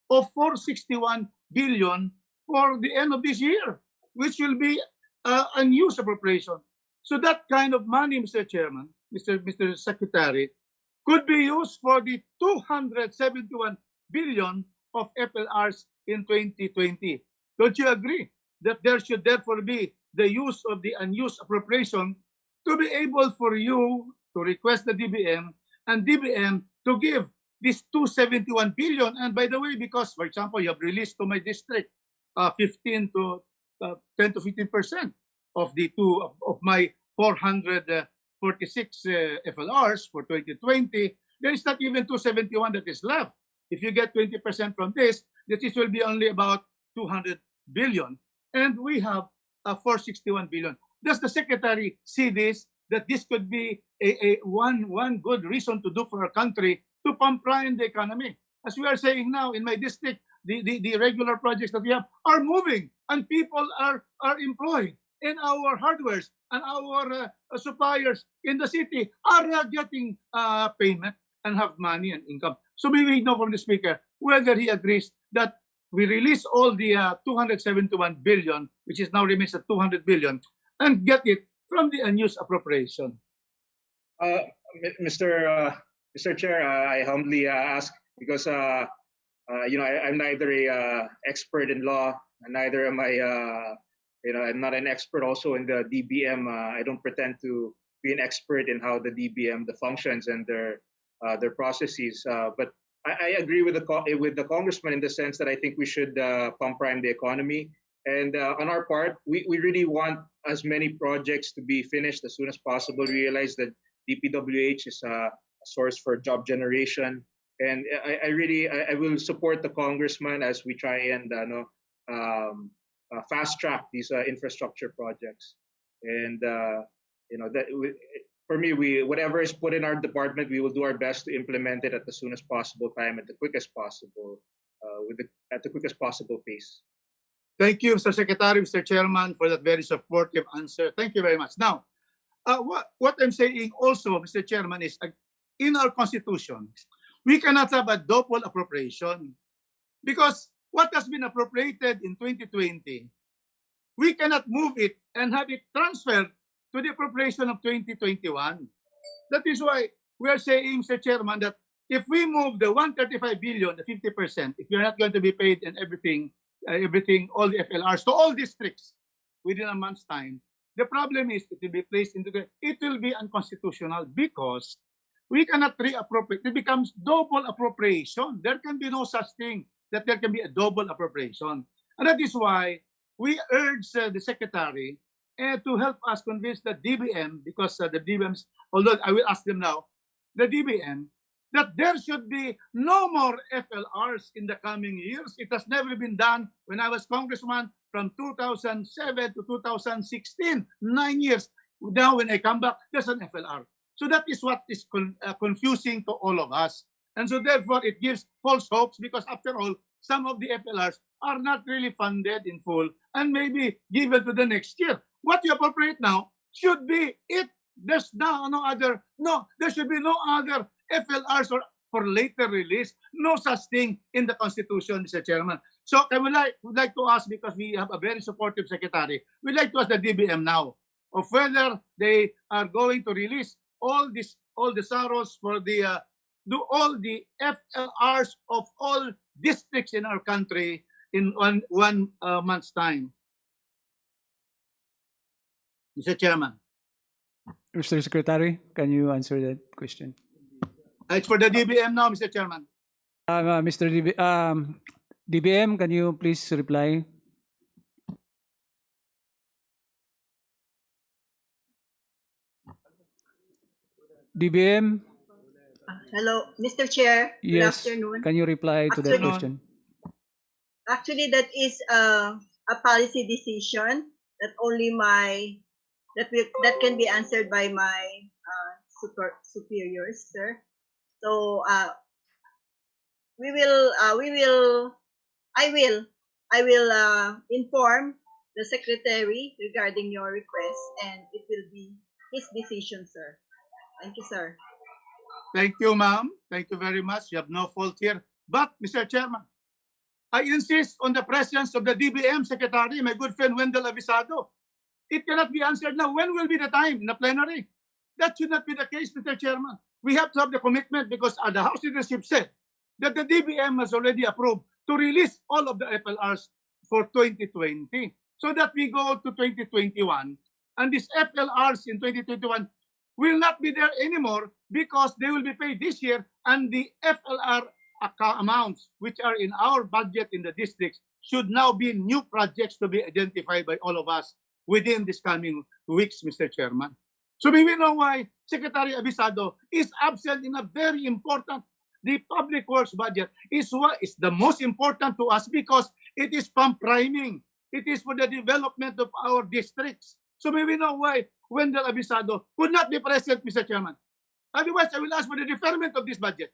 of 461 billion for the end of this year, which will be unused appropriation. So that kind of money, Mr. Chairman, Mr. Secretary, could be used for the 271 billion of FLRs in 2020. Don't you agree that there should therefore be the use of the unused appropriation to be able for you to request the DBM and DBM to give this 271 billion? And by the way, because, for example, you have released to my district 10 to 15% of my 446 FLRs for 2020, there is not even 271 that is left. If you get 20% from this will be only about 200 billion. And we have 461 billion. Does the Secretary see this, that this could be one good reason to do for our country to pump prime the economy? As we are saying now in my district, the regular projects that we have are moving, and people are employed, and our hardwares and our suppliers in the city are getting payment and have money and income. So we know from the Speaker whether he agrees that we release all the 271 billion, which is now remains at 200 billion, and get it from the unused appropriation? Uh, Mr. Chair, I humbly ask because I'm neither a expert in law, and neither am I. I'm not an expert also in the DBM. I don't pretend to be an expert in how the DBM the functions and their processes. But I agree with the congressman in the sense that I think we should pump prime the economy. And on our part, we really want as many projects to be finished as soon as possible. We realize that DPWH is a source for job generation, and I will support the congressman as we try and fast track these infrastructure projects. And for me, whatever is put in our department, we will do our best to implement it at the soonest possible time, at the quickest possible, at the quickest possible pace. Thank you, Mr. Secretary, Mr. Chairman, for that very supportive answer. Thank you very much. Now, what I'm saying also, Mr. Chairman, is in our Constitution, we cannot have a double appropriation because what has been appropriated in 2020, we cannot move it and have it transferred to the appropriation of 2021. That is why we are saying, Mr. Chairman, that if we move the 135 billion, the 50%, if you're not going to be paid and everything, all the FLRs to all districts within a month's time, the problem is it will be placed into it will be unconstitutional because we cannot reappropriate. It becomes double appropriation. There can be no such thing that there can be a double appropriation. And that is why we urge the Secretary to help us convince the DBM, because the DBMs, although I will ask them now, the DBM, that there should be no more FLRs in the coming years. It has never been done when I was congressman from 2007 to 2016, 9 years. Now when I come back, there's an FLR. So that is what is confusing to all of us. And so therefore it gives false hopes because after all, some of the FLRs are not really funded in full and maybe given to the next year. What you appropriate now should be it. There's now there should be no other FLRs or for later release. No such thing in the Constitution, Mr. Chairman. So I would like to ask, because we have a very supportive secretary, we'd like to ask the DBM now of whether they are going to release all the SAROs for all the FLRs of all districts in our country in one month's time. Mr. Chairman. Mr. Secretary, can you answer that question? It's for the DBM now, Mr. Chairman. Mr. DBM, can you please reply? DBM? Hello, Mr. Chair. Good Yes. afternoon. Can you reply to that question? Actually, that is a policy decision that only that can be answered by my superiors, sir. So I will inform the secretary regarding your request, and it will be his decision, sir. Thank you, sir. Thank you, ma'am. Thank you very much. You have no fault here. But, Mr. Chairman, I insist on the presence of the DBM Secretary, my good friend Wendell Avisado. It cannot be answered now. When will be the time in the plenary? That should not be the case, Mr. Chairman. We have to have the commitment because the House leadership said that the DBM has already approved to release all of the FLRs for 2020 so that we go to 2021 and these FLRs in 2021 will not be there anymore because they will be paid this year, and the FLR amounts which are in our budget in the districts should now be new projects to be identified by all of us within this coming weeks, Mr. Chairman. So we know why Secretary Avisado is absent in a very important, the public works budget is what is the most important to us because it is pump priming. It is for the development of our districts. So we know why Wendell Avisado could not be present, Mr. Chairman. Otherwise, I will ask for the deferment of this budget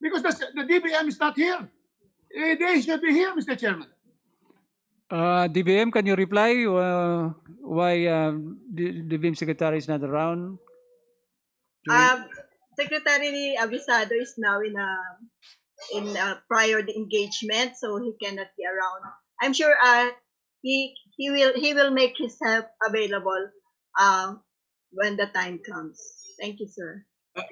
because the DBM is not here. They should be here, Mr. Chairman. DBM, can you reply why the DBM Secretary is not around? Secretary Avisado is now in a prior engagement, so he cannot be around. I'm sure he will make himself available when the time comes. Thank you, sir.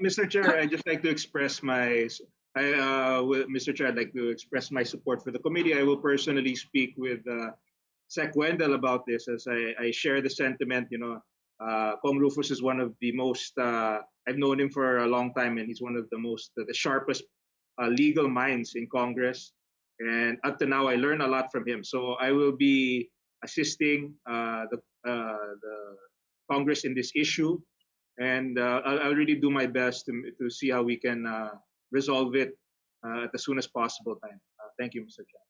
Mr. Chair, I'd just like to express Mr. Chair, I'd like to express my support for the committee. I will personally speak with Sec Wendell about this, as I share the sentiment. Kong Rufus is one of the most, I've known him for a long time, and he's one of the sharpest legal minds in Congress. And up to now, I learned a lot from him. So I will be assisting the Congress in this issue. And I'll really do my best to see how we can resolve it at the soonest possible time. Thank you, Mr. Chair.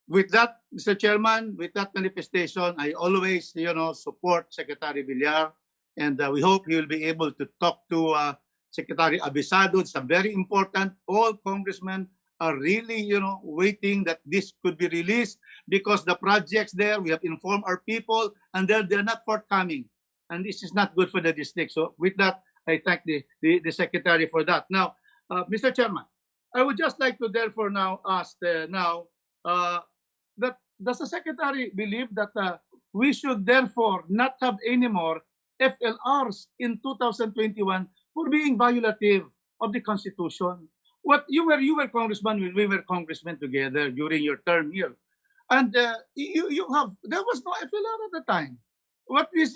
With that, Mr. Chairman, with that manifestation, I always, support Secretary Villar, and we hope he will be able to talk to Secretary Abisado. It's very important. All congressmen are really, waiting that this could be released, because the projects there, we have informed our people, and they're not forthcoming. And this is not good for the district. So with that, I thank the Secretary for that. Now, Mr. Chairman, I would just like to therefore now ask that does the Secretary believe that we should therefore not have any more FLRs in 2021 for being violative of the Constitution? What you were Congressman, we were congressmen together during your term here, and there was no FLR at the time. What is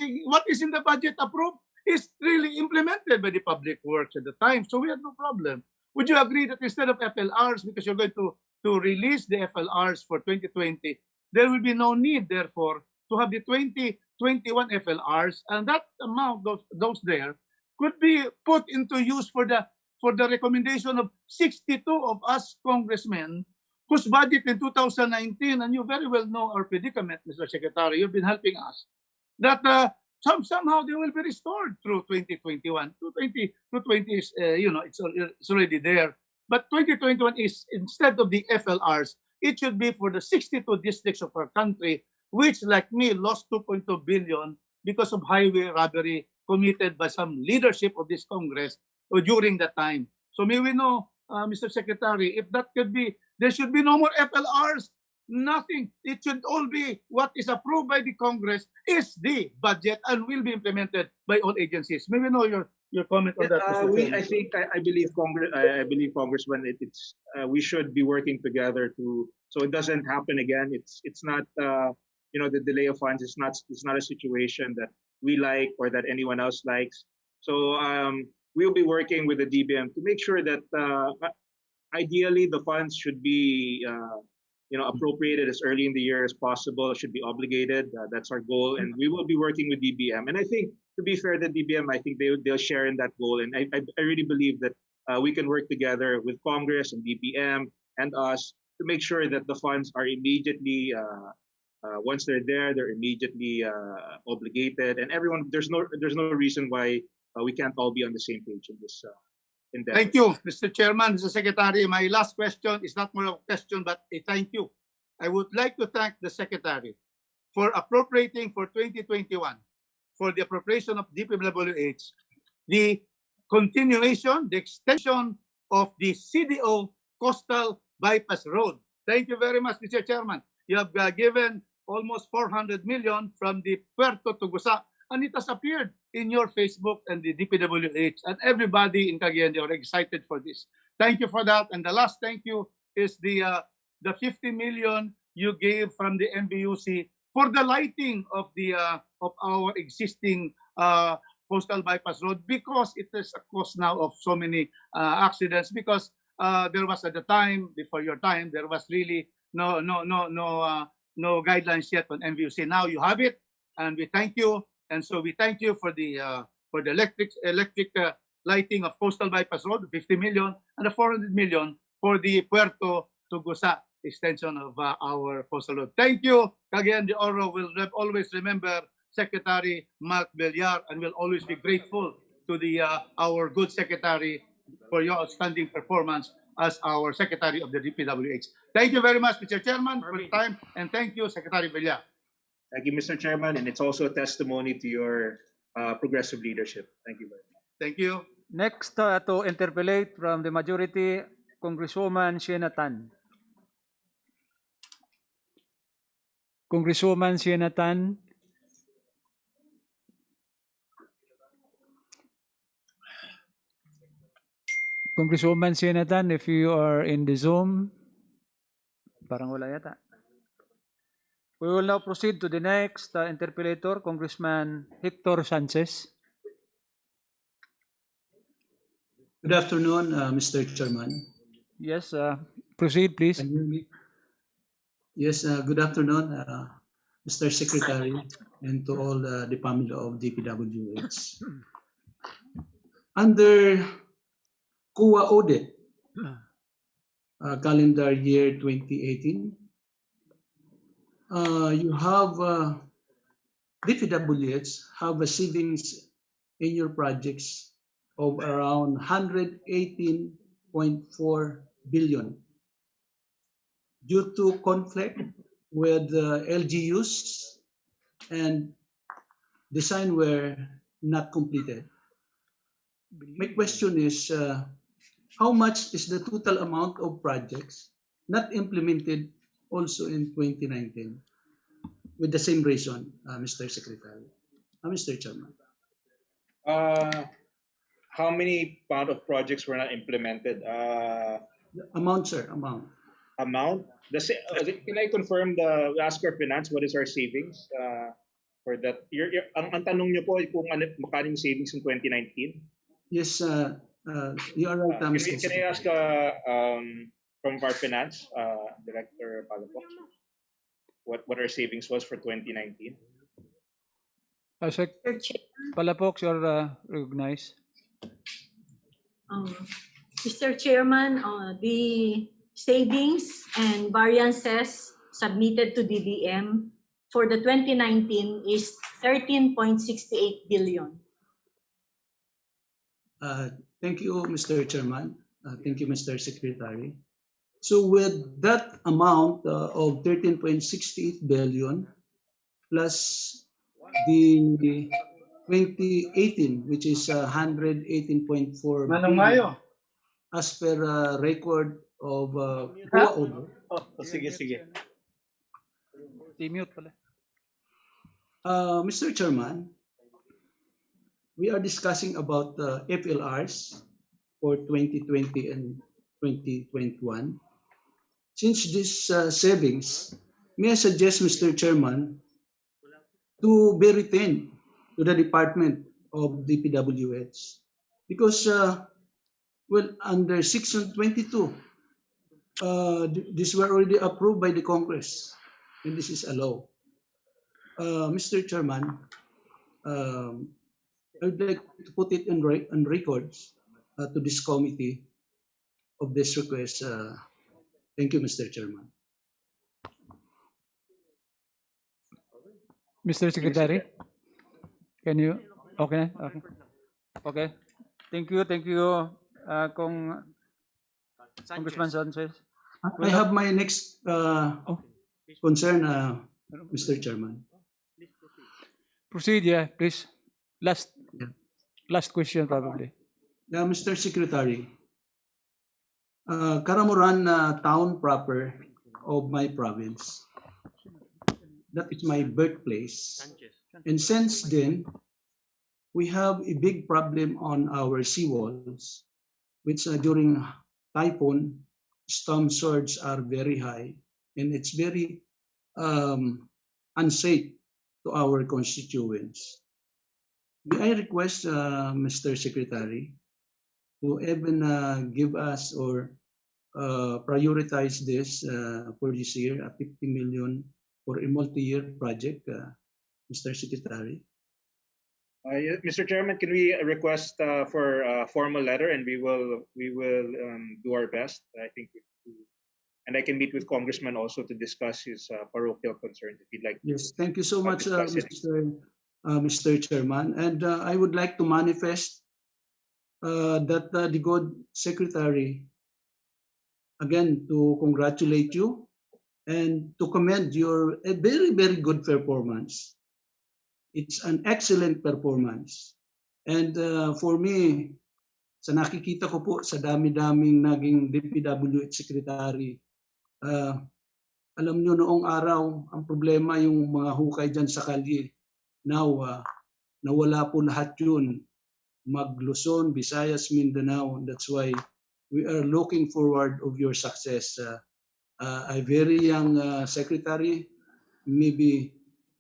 in the budget approved is really implemented by the public works at the time, so we had no problem. Would you agree that instead of FLRs, because you're going to release the FLRs for 2020, there will be no need, therefore, to have the 2021 FLRs, and that amount, those there, could be put into use for the recommendation of 62 of us congressmen whose budget in 2019, and you very well know our predicament, Mr. Secretary, you've been helping us, that somehow they will be restored through 2021. 2020 is, it's already there. But 2021 is, instead of the FLRs, it should be for the 62 districts of our country, which, like me, lost 2.2 billion because of highway robbery committed by some leadership of this Congress during that time. So may we know, Mr. Secretary, if that could be, there should be no more FLRs, nothing. It should all be what is approved by the Congress is the budget and will be implemented by all agencies. May we know your comment on that, Mr. Chairman? I believe Congressman, we should be working together so it doesn't happen again. It's not the delay of funds. It's not a situation that we like or that anyone else likes. So we'll be working with the DBM to make sure that ideally the funds should be appropriated as early in the year as possible. Should be obligated. That's our goal, and we will be working with DBM. And I think, to be fair, the DBM, I think they'll share in that goal. And I really believe that we can work together with Congress and DBM and us to make sure that the funds are immediately, once they're there, they're immediately obligated. And everyone, there's no reason why we can't all be on the same page in this endeavor. Thank you, Mr. Chairman, Mr. Secretary. My last question is not more of a question, but a thank you. I would like to thank the Secretary for appropriating for 2021 for the appropriation of DPWH, the continuation, the extension of the CDO Coastal Bypass Road. Thank you very much, Mr. Chairman. You have given almost 400 million from the Puerto to Gusa, and it has appeared in your Facebook and the DPWH, and everybody in Cagayan, they are excited for this. Thank you for that. And the last thank you is the 50 million you gave from the MVUC for the lighting of our existing coastal bypass road, because it is a cause now of so many accidents, because there was, at the time, before your time, there was really no guidelines yet on MVUC. Now you have it, and we thank you. And so we thank you for the electric lighting of coastal bypass road, 50 million, and the 400 million for the Puerto to Gusa extension of our coastal road. Thank you. Again, the Oro will always remember Secretary Mark Villar, and will always be grateful to our good secretary for your outstanding performance as our Secretary of the DPWH. Thank you very much, Mr. Chairman, for the time, and thank you, Secretary Villar. Thank you, Mr. Chairman, and it's also a testimony to your progressive leadership. Thank you very much. Thank you. Next to interpellate from the majority, Congresswoman Sienna Tan. Congresswoman Sienna Tan. Congresswoman Sinatan, if you are in the Zoom, parang wala yata. We will now proceed to the next interpellator, Congressman Hector Sanchez. Good afternoon, Mr. Chairman. Yes, proceed, please. Can you hear me? Yes, good afternoon, Mr. Secretary, and to all the family of DPWH. Under COA audit, calendar year 2018, you have DPWH have a savings in your projects of around 118.4 billion due to conflict with LGUs and design were not completed. My question is, how much is the total amount of projects not implemented also in 2019 with the same reason, Mr. Secretary, Mr. Chairman? How many amount of projects were not implemented? Amount, sir, amount. Amount? Can I confirm ask our finance, what is our savings for that? Ang tanong niyo po kung magkano yung savings in 2019? Yes, you are right, Mr. Can I ask from our finance director Palapox what our savings was for 2019? Palapox, you're recognized. Mr. Chairman, the savings and variances submitted to DBM for the 2019 is 13.68 billion. Thank you, Mr. Chairman. Thank you, Mr. Secretary. So with that amount of 13.68 billion plus the 2018, which is 118.4 billion, as per record of COA order. Sige. I-mute pala. Mr. Chairman, we are discussing about FLRs for 2020 and 2021. Since this savings, may I suggest, Mr. Chairman, to be retained to the Department of DPWH because, well, under Section 22, these were already approved by the Congress, and this is a law. Mr. Chairman, I would like to put it on records to this committee of this request. Thank you, Mr. Chairman. Mr. Secretary, can you? Okay. Thank you, Congressman Sanchez. I have my next concern, Mr. Chairman. Proceed, yeah, please. Last question, probably. Yeah, Mr. Secretary, Karamuran town proper of my province. That is my birthplace. And since then, we have a big problem on our seawalls, which during typhoon, storm surge are very high, and it's very unsafe to our constituents. May I request, Mr. Secretary, to even give us or prioritize this for this year, 50 million for a multi-year project, Mr. Secretary? Mr. Chairman, can we request for a formal letter, and we will do our best. I think, and I can meet with Congressman also to discuss his parochial concerns if he'd like. Yes, thank you so much, Mr. Chairman. And I would like to manifest that the good secretary, again, to congratulate you and to commend your very, very good performance. It's an excellent performance. And for me, sa nakikita ko po sa dami-daming naging DPWH secretary, alam nyo noong araw, ang problema yung mga hukay dyan sa kalye. Now, nawala po lahat yun. Mag-Luzon, Visayas, Mindanao. That's why we are looking forward of your success. A very young secretary, maybe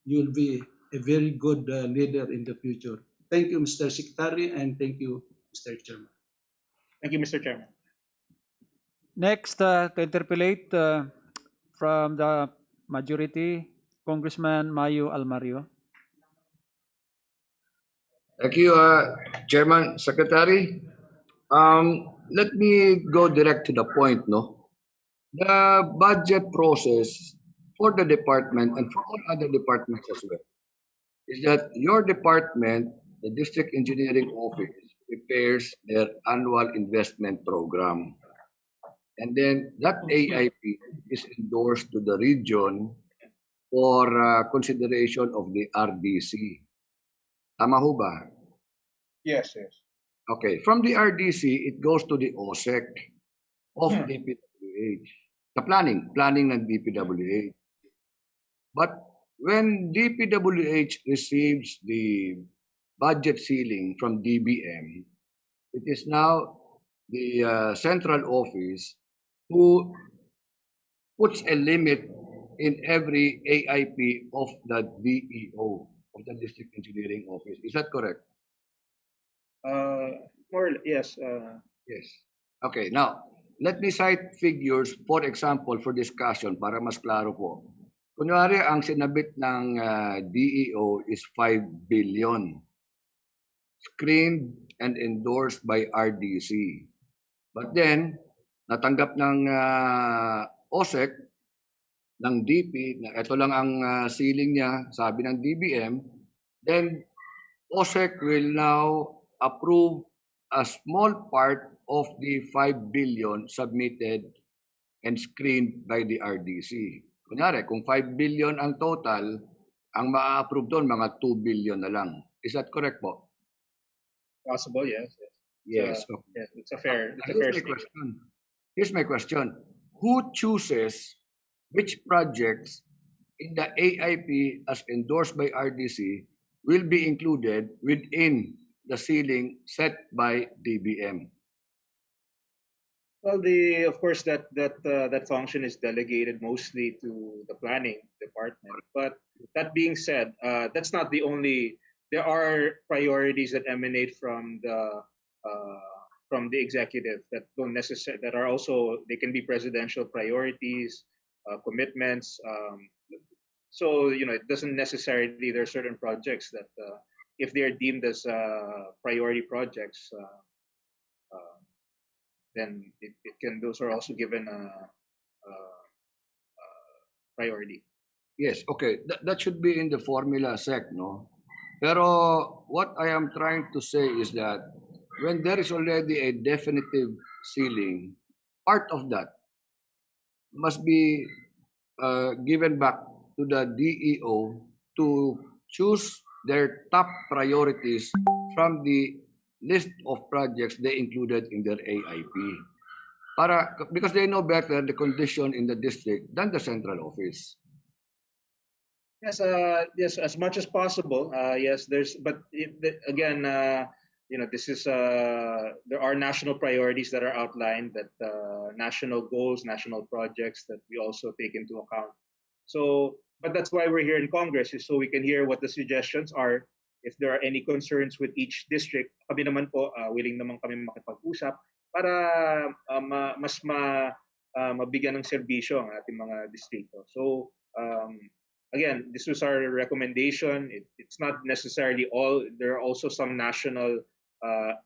you'll be a very good leader in the future. Thank you, Mr. Secretary, and thank you, Mr. Chairman. Thank you, Mr. Chairman. Next, to interpolate from the majority, Congressman Mayo Almario. Thank you, Chairman, Secretary. Let me go direct to the point, no? The budget process for the department and for all other departments as well is that your department, the District Engineering Office, prepares their annual investment program. And then that AIP is endorsed to the region for consideration of the RDC. Tama ho ba? Yes, yes. Okay. From the RDC, it goes to the OSEC of DPWH. The planning ng DPWH. But when DPWH receives the budget ceiling from DBM, it is now the central office who puts a limit in every AIP of the DEO, of the District Engineering Office. Is that correct? Yes. Yes. Okay, now, let me cite figures, for example, for discussion, para mas klaro po. Kunyari, ang sinabit ng DEO is 5 billion, screened and endorsed by RDC. But then, natanggap ng OSEC, ng DP, na ito lang ang ceiling niya, sabi ng DBM, then OSEC will now approve a small part of the 5 billion submitted and screened by the RDC. Kunyari, kung 5 billion ang total, ang ma-approve doon, mga 2 billion na lang. Is that correct po? Possible, yes. Yes. Yes, it's a fair Here's Here's my question. Who chooses which projects in the AIP as endorsed by RDC will be included within the ceiling set by DBM? Well, of course that function is delegated mostly to the planning department. But that being said, that's not the only. There are priorities that emanate from the executive that don't necessarily, that are also, they can be presidential priorities, commitments. So it doesn't necessarily, there are certain projects that if they are deemed as priority projects, then those are also given priority. Yes, okay. That should be in the formula, SEC, no? Pero what I am trying to say is that when there is already a definitive ceiling, part of that must be given back to the DEO to choose their top priorities from the list of projects they included in their AIP. Because they know better the condition in the district than the central office. Yes, yes, as much as possible. Yes, again, this is there are national priorities that are outlined, that national goals, national projects that we also take into account. So, but that's why we're here in Congress, is so we can hear what the suggestions are. If there are any concerns with each district, kami naman po, willing naman kami makipag-usap para mabigyan ng serbisyo ang ating mga distrito. So, again, this was our recommendation. It's not necessarily all. There are also some national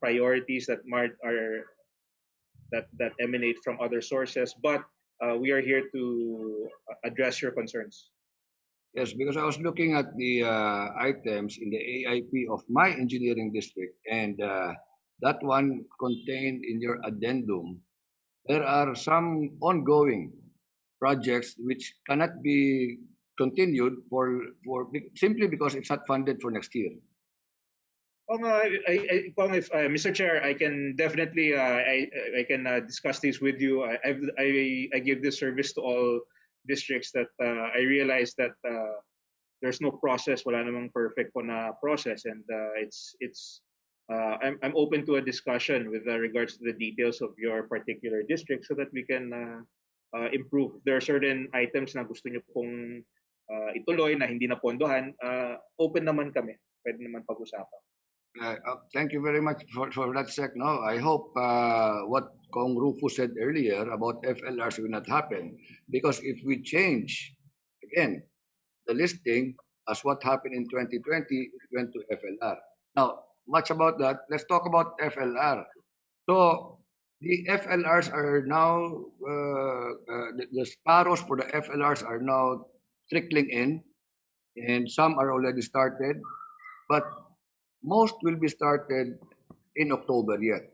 priorities that emanate from other sources, but we are here to address your concerns. Yes, because I was looking at the items in the AIP of my engineering district, and that one contained in your addendum, there are some ongoing projects which cannot be continued simply because it's not funded for next year. Mr. Chair, I can definitely I can discuss these with you. I give this service to all districts that I realize that there's no process, wala namang perfect po na process, and it's I'm open to a discussion with regards to the details of your particular district so that we can improve. There are certain items na gusto nyo pong ituloy na hindi na pondohan. Open naman kami. Pwede naman pag-usapan. Thank you very much for that, Sec. No, I hope what Kong Rufus said earlier about FLRs will not happen, because if we change again the listing as what happened in 2020, it went to FLR. Now, much about that. Let's talk about FLR. So the FLRs are now the SAROs for the FLRs are now trickling in, and some are already started, but most will be started in October yet.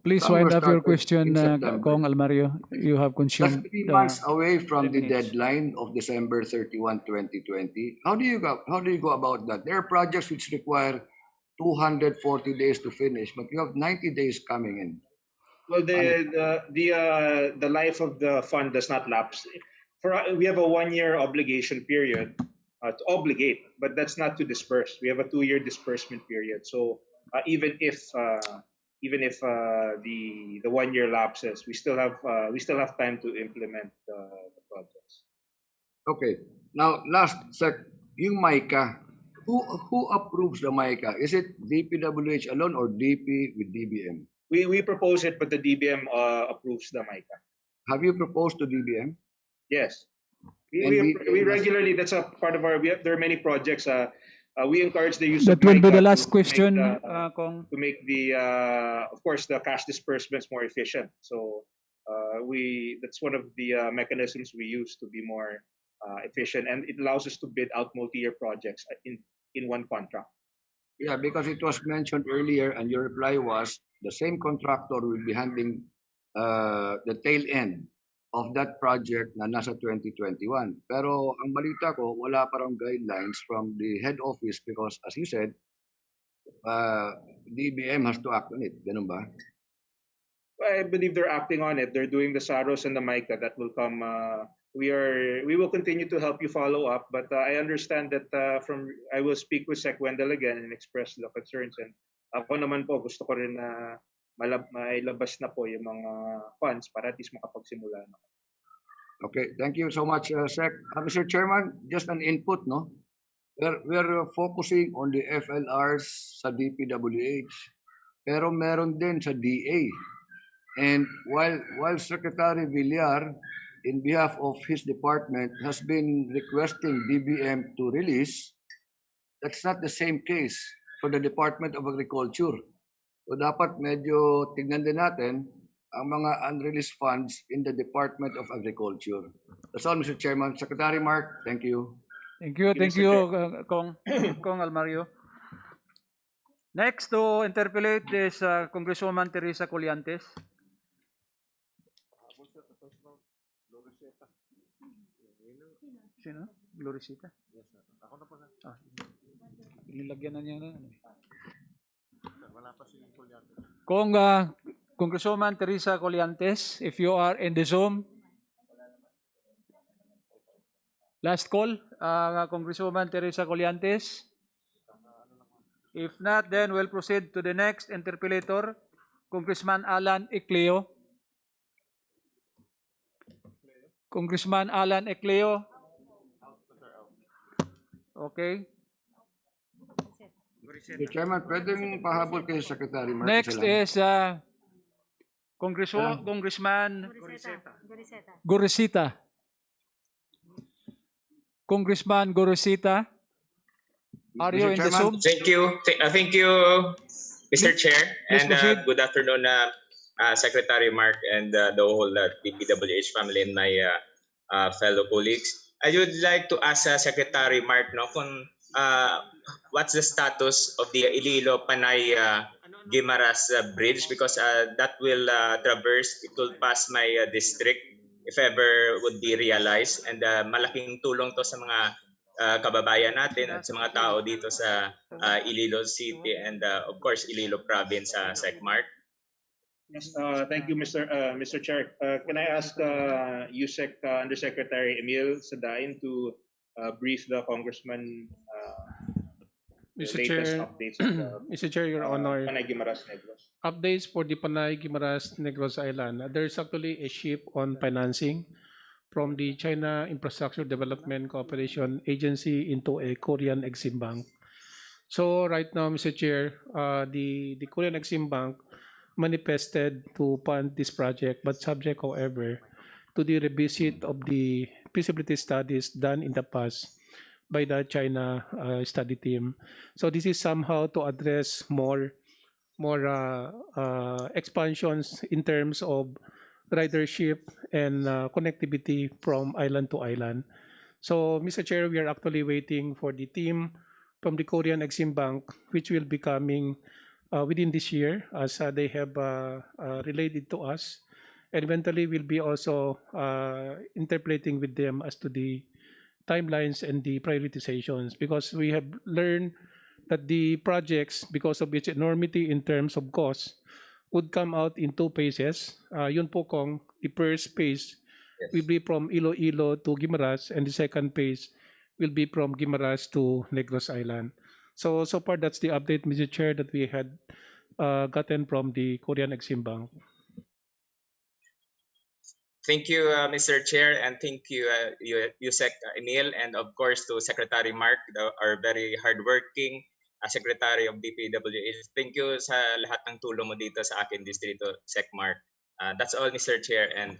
Please Some wind were up your started question, in September. Kong Almario. You have That's consumed 3 months away from 3 the minutes. deadline of December 31, 2020. How do you go about that? There are projects which require 240 days to finish, but you have 90 days coming in. Well, the life of the fund does not lapse. We have a 1-year obligation period to obligate, but that's not to disperse. We have a 2-year disbursement period. So even if the 1 year lapses, we still have time to implement the projects. Okay. Now, last sec, yung MICA, who approves the MICA? Is it DPWH alone or DP with DBM? We propose it, but the DBM approves the MICA. Have you proposed to DBM? Yes. And We regularly, that's a part of our, there are many projects. We encourage the use That of will be MICA the last to question, Kong. To make the, of course, the cash disbursements more efficient. So that's one of the mechanisms we use to be more efficient, and it allows us to bid out multi-year projects in one contract. Yeah, because it was mentioned earlier, and your reply was the same contractor will be handling the tail end of that project na nasa 2021. Pero ang balita ko, wala parang guidelines from the head office because, as you said, DBM has to act on it. Ganun ba? I believe they're acting on it. They're doing the SAROs and the MICA. That will come. We will continue to help you follow up. But I understand that I will speak with Sec Wendell again and express the concerns. And ako naman po, gusto ko rin na mailabas na po yung mga funds para at least makapagsimula na. Okay, thank you so much, Sec. Mr. Chairman, just an input, no? We're focusing on the FLRs sa DPWH, pero meron din sa DA. And while Secretary Villar, in behalf of his department, has been requesting DBM to release, that's not the same case for the Department of Agriculture. So dapat medyo tignan din natin ang mga unreleased funds in the Department of Agriculture. That's all, Mr. Chairman. Secretary Mark, thank you. Thank you, Kong Almario. Next to interpolate is Congresswoman Teresa Colliantes. Sino? Gloricita? Yes, sir. Ako na po, sir. Nilagyan na niya na. Wala pa si Colliantes. Congresswoman Teresa Colliantes, if you are in the Zoom. Last call, Congresswoman Teresa Colliantes. If not, then we'll proceed to the next interpellator, Congressman Alan Ecleo. Congressman Alan Ecleo. Okay. Mr. Chairman, pwedeng pahabol kay Secretary Mark. Next is Congressman Gorisita. Congressman Gorisita. Are you in the Zoom? Thank you. Thank you, Mr. Chair. And good afternoon, Secretary Mark and the whole DPWH family and my fellow colleagues. I would like to ask Secretary Mark kung what's the status of the Iloilo-Panay Guimaras Bridge, because that will traverse, it will pass my district if ever would be realized, and malaking tulong to sa mga kababayan natin at sa mga tao dito sa Iloilo City and of course Iloilo Province, SecMark. Yes, thank you, Mr. Chair. Can I ask USEC Undersecretary Emil Sadain to brief the Congressman Mr. latest Chair, updates of the Mr. Chair, Your Honor, Panay Guimaras Negros. updates for the Panay Guimaras Negros Island. There's actually a ship on financing from the China Infrastructure Development Cooperation Agency into a Korean Exim Bank. So right now, Mr. Chair, the Korean Exim Bank manifested to fund this project, but subject, however, to the revisit of the feasibility studies done in the past by the China study team. So this is somehow to address more expansions in terms of ridership and connectivity from island to island. So, Mr. Chair, we are actually waiting for the team from the Korean Exim Bank, which will be coming within this year, as they have related to us. And eventually, we'll be also interpolating with them as to the timelines and the prioritizations, because we have learned that the projects, because of its enormity in terms of cost, would come out in two phases. Yun po kung the first phase will be from Iloilo to Guimaras, and the second phase will be from Guimaras to Negros Island. So far, that's the update, Mr. Chair, that we had gotten from the Korean Exim Bank. Thank you, Mr. Chair, and thank you, Yusek Emil, and of course to Secretary Mark, our very hardworking Secretary of DPWH. Thank you sa lahat ng tulong mo dito sa akin distrito, Sec Mark. That's all, Mr. Chair, and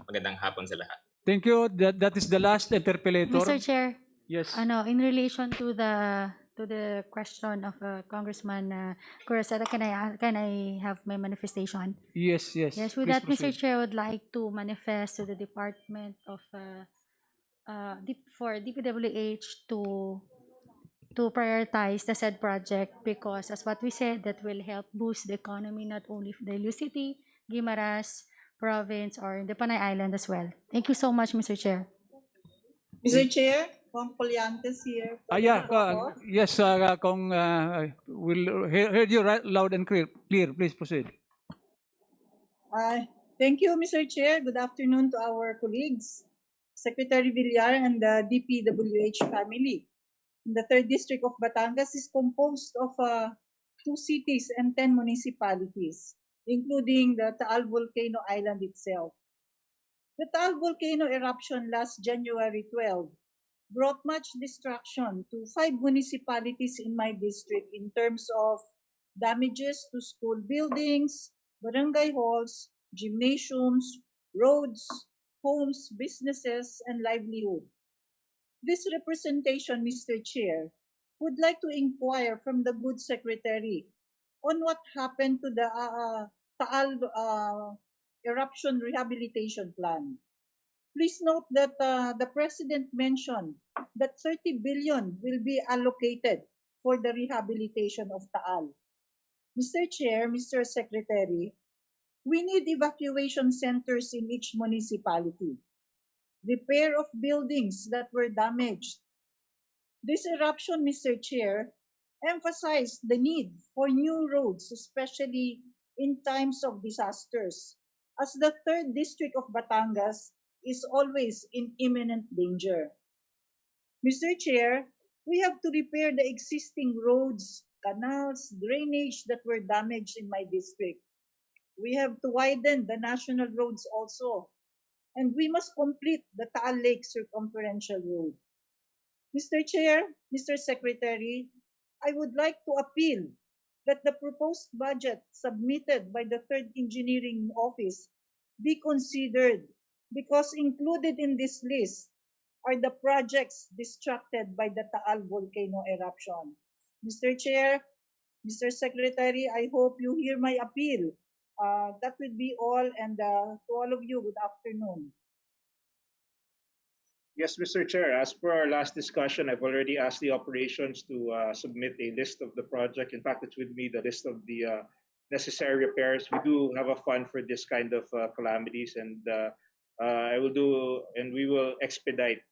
magandang hapon sa lahat. Thank you. That is the last interpellator. Mr. Chair, Yes. in relation to the question of Congressman Curaseta, can I have my manifestation? Yes. Yes, with Please that, Mr. proceed. Chair, I would like to manifest to the Department of for DPWH to prioritize the said project, because as what we said, that will help boost the economy not only of the Iloilo City, Guimaras Province, or the Panay Island as well. Thank you so much, Mr. Chair. Mr. Chair, Compoliantes here. Yeah. Yes. Kung we'll heard you loud and clear. Please proceed. Thank you, Mr. Chair. Good afternoon to our colleagues, Secretary Villar and the DPWH family. The 3rd District of Batangas is composed of 2 cities and 10 municipalities, including the Taal Volcano Island itself. The Taal Volcano eruption last January 12 brought much destruction to 5 municipalities in my district in terms of damages to school buildings, barangay halls, gymnasiums, roads, homes, businesses, and livelihood. This representation, Mr. Chair, would like to inquire from the good secretary on what happened to the Taal eruption rehabilitation plan. Please note that the President mentioned that 30 billion will be allocated for the rehabilitation of Taal. Mr. Chair, Mr. Secretary, we need evacuation centers in each municipality, repair of buildings that were damaged. This eruption, Mr. Chair, emphasized the need for new roads, especially in times of disasters, as the 3rd District of Batangas is always in imminent danger. Mr. Chair, we have to repair the existing roads, canals, drainage that were damaged in my district. We have to widen the national roads also, and we must complete the Taal Lake Circumferential Road. Mr. Chair, Mr. Secretary, I would like to appeal that the proposed budget submitted by the 3rd Engineering Office be considered, because included in this list are the projects distracted by the Taal volcano eruption. Mr. Chair, Mr. Secretary, I hope you hear my appeal. That would be all, and to all of you, good afternoon. Yes, Mr. Chair. As per our last discussion, I've already asked the operations to submit a list of the project. In fact, it's with me, the list of the necessary repairs. We do have a fund for this kind of calamities, and we will expedite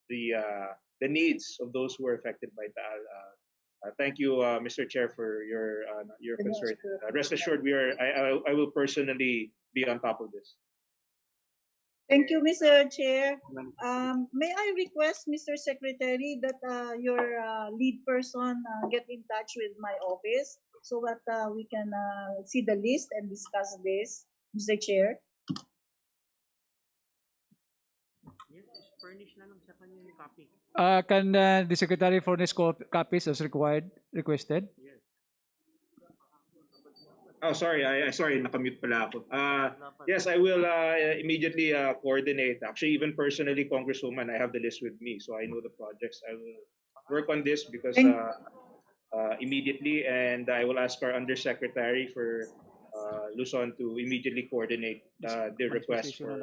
the needs of those who are affected by Taal. Thank you, Mr. Chair, for your concern. Rest assured, I will personally be on top of this. Thank you, Mr. Chair. May I request, Mr. Secretary, that your lead person get in touch with my office so that we can see the list and discuss this, Mr. Chair? Can the Secretary furnish copies as requested? Oh, sorry. Sorry, nakamute pala ako. Yes, I will immediately coordinate. Actually, even personally, Congresswoman, I have the list with me, so I know the projects. I will work on this because immediately, and I will ask our Undersecretary for Luzon to immediately coordinate the request for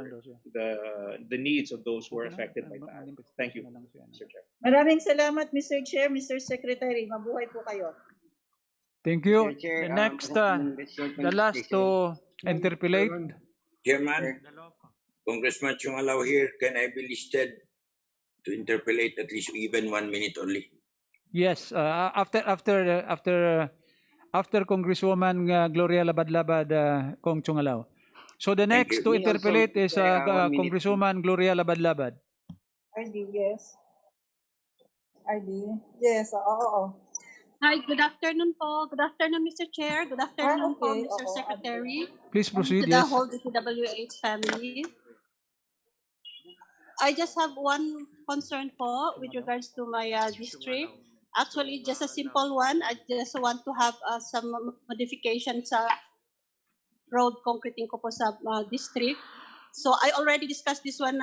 the needs of those who are affected by that. Thank you, Mr. Chair. Maraming salamat, Mr. Chair, Mr. Secretary. Mabuhay po kayo. Thank you. Mr. Chair, The next, the last to interpolate. Chairman, Congressman Chungalaw here, can I be listed to interpolate at least even 1 minute only? Yes, after Congresswoman Gloria Labad-Labad, Kong Chungalaw. So the next to interpolate is Congresswoman Gloria Labad-Labad. RD, yes. RD, yes, oo. Hi, good afternoon po. Good afternoon, Mr. Chair. Good afternoon po, Mr. Secretary. Please proceed, To the yes. whole DPWH family. I just have one concern po with regards to my district. Actually, just a simple one. I just want to have some modification sa road concreting ko po sa district. So I already discussed this one,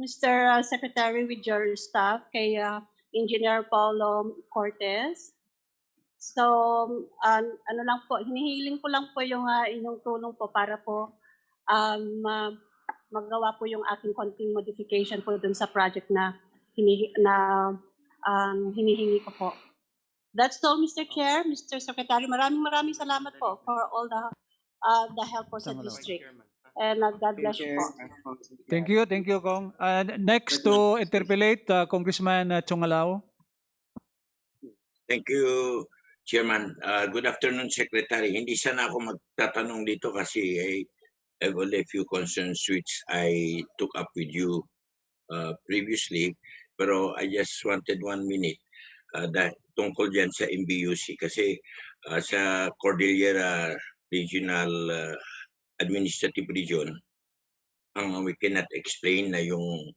Mr. Secretary, with your staff, kay Engineer Paulo Cortez. So, ano lang po, hinihiling ko lang po yung inyong tulong po para po magawa po yung aking konting modification po dun sa project na hinihingi ko po. That's all, Mr. Chair, Mr. Secretary. Maraming salamat po for all the help po sa district. And God bless you po. Thank you, Kong. Next to interpolate, Congressman Chungalaw. Thank you, Chairman. Good afternoon, Secretary. Hindi sana ako magtatanong dito kasi I have only a few concerns which I took up with you previously. Pero I just wanted 1 minute tungkol dyan sa MVUC kasi sa Cordillera Regional Administrative Region, we cannot explain na yung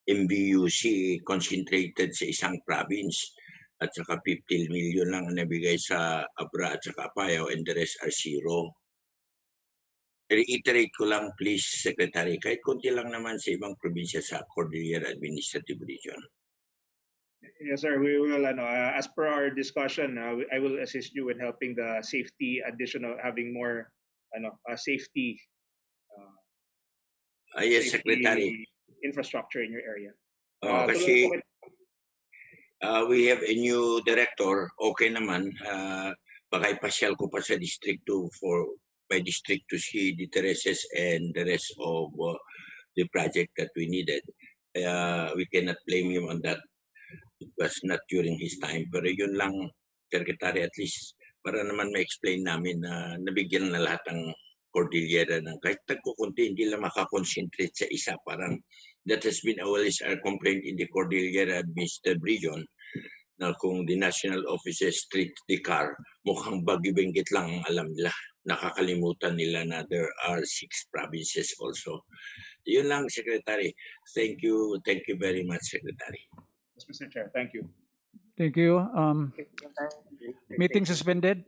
MVUC concentrated sa isang province at saka 50 million lang ang nabigay sa Abra at saka Apayao and the rest are zero. Reiterate ko lang please, Secretary, kahit konti lang naman sa ibang probinsya sa Cordillera Administrative Region. Yes, sir. We will, as per our discussion, I will assist you in helping the safety, having more, safety. Yes, safety Secretary. Infrastructure in your area. Kasi we have a new director, okay naman. Baka ipasyal ko pa sa District 2 for my district to see the terraces and the rest of the project that we needed. We cannot blame him on that. It was not during his time. Pero yun lang, Secretary, at least para naman ma-explain namin na nabigyan na lahat ng Cordillera ng kahit tagkukunti, hindi lang makakonsentrate sa isa. Parang that has been always our complaint in the Cordillera Administrative Region na kung the national offices treat the car, mukhang Baguio-Benguet lang ang alam nila. Nakakalimutan nila na there are 6 provinces also. Yun lang, Secretary. Thank you very much, Secretary. Yes, Mr. Chair. Thank you. Thank you. Meeting suspended.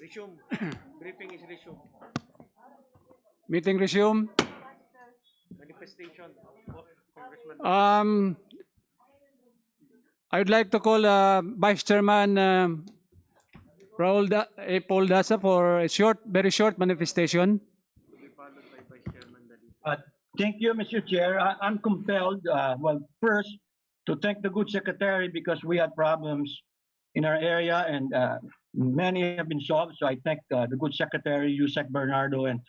Resume. Briefing is resume. Meeting resume. Manifestation. Congressman. I would like to call Vice Chairman Paul Dasa for a very short manifestation. Thank you, Mr. Chair. I'm compelled, first, to thank the good secretary because we had problems in our area and many have been solved. So I thank the good secretary, Yusek Bernardo, and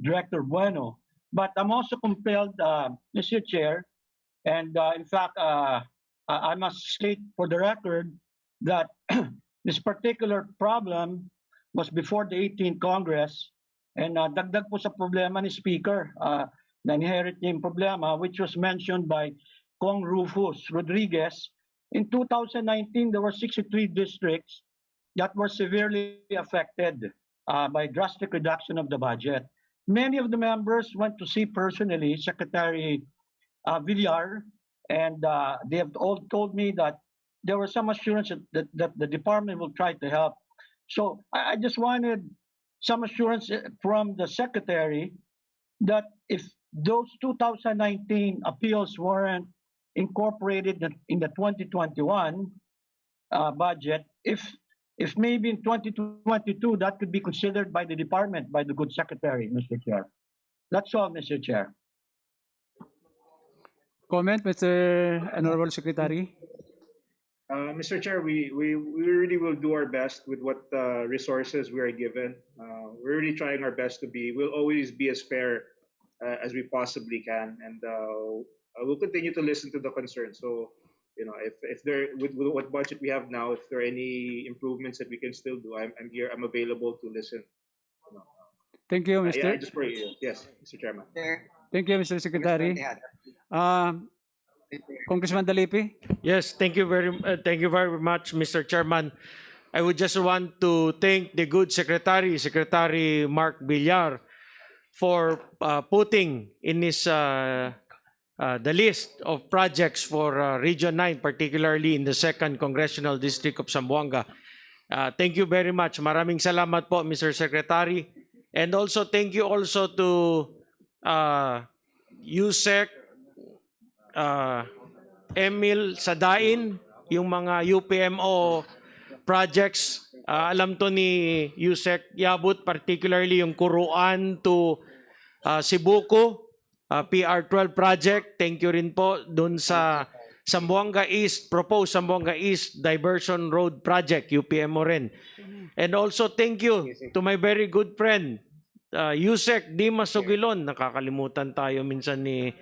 Director Bueno. But I'm also compelled, Mr. Chair, and in fact, I must state for the record that this particular problem was before the 18th Congress and dagdag po sa problema ni Speaker, na inherit niya yung problema which was mentioned by Kong Rufus Rodriguez. In 2019, there were 63 districts that were severely affected by drastic reduction of the budget. Many of the members went to see personally Secretary Villar, and they have all told me that there was some assurance that the department will try to help. So I just wanted some assurance from the secretary that if those 2019 appeals weren't incorporated in the 2021 budget, if maybe in 2022 that could be considered by the department, by the good secretary, Mr. Chair. That's all, Mr. Chair. Comment, Mr. Honorable Secretary. Mr. Chair, we really will do our best with what resources we are given. We're really trying our best we'll always be as fair as we possibly can, and we'll continue to listen to the concerns. So, if there, with what budget we have now, if there are any improvements that we can still do, I'm here, I'm available to listen. Thank you, Mr. Yeah, just for you. Yes, Mr. Chairman. Thank you, Mr. Secretary. Congressman Dalipi. Yes, thank you very much, Mr. Chairman. I would just want to thank the good secretary, Secretary Mark Villar, for putting in his the list of projects for Region 9, particularly in the 2nd Congressional District of Zamboanga. Thank you very much. Maraming salamat po, Mr. Secretary. And also, thank you also to Yusek, Emil Sadain, yung mga UPMO projects. Alam to ni Yusek Yabut, particularly yung Kuruan to Sibuko, PR12 project. Thank you rin po dun sa Zamboanga East, proposed Zamboanga East Diversion Road Project, UPMO rin. And also thank you to my very good friend, Yusek Dimas Sugilon. Nakakalimutan tayo minsan ni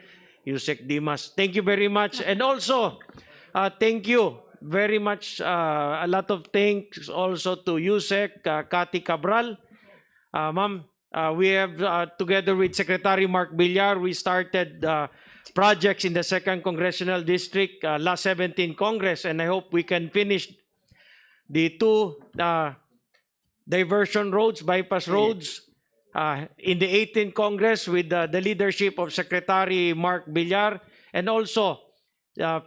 Yusek Dimas. Thank you very much. And also, thank you very much. A lot of thanks also to Yusek, Cathy Cabral. Ma'am, we have, together with Secretary Mark Villar, we started projects in the 2nd Congressional District last 17 Congress, and I hope we can finish the 2 diversion roads, bypass roads, in the 18th Congress with the leadership of Secretary Mark Villar, and also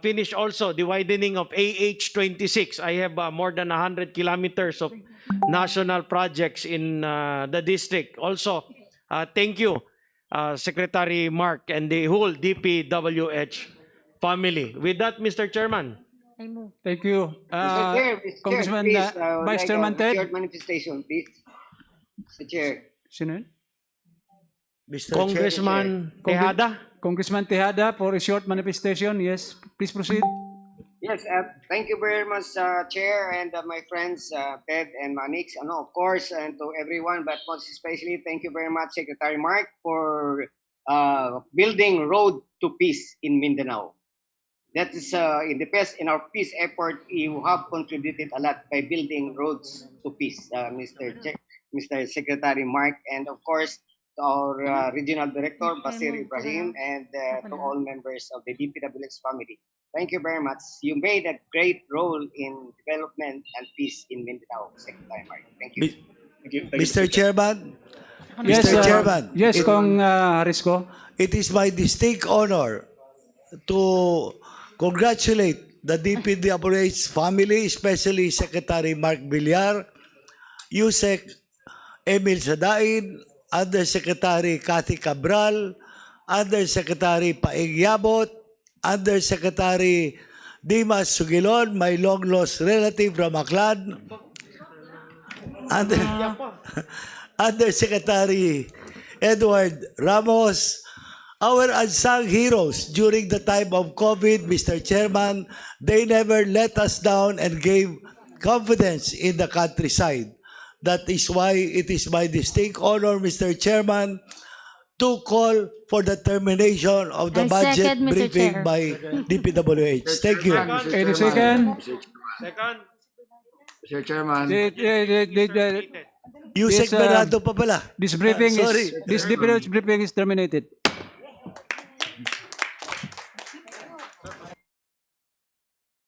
finish also the widening of AH-26. I have more than 100 kilometers of national projects in the district. Also, thank you, Secretary Mark and the whole DPWH family. With that, Mr. Chairman. I move. Thank you. Mr. Chair, Congressman, please, Vice Chairman Ted. short manifestation, please. Mr. Chair. Sino yun? Congressman Tejada. Congressman Tejada for a short manifestation. Yes, please proceed. Yes, thank you very much, Chair, and my friends, Ted and Manix, and of course, and to everyone, but most especially, thank you very much, Secretary Mark, for building road to peace in Mindanao. That is, in our peace effort, you have contributed a lot by building roads to peace, Mr. Secretary Mark, and of course, to our Regional Director, Basir Ibrahim, and to all members of the DPWH family. Thank you very much. You made a great role in development and peace in Mindanao, Secretary Mark. Thank you. Thank you. Mr. Chairman. Yes, Mr. Chairman. Yes, Kong Harisco. It is my distinct honor to congratulate the DPWH family, especially Secretary Mark Villar, Yusek Emil Sadain, Undersecretary Cathy Cabral, Undersecretary Paing Yabot, Undersecretary Dimas Sugilon, my long-lost relative from Aklan, Undersecretary Edward Ramos, our unsung heroes during the time of COVID, Mr. Chairman, they never let us down and gave confidence in the countryside. That is why it is my distinct honor, Mr. Chairman, to call for the termination of the I budget second, Mr. briefing Chair. by DPWH. Thank you. Any second? Second. Mr. Chairman. Yusek This, Bernardo pa pala. This briefing Sorry. is this DPWH briefing is terminated.